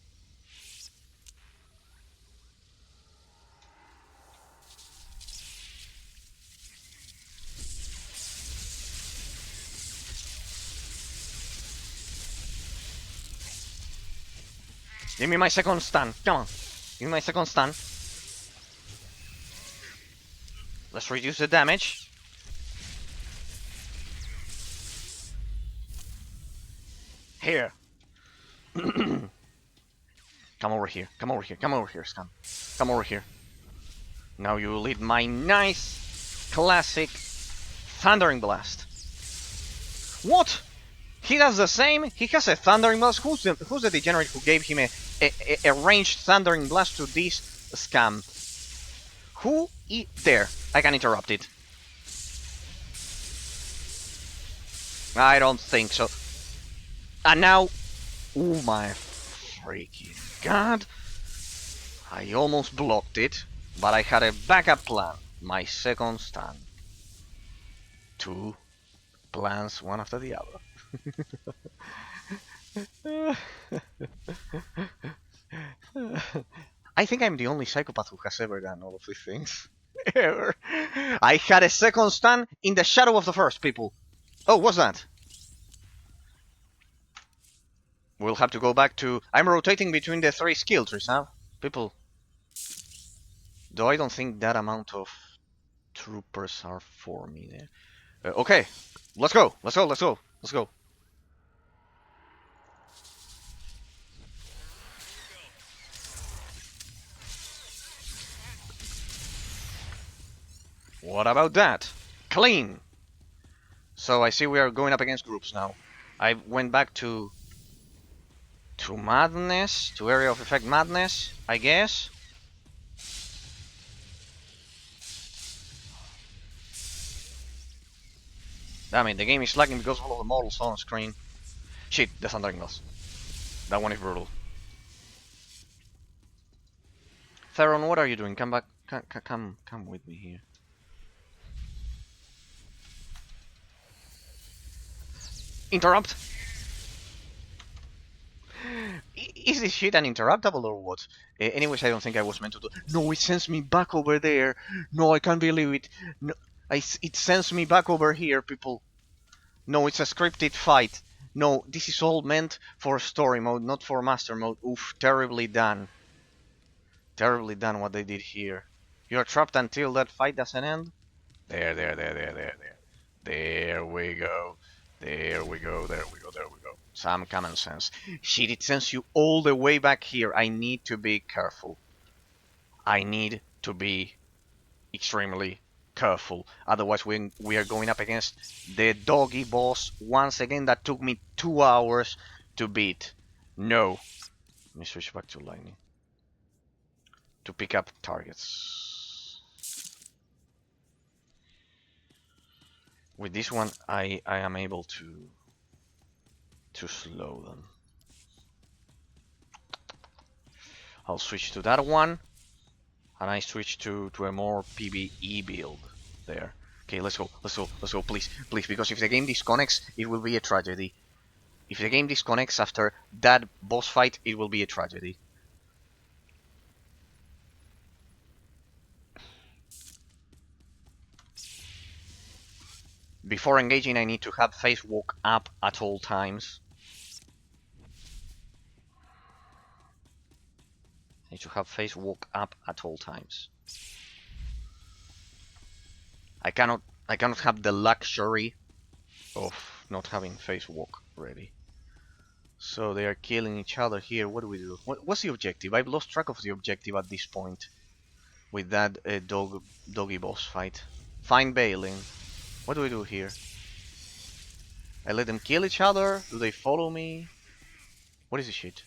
Give me my second stun. Come on. Give me my second stun. Let's reduce the damage. Here. Come over here. Come over here. Come over here, Scum. Come over here. Now you lead my nice, classic Thundering Blast. What? He does the same? He has a Thundering Blast? Who's the degenerate who gave him a ranged Thundering Blast to this scam? Who? There. I can interrupt it. I don't think so. And now... Oh my freaking god. I almost blocked it, but I had a backup plan. My second stun. Two plans, one after the other. I think I'm the only psychopath who has ever done all of these things. Ever. I had a second stun in the shadow of the first, people. Oh, what's that? We'll have to go back to... I'm rotating between the 3 skill trees, huh? People. Though I don't think that amount of troopers are for me there. Okay, let's go. Let's go. Let's go. Let's go. What about that? Clean. So I see we are going up against groups now. I went back to madness, to area of effect madness, I guess. Damn it, the game is lagging because of all the models on screen. Shit, the Thundering Blast. That one is brutal. Theron, what are you doing? Come back. Come with me here. Interrupt! Is this shit uninterruptible or what? Anyways, I don't think I was meant to do... No, it sends me back over there. No, I can't believe it. No, it sends me back over here, people. No, it's a scripted fight. No, this is all meant for story mode, not for master mode. Oof, terribly done. Terribly done what they did here. You're trapped until that fight doesn't end? There. There we go. There we go. Some common sense. Shit, it sends you all the way back here. I need to be careful. I need to be extremely careful. Otherwise, we are going up against the doggy boss once again that took me 2 hours to beat. No. Let me switch back to lightning. To pick up targets. With this one, I am able to slow them. I'll switch to that one, and I switch to a more PvE build there. Okay, let's go, please, because if the game disconnects, it will be a tragedy. If the game disconnects after that boss fight, it will be a tragedy. Before engaging, I need to have face walk up at all times. I need to have face walk up at all times. I cannot have the luxury of not having face walk ready. So they are killing each other here. What do we do? What's the objective? I've lost track of the objective at this point with that doggy boss fight. Find Balin. What do we do here? I let them kill each other? Do they follow me? What is this shit?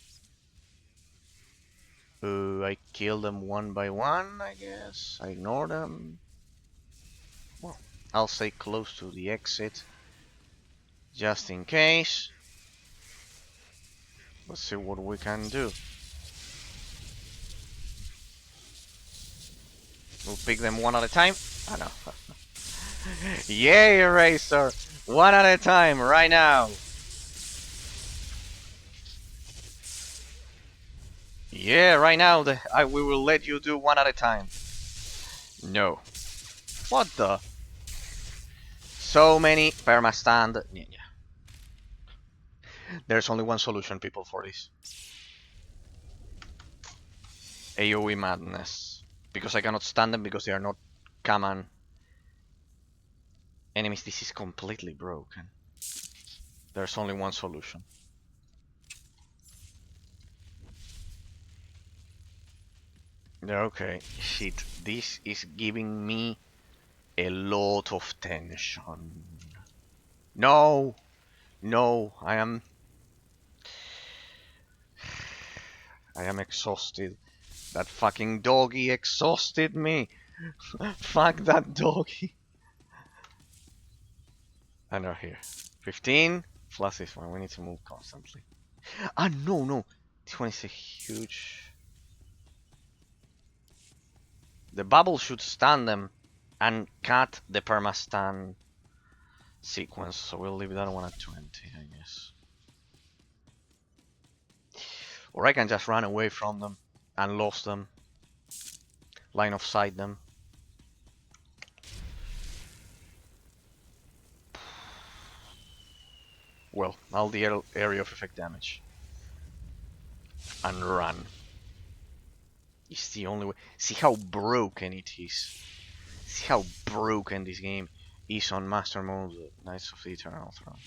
I kill them one by one, I guess. I ignore them. Well, I'll stay close to the exit. Just in case. Let's see what we can do. We'll pick them one at a time. Ah, no. Yay, Eraser! One at a time, right now! Yeah, right now, we will let you do one at a time. No. What the? So many permastand. Yeah. There's only one solution, people, for this. AoE madness. Because I cannot stand them because they are not common enemies. This is completely broken. There's only one solution. Okay, shit. This is giving me a lot of tension. No! No, I am exhausted. That fucking doggy exhausted me. Fuck that doggy. And they're here. 15 plus this one. We need to move constantly. Ah, no, no. This one is a huge. The bubble should stun them and cut the perma-stun sequence. So we'll leave that one at 20, I guess. Or I can just run away from them and lose them. Line of sight them. Well, I'll deal area of effect damage. And run. It's the only way. See how broken it is. See how broken this game is on Master Mode, Knights of the Eternal Throne.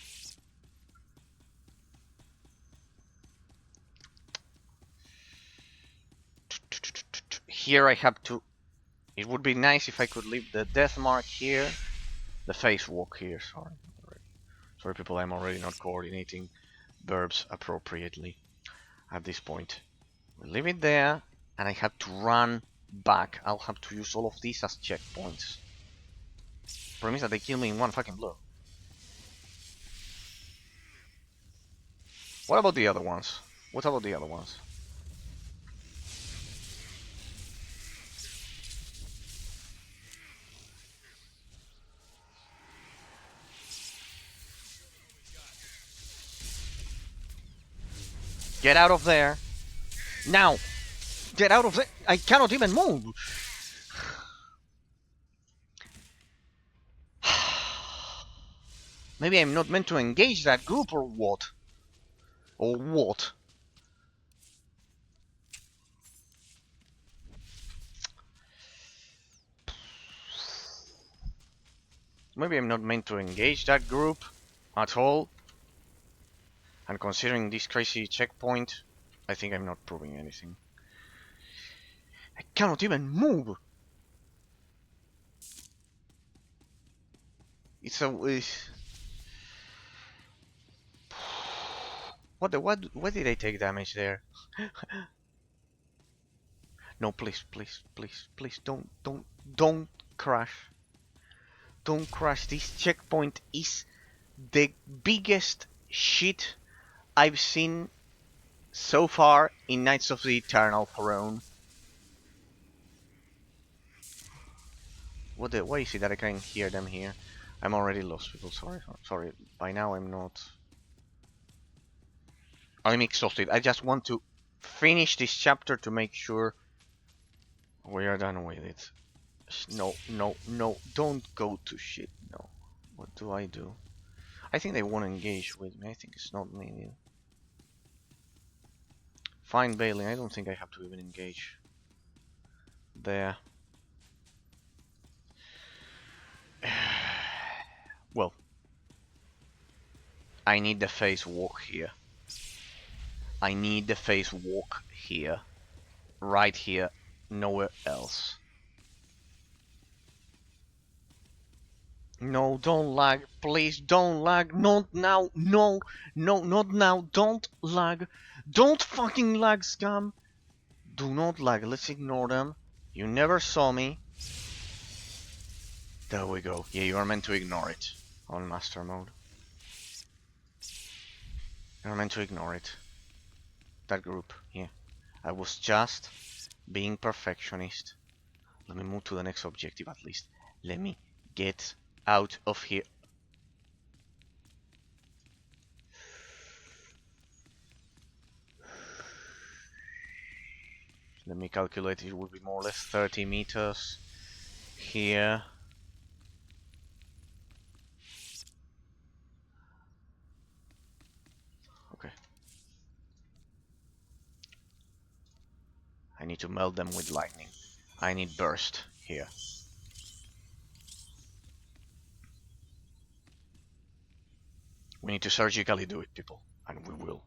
Here I have to... It would be nice if I could leave the death mark here. The face walk here, sorry. Sorry people, I'm already not coordinating verbs appropriately at this point. We'll leave it there, and I have to run back. I'll have to use all of these as checkpoints. Problem is that they kill me in one fucking blow. What about the other ones? What about the other ones? Get out of there! Now! Get out of there! I cannot even move! Maybe I'm not meant to engage that group or what? Or what? Maybe I'm not meant to engage that group at all. And considering this crazy checkpoint, I think I'm not proving anything. I cannot even move! It's a... What did I take damage there? No, please, please, please, please, don't crash. Don't crash. This checkpoint is the biggest shit I've seen so far in Knights of the Eternal Throne. Why is it that I can hear them here? I'm already lost, people. Sorry. By now I'm not. I'm exhausted. I just want to finish this chapter to make sure we are done with it. No, no, no. Don't go to shit. No. What do? I think they won't engage with me. I think it's not needed. Fine bailing. I don't think I have to even engage. There. Well. I need the face walk here. I need the face walk here. Right here. Nowhere else. No, don't lag. Please don't lag. Not now. No. No, not now. Don't lag. Don't fucking lag, scum. Do not lag. Let's ignore them. You never saw me. There we go. Yeah, you are meant to ignore it on master mode. You're meant to ignore it. That group. Yeah. I was just being perfectionist. Let me move to the next objective at least. Let me get out of here. Let me calculate, it would be more or less 30 meters here. Okay. I need to melt them with lightning. I need burst here. We need to surgically do it, people. And we will.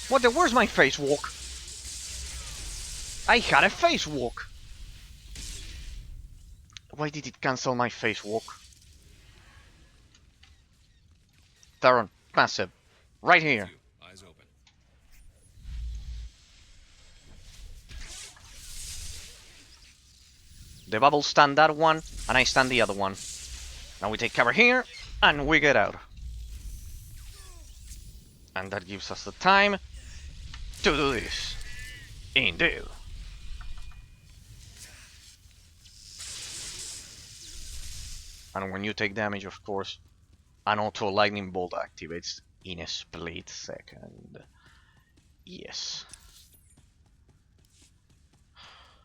What the? Where's my face walk? I had a face walk. Why did it cancel my face walk? Theron, massive. Right here. Eyes open. The bubbles stand that one, and I stand the other one. Now we take cover here, and we get out. And that gives us the time to do this. Indeed. And when you take damage, of course, an auto lightning bolt activates in a split second. Yes.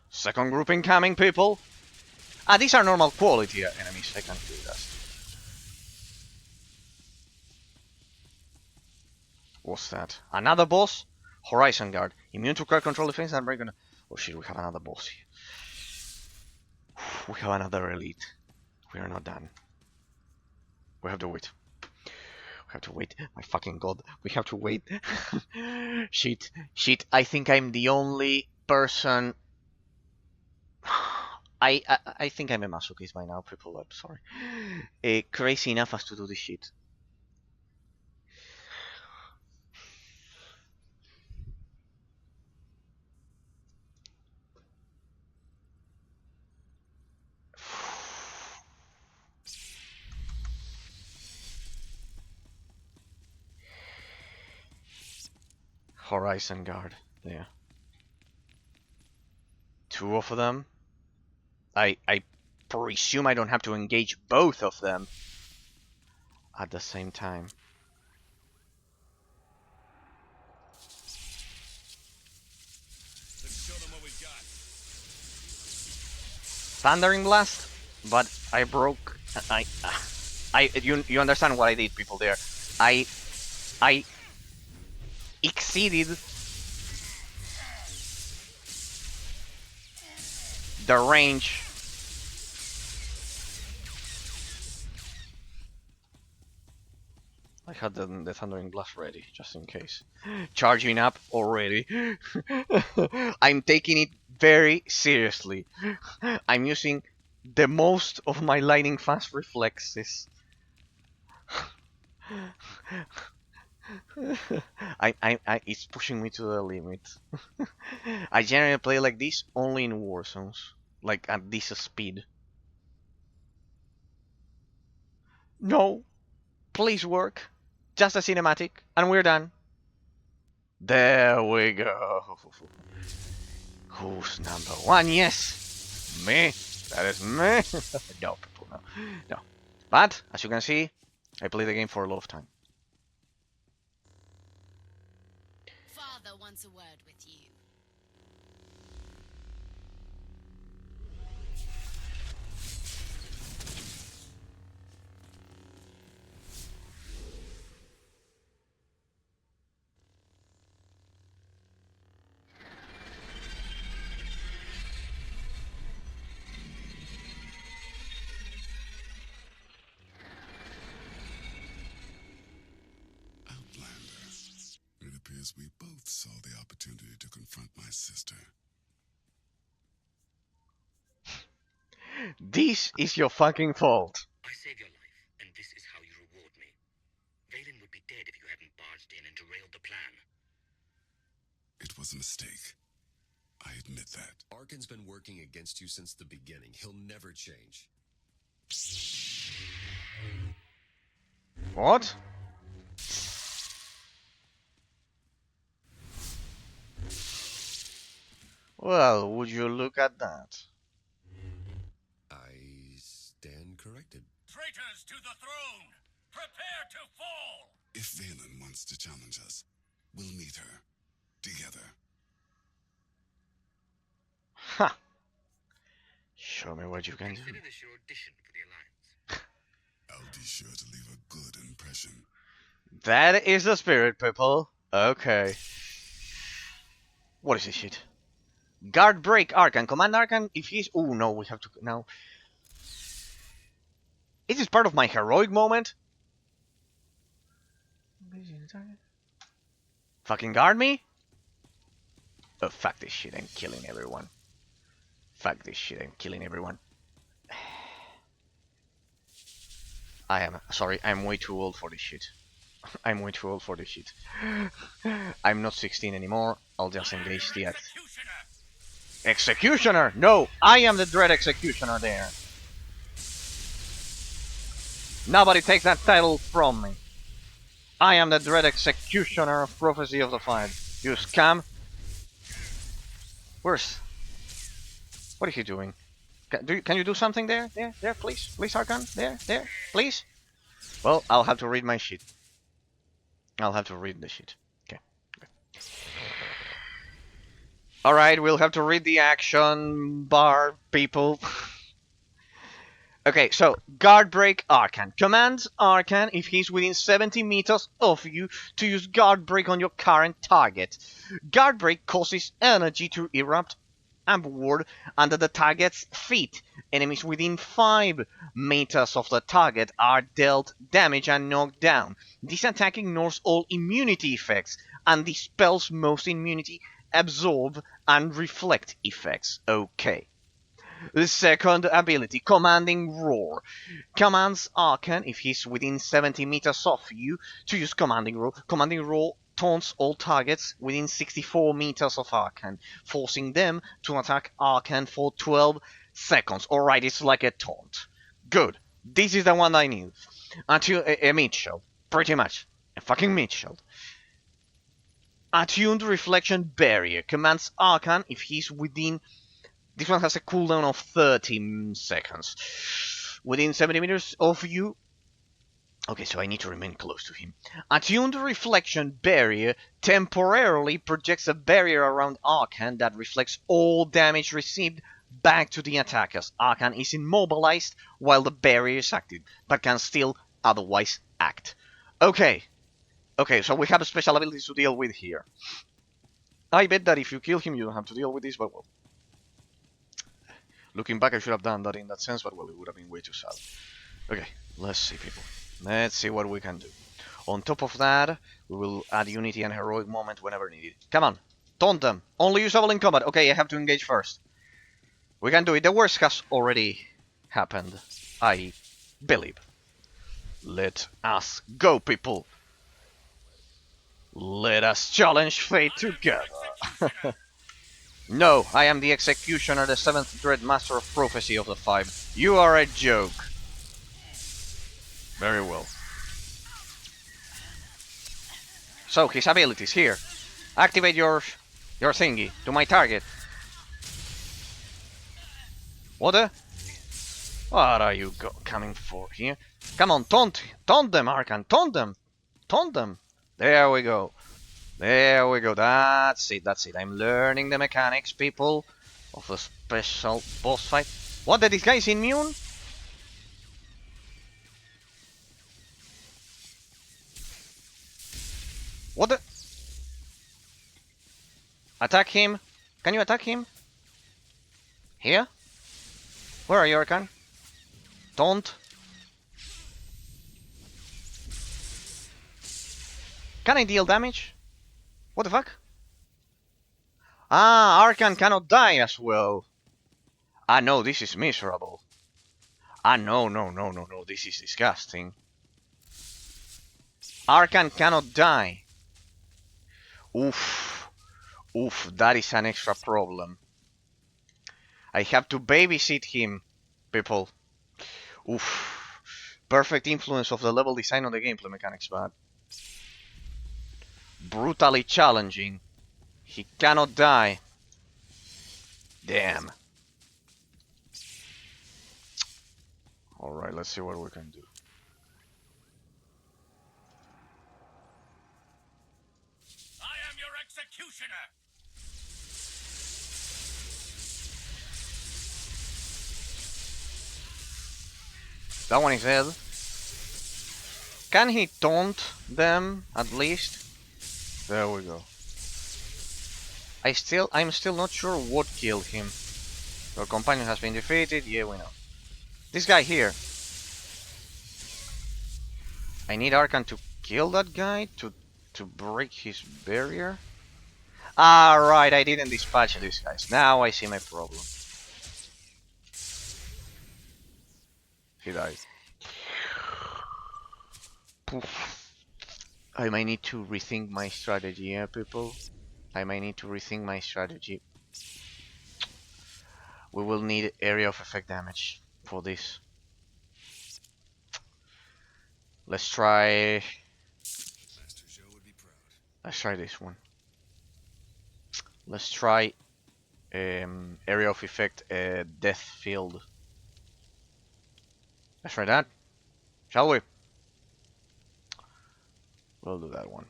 Second group incoming, people. Ah, these are normal quality enemies, I can do that. What's that? Another boss? Horizon Guard. Immune to crowd control defense and break on... Oh shit, we have another boss here. We have another elite. We are not done. We have to wait. We have to wait. My fucking god. We have to wait. Shit. Shit. I think I'm the only person... I think I'm a masochist by now, people. I'm sorry. Crazy enough as to do this shit. Horizon Guard. There. Two of them. I presume I don't have to engage both of them at the same time. Let's show them what we've got. Thundering Blast, but I broke. You understand what I did, people? There, I exceeded the range. I had the Thundering Blast ready, just in case. Charging up already. I'm taking it very seriously. I'm using the most of my lightning fast reflexes. It's pushing me to the limit. I generally play like this only in war zones, like at this speed. No, please work. Just a cinematic, and we're done. There we go. Who's number one? Yes, me. That is me. No, people, no, no. But as you can see, I play the game for a lot of time. Father wants a word with you. It appears we both saw the opportunity to confront my sister. This is your fucking fault. I saved your life, and this is how you reward me. Valen would be dead if you hadn't barged in and derailed the plan. It was a mistake. I admit that. Arkin's been working against you since the beginning. He'll never change. What? Well, would you look at that? I stand corrected. Traitors to the throne! Prepare to fall! If Valen wants to challenge us, we'll meet her. Together. Ha! Show me what you can do. Consider this your audition for the Alliance. I'll be sure to leave a good impression. That is the spirit, people. Okay. What is this shit? Guard break Arcan. Command Arcan if he's... Oh no, we have to... Now... Is this part of my heroic moment? Fucking guard me? Oh, fuck this shit, I'm killing everyone. Fuck this shit, I'm killing everyone. I am... Sorry, I'm way too old for this shit. I'm way too old for this shit. I'm not 16 anymore. I'll just engage the act. Executioner! No! I am the Dread Executioner there. Nobody takes that title from me. I am the Dread Executioner of Prophecy of the Five. You scam. Where's... What is he doing? Can you do something there? There, please? Please, Arcan? There, please? Well, I'll have to read my shit. I'll have to read the shit. Okay. Alright, we'll have to read the action bar, people. Okay, so, Guard Break Arcan. Commands Arcan if he's within 70 meters of you to use Guard Break on your current target. Guard Break causes energy to erupt upward under the target's feet. Enemies within 5 meters of the target are dealt damage and knocked down. This attack ignores all immunity effects and dispels most immunity, absorb, and reflect effects. Okay. The second ability, Commanding Roar. Commands Arcan if he's within 70 meters of you to use Commanding Roar. Commanding Roar taunts all targets within 64 meters of Arcan, forcing them to attack Arcan for 12 seconds. Alright, it's like a taunt. Good. This is the one I need. Until a meat shield. Pretty much. A fucking meat shield. Attuned Reflection Barrier. Commands Arcan if he's within... This one has a cooldown of 30 seconds. Within 70 meters of you... Okay, so I need to remain close to him. Attuned Reflection Barrier temporarily projects a barrier around Arcan that reflects all damage received back to the attackers. Arcan is immobilized while the barrier is active, but can still otherwise act. Okay. Okay, so we have special abilities to deal with here. I bet that if you kill him, you don't have to deal with this, but well. Looking back, I should have done that in that sense, but well, it would have been way too sad. Okay, let's see, people. Let's see what we can do. On top of that, we will add Unity and Heroic Moment whenever needed. Come on, taunt them. Only usable in combat. Okay, I have to engage first. We can do it. The worst has already happened, I believe. Let us go, people. Let us challenge fate together. No, I am the Executioner, the 7th Dread Master of Prophecy of the Five. You are a joke. Very well. So, his abilities here. Activate your thingy to my target. What the? What are you coming for here? Come on, taunt them, Arcan, taunt them. There we go. There we go, that's it. I'm learning the mechanics, people, of the special boss fight. What, that this guy is immune? What the? Attack him. Can you attack him? Here? Where are you, Arcan? Taunt. Can I deal damage? What the fuck? Ah, Arcan cannot die as well. Ah, no, this is miserable. Ah, no, this is disgusting. Arcan cannot die. Oof, that is an extra problem. I have to babysit him, people. Oof. Perfect influence of the level design on the gameplay mechanics, but... brutally challenging. He cannot die. Damn. Alright, let's see what we can do. I am your executioner. That one is dead. Can he taunt them at least? There we go. I'm still not sure what killed him. Your companion has been defeated. Yeah, we know. This guy here. I need Arkan to kill that guy to break his barrier. Ah, right. I didn't dispatch these guys. Now I see my problem. He died. Poof. I might need to rethink my strategy, yeah, people. I might need to rethink my strategy. We will need area of effect damage for this. Let's try. Master Joe would be proud. Let's try this one. Let's try area of effect death field. Let's try that. Shall we? We'll do that one.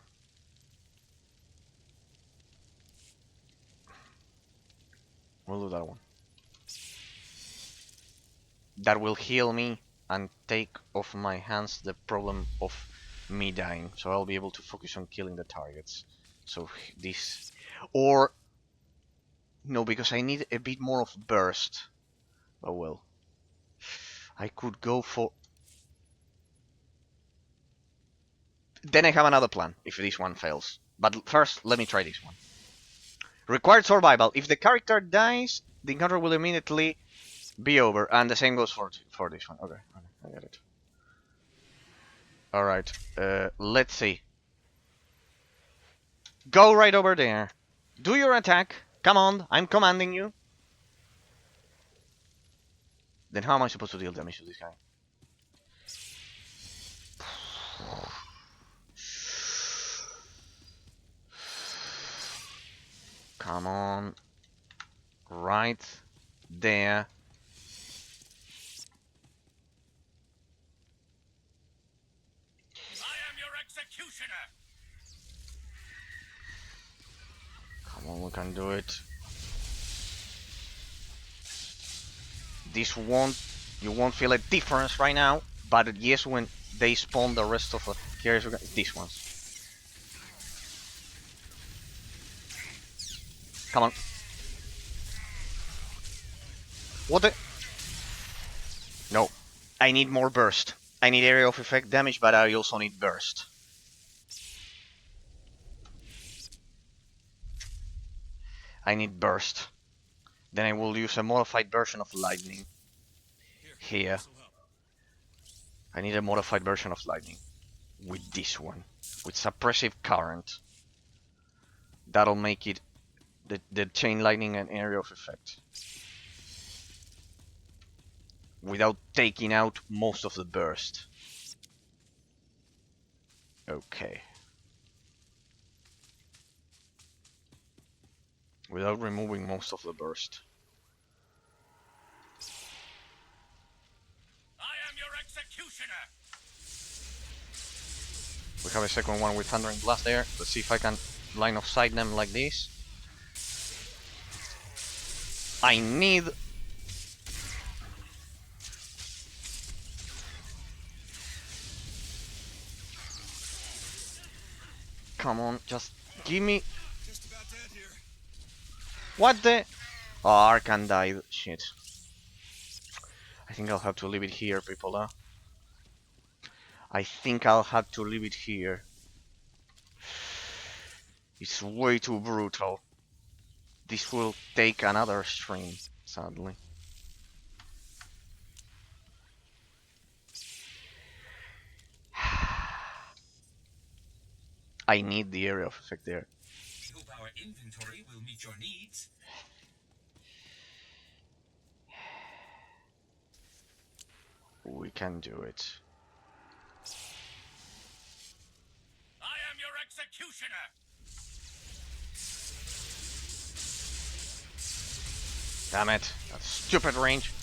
We'll do that one. That will heal me and take off my hands the problem of me dying. So I'll be able to focus on killing the targets. So this... Or... No, because I need a bit more of burst. Oh well. I could go for... Then I have another plan, if this one fails. But first, let me try this one. Required survival. If the character dies, the encounter will immediately be over. And the same goes for this one. Okay, I get it. Alright, let's see. Go right over there. Do your attack. Come on, I'm commanding you. Then how am I supposed to deal damage to this guy? Come on. Right there. I am your executioner. Come on, we can do it. This won't... You won't feel a difference right now. But yes, when they spawn the rest of the... Here's these ones. Come on. What the... No. I need more burst. I need area of effect damage, but I also need burst. I need burst. Then I will use a modified version of lightning. Here. I need a modified version of lightning. With this one. With suppressive current. That'll make it the chain lightning and area of effect. Without taking out most of the burst. Okay. Without removing most of the burst. I am your executioner. We have a second one with Thundering Blast there. Let's see if I can line of sight them like this. I need... Come on, just give me... Just about dead here. What the... Oh, Arkan died. Shit. I think I'll have to leave it here, people, huh? I think I'll have to leave it here. It's way too brutal. This will take another stream, sadly. I need the area of effect there. Hope our inventory will meet your needs. We can do it. I am your executioner. Damn it. That stupid range.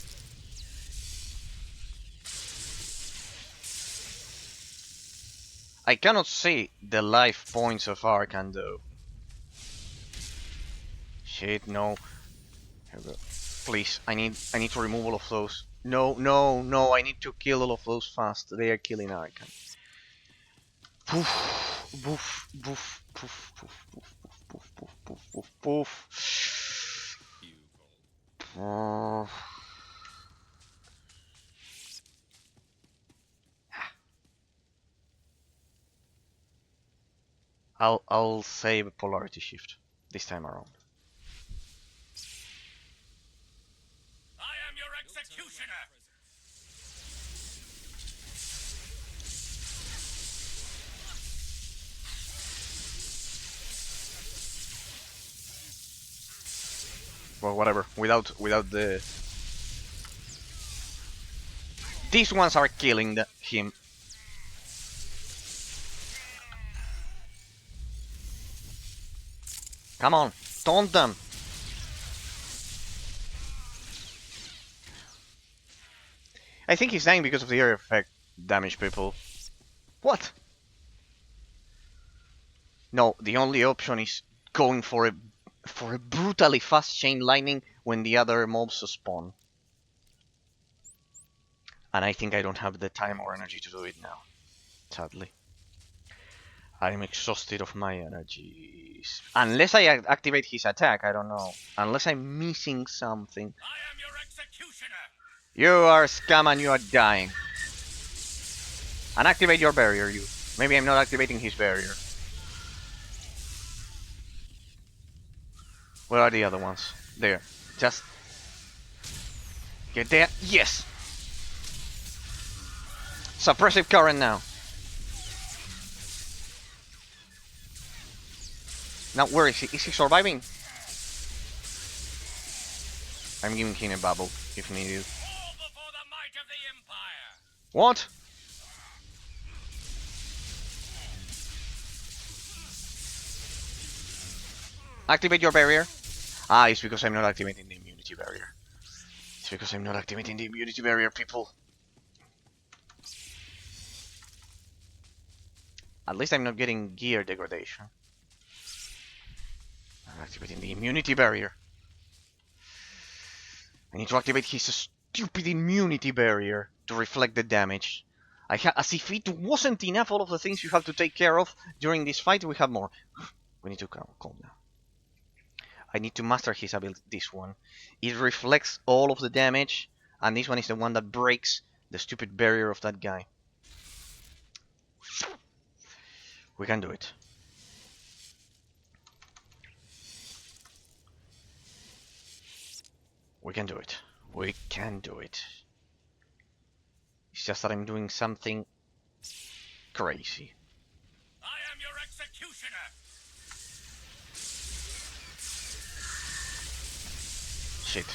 I cannot see the life points of Arcan though. Shit, no. Here we go. Please, I need to remove all of those. No, no, no, I need to kill all of those fast. They are killing Arcan. Poof, poof, poof, poof, poof, poof, poof, poof, poof, poof, poof. Uh, I'll save polarity shift this time around. I am your executioner. Well, whatever. Without the these ones are killing him. Come on, taunt them. I think he's dying because of the air effect damage, people. What? No, the only option is going for a brutally fast chain lightning when the other mobs spawn. And I think I don't have the time or energy to do it now, sadly. I'm exhausted of my energies. Unless I activate his attack, I don't know. Unless I'm missing something. I am your executioner. You are a scam and you are dying. And activate your barrier, you. Maybe I'm not activating his barrier. Where are the other ones? There. Just get there. Yes! Suppressive current now. Now, where is he? Is he surviving? I'm giving him a bubble, if needed. All before the might of the Empire. What? Activate your barrier. Ah, it's because I'm not activating the immunity barrier. It's because I'm not activating the immunity barrier, people. At least I'm not getting gear degradation. I'm activating the immunity barrier. I need to activate his stupid immunity barrier to reflect the damage. As if it wasn't enough all of the things you have to take care of during this fight, we have more. We need to calm down. I need to master his ability, this one. It reflects all of the damage, and this one is the one that breaks the stupid barrier of that guy. We can do it. We can do it. We can do it. It's just that I'm doing something crazy. I am your executioner. Shit.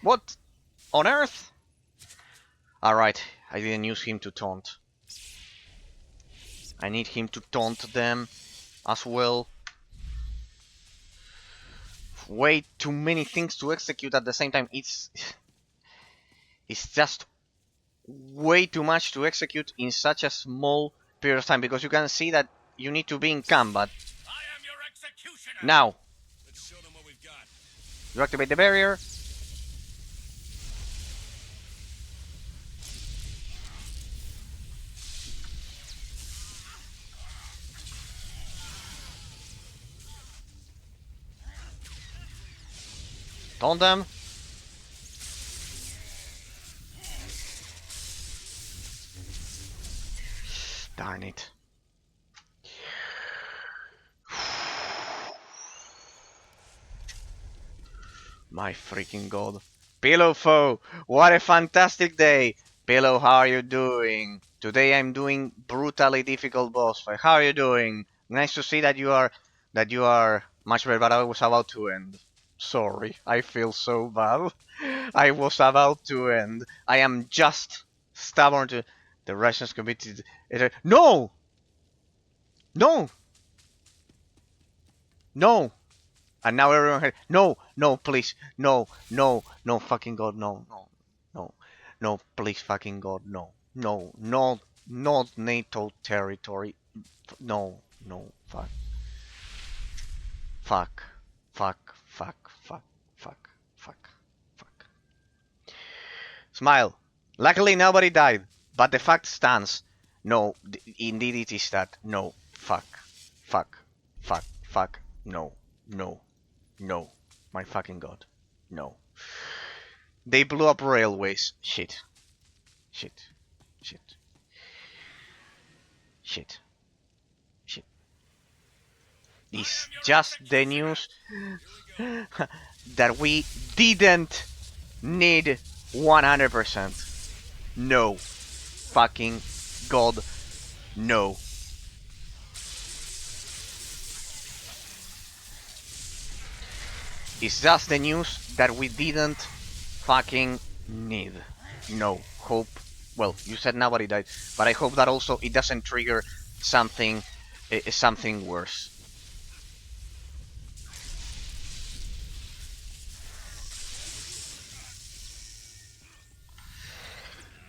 What on earth? Alright, I didn't use him to taunt. I need him to taunt them as well. Way too many things to execute at the same time. It's just way too much to execute in such a small period of time, because you can see that you need to be in combat. I am your executioner. Now, Let's show them what we've got. you activate the barrier. Taunt them. Darn it. My freaking god. Pillow foe, what a fantastic day. Pillow, how are you doing? Today I'm doing brutally difficult boss fight. How are you doing? Nice to see that you are much better, but I was about to end. Sorry, I feel so bad. I was about to end. I am just stubborn to the Russians committed. No! No! No. And now everyone had, no, no, please, no, no, no, fucking God, no, no, no, no, please, fucking God, no, no, no, not NATO territory, no, no, fuck, fuck, fuck, fuck, fuck, fuck, fuck, fuck. Smile. Luckily nobody died, but the fact stands. No, indeed it is that. No, fuck, fuck, fuck, fuck, no, no, no, my fucking God, no. They blew up railways. Shit. Shit. Shit. Shit. Shit. It's just the news that we didn't need 100%. No. Fucking God. No. It's just the news that we didn't fucking need. No. Hope. Well, you said nobody died, but I hope that also it doesn't trigger something, something worse.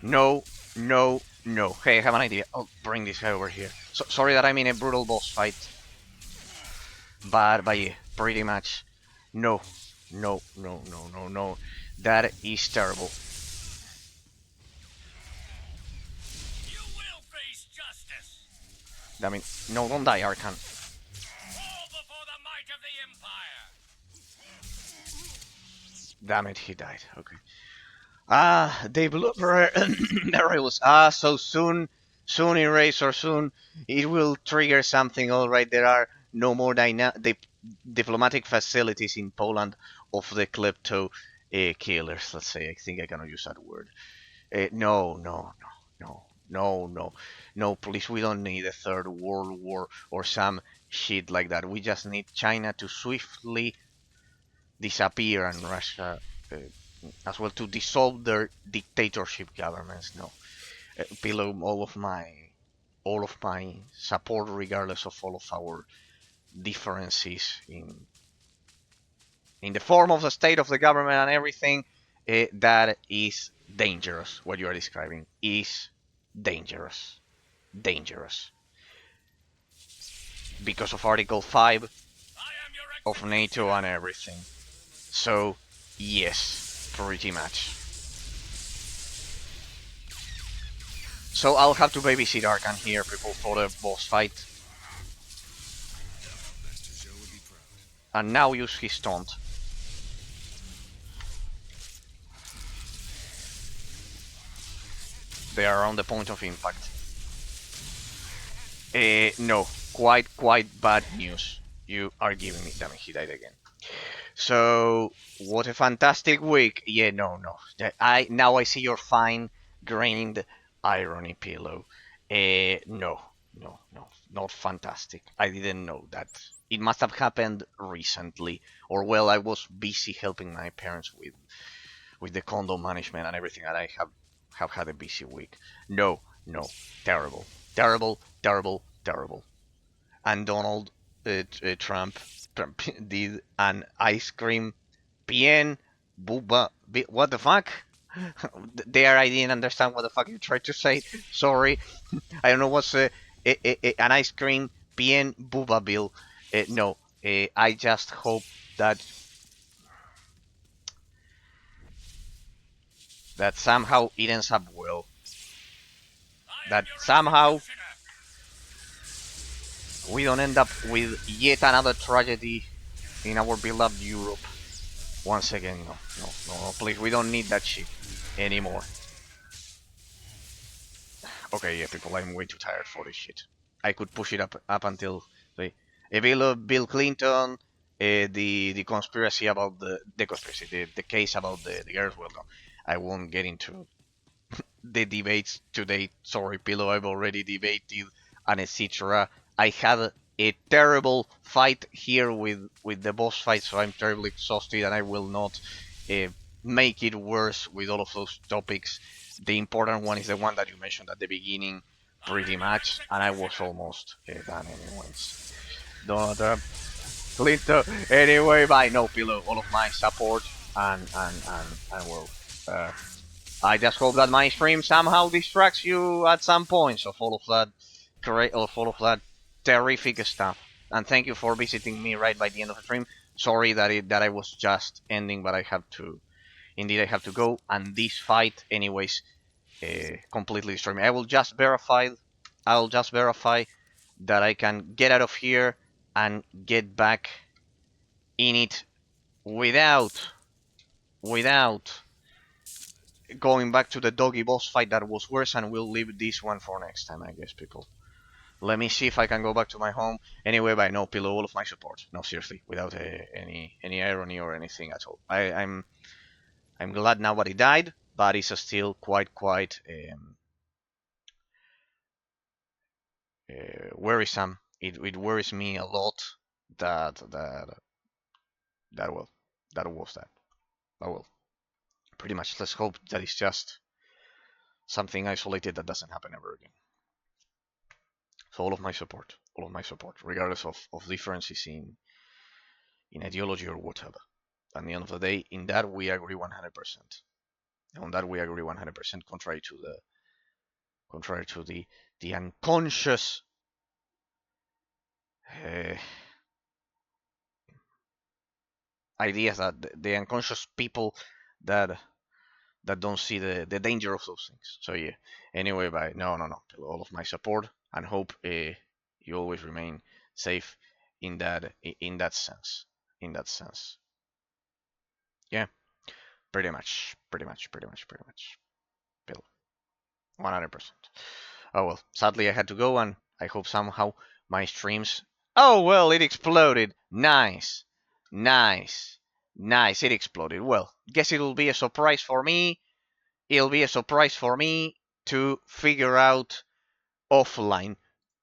No, no, no. Hey, I have an idea. I'll bring this guy over here. So, sorry that I'm in a brutal boss fight, but yeah, pretty much. No, no, no, no, no, no. That is terrible. You will face justice. I mean, no, don't die, Arkan. Fall before the might of the Empire. Damn it, he died. Okay. They blew up the rails. So soon, soon erase or soon it will trigger something. All right, there are no more diplomatic facilities in Poland of the klepto killers. Let's say. I think I cannot use that word. No, no, no, no, no, no, no. Please, we don't need a third world war or some shit like that. We just need China to swiftly disappear and Russia as well to dissolve their dictatorship governments. No, below all of my support, regardless of all of our differences in the form of the state of the government and everything. That is dangerous. What you are describing is dangerous, dangerous because of Article 5 of NATO and everything. So yes, pretty much. So I'll have to babysit Arkan here, people, for the boss fight. And now use his taunt. They are on the point of impact. No, quite bad news. You are giving me. Damn it, he died again. So what a fantastic week. Yeah, no. Now I see your fine-grained irony, Pillow. No, not fantastic. I didn't know that. It must have happened recently, or well, I was busy helping my parents with the condo management and everything, and I have had a busy week. No, terrible, terrible, terrible, terrible. And Donald Trump did an ice cream bien buba. What the fuck? There, I didn't understand what the fuck you tried to say. Sorry, I don't know what's an ice cream bien buba bill. No, I just hope that somehow it ends up well. That somehow we don't end up with yet another tragedy in our beloved Europe. Once again, no, please, we don't need that shit anymore. Okay, yeah, people, I'm way too tired for this shit. I could push it up until Bill Clinton, the conspiracy about the case about the girls. Well, no, I won't get into the debates today. Sorry, Pillow, I've already debated and etc. I had a terrible fight here with the boss fight, so I'm terribly exhausted, and I will not make it worse with all of those topics. The important one is the one that you mentioned at the beginning, pretty much, and I was almost done anyways. Don't Linto. Anyway, bye. No pillow. All of my support and well, uh, I just hope that my stream somehow distracts you at some points of all of that, of all of that terrific stuff. And thank you for visiting me right by the end of the stream. Sorry that I was just ending, but I have to. Indeed, I have to go. And this fight, anyways, completely destroyed me. I'll just verify that I can get out of here and get back in it without without going back to the doggy boss fight that was worse, and we'll leave this one for next time, I guess, people. Let me see if I can go back to my home. Anyway, by no pillow, all of my support. No, seriously, without any irony or anything at all. I'm glad nobody died, but it's still quite worrisome. It worries me a lot that that well that was that. Oh well, pretty much. Let's hope that it's just something isolated that doesn't happen ever again. So all of my support, regardless of differences in ideology or whatever. At the end of the day, in that we agree 100%. On that we agree 100%, contrary to the unconscious uh, ideas that the unconscious people that don't see the danger of those things. So yeah. Anyway, bye. No. All of my support and hope you always remain safe in that sense. In that sense. Yeah. Pretty much. Bill. 100%. Oh well. Sadly, I had to go, and I hope somehow my streams. Oh well, it exploded. Nice. It exploded. Well, guess it'll be a surprise for me. It'll be a surprise for me to figure out offline.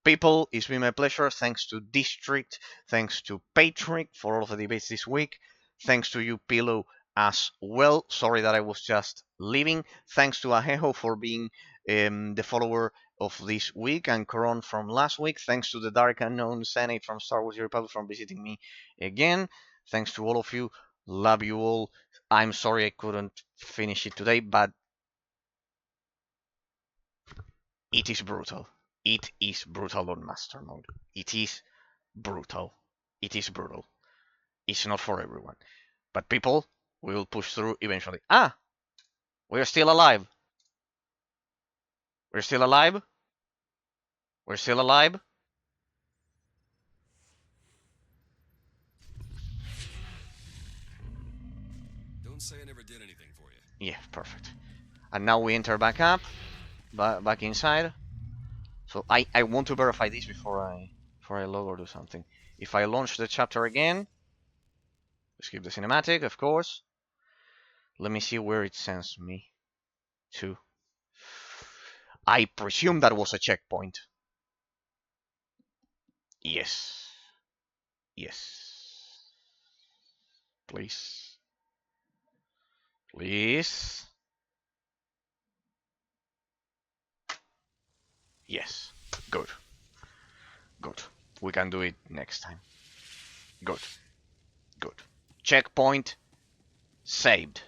People, it's been my pleasure. Thanks to District, thanks to Patrick for all of the debates this week. Thanks to you, Pillow, as well. Sorry that I was just leaving. Thanks to Ajejo for being the follower of this week, and Coron from last week. Thanks to the Dark Unknown Senate from Star Wars Republic for visiting me again. Thanks to all of you. Love you all. I'm sorry I couldn't finish it today, but it is brutal. It is brutal on Master Mode. It is brutal. It is brutal. It's not for everyone. But people will push through eventually. Ah! We're still alive. We're still alive. We're still alive. Don't say I never did anything for you. Yeah, perfect. And now we enter back up. Back inside. So I want to verify this before I log or do something. If I launch the chapter again, skip the cinematic, of course. Let me see where it sends me to. I presume that was a checkpoint. Yes. Yes. Please. Please. Yes. Good. Good. We can do it next time. Good. Good. Checkpoint saved.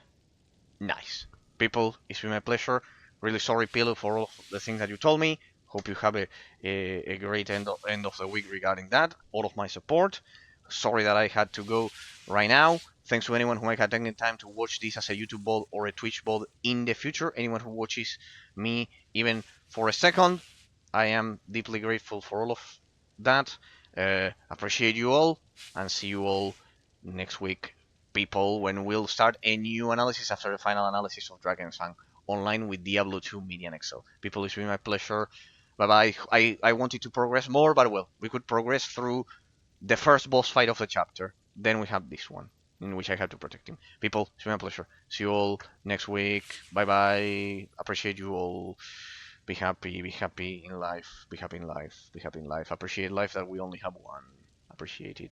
Nice. People, it's been my pleasure. Really sorry, Pillow, for all of the things that you told me. Hope you have a great end of the week regarding that. All of my support. Sorry that I had to go right now. Thanks to anyone who might have taken time to watch this as a YouTube VOD or a Twitch VOD in the future. Anyone who watches me even for a second, I am deeply grateful for all of that. Appreciate you all, and see you all next week, people, when we'll start a new analysis after the final analysis of Dragonsfang online with Diablo 2 Media Excel. People, it's been my pleasure. Bye bye. I wanted to progress more, but well, we could progress through the first boss fight of the chapter. Then we have this one, in which I have to protect him. People, it's been my pleasure. See you all next week. Bye bye. Appreciate you all. Be happy in life. Be happy in life. Appreciate life that we only have one. Appreciate it.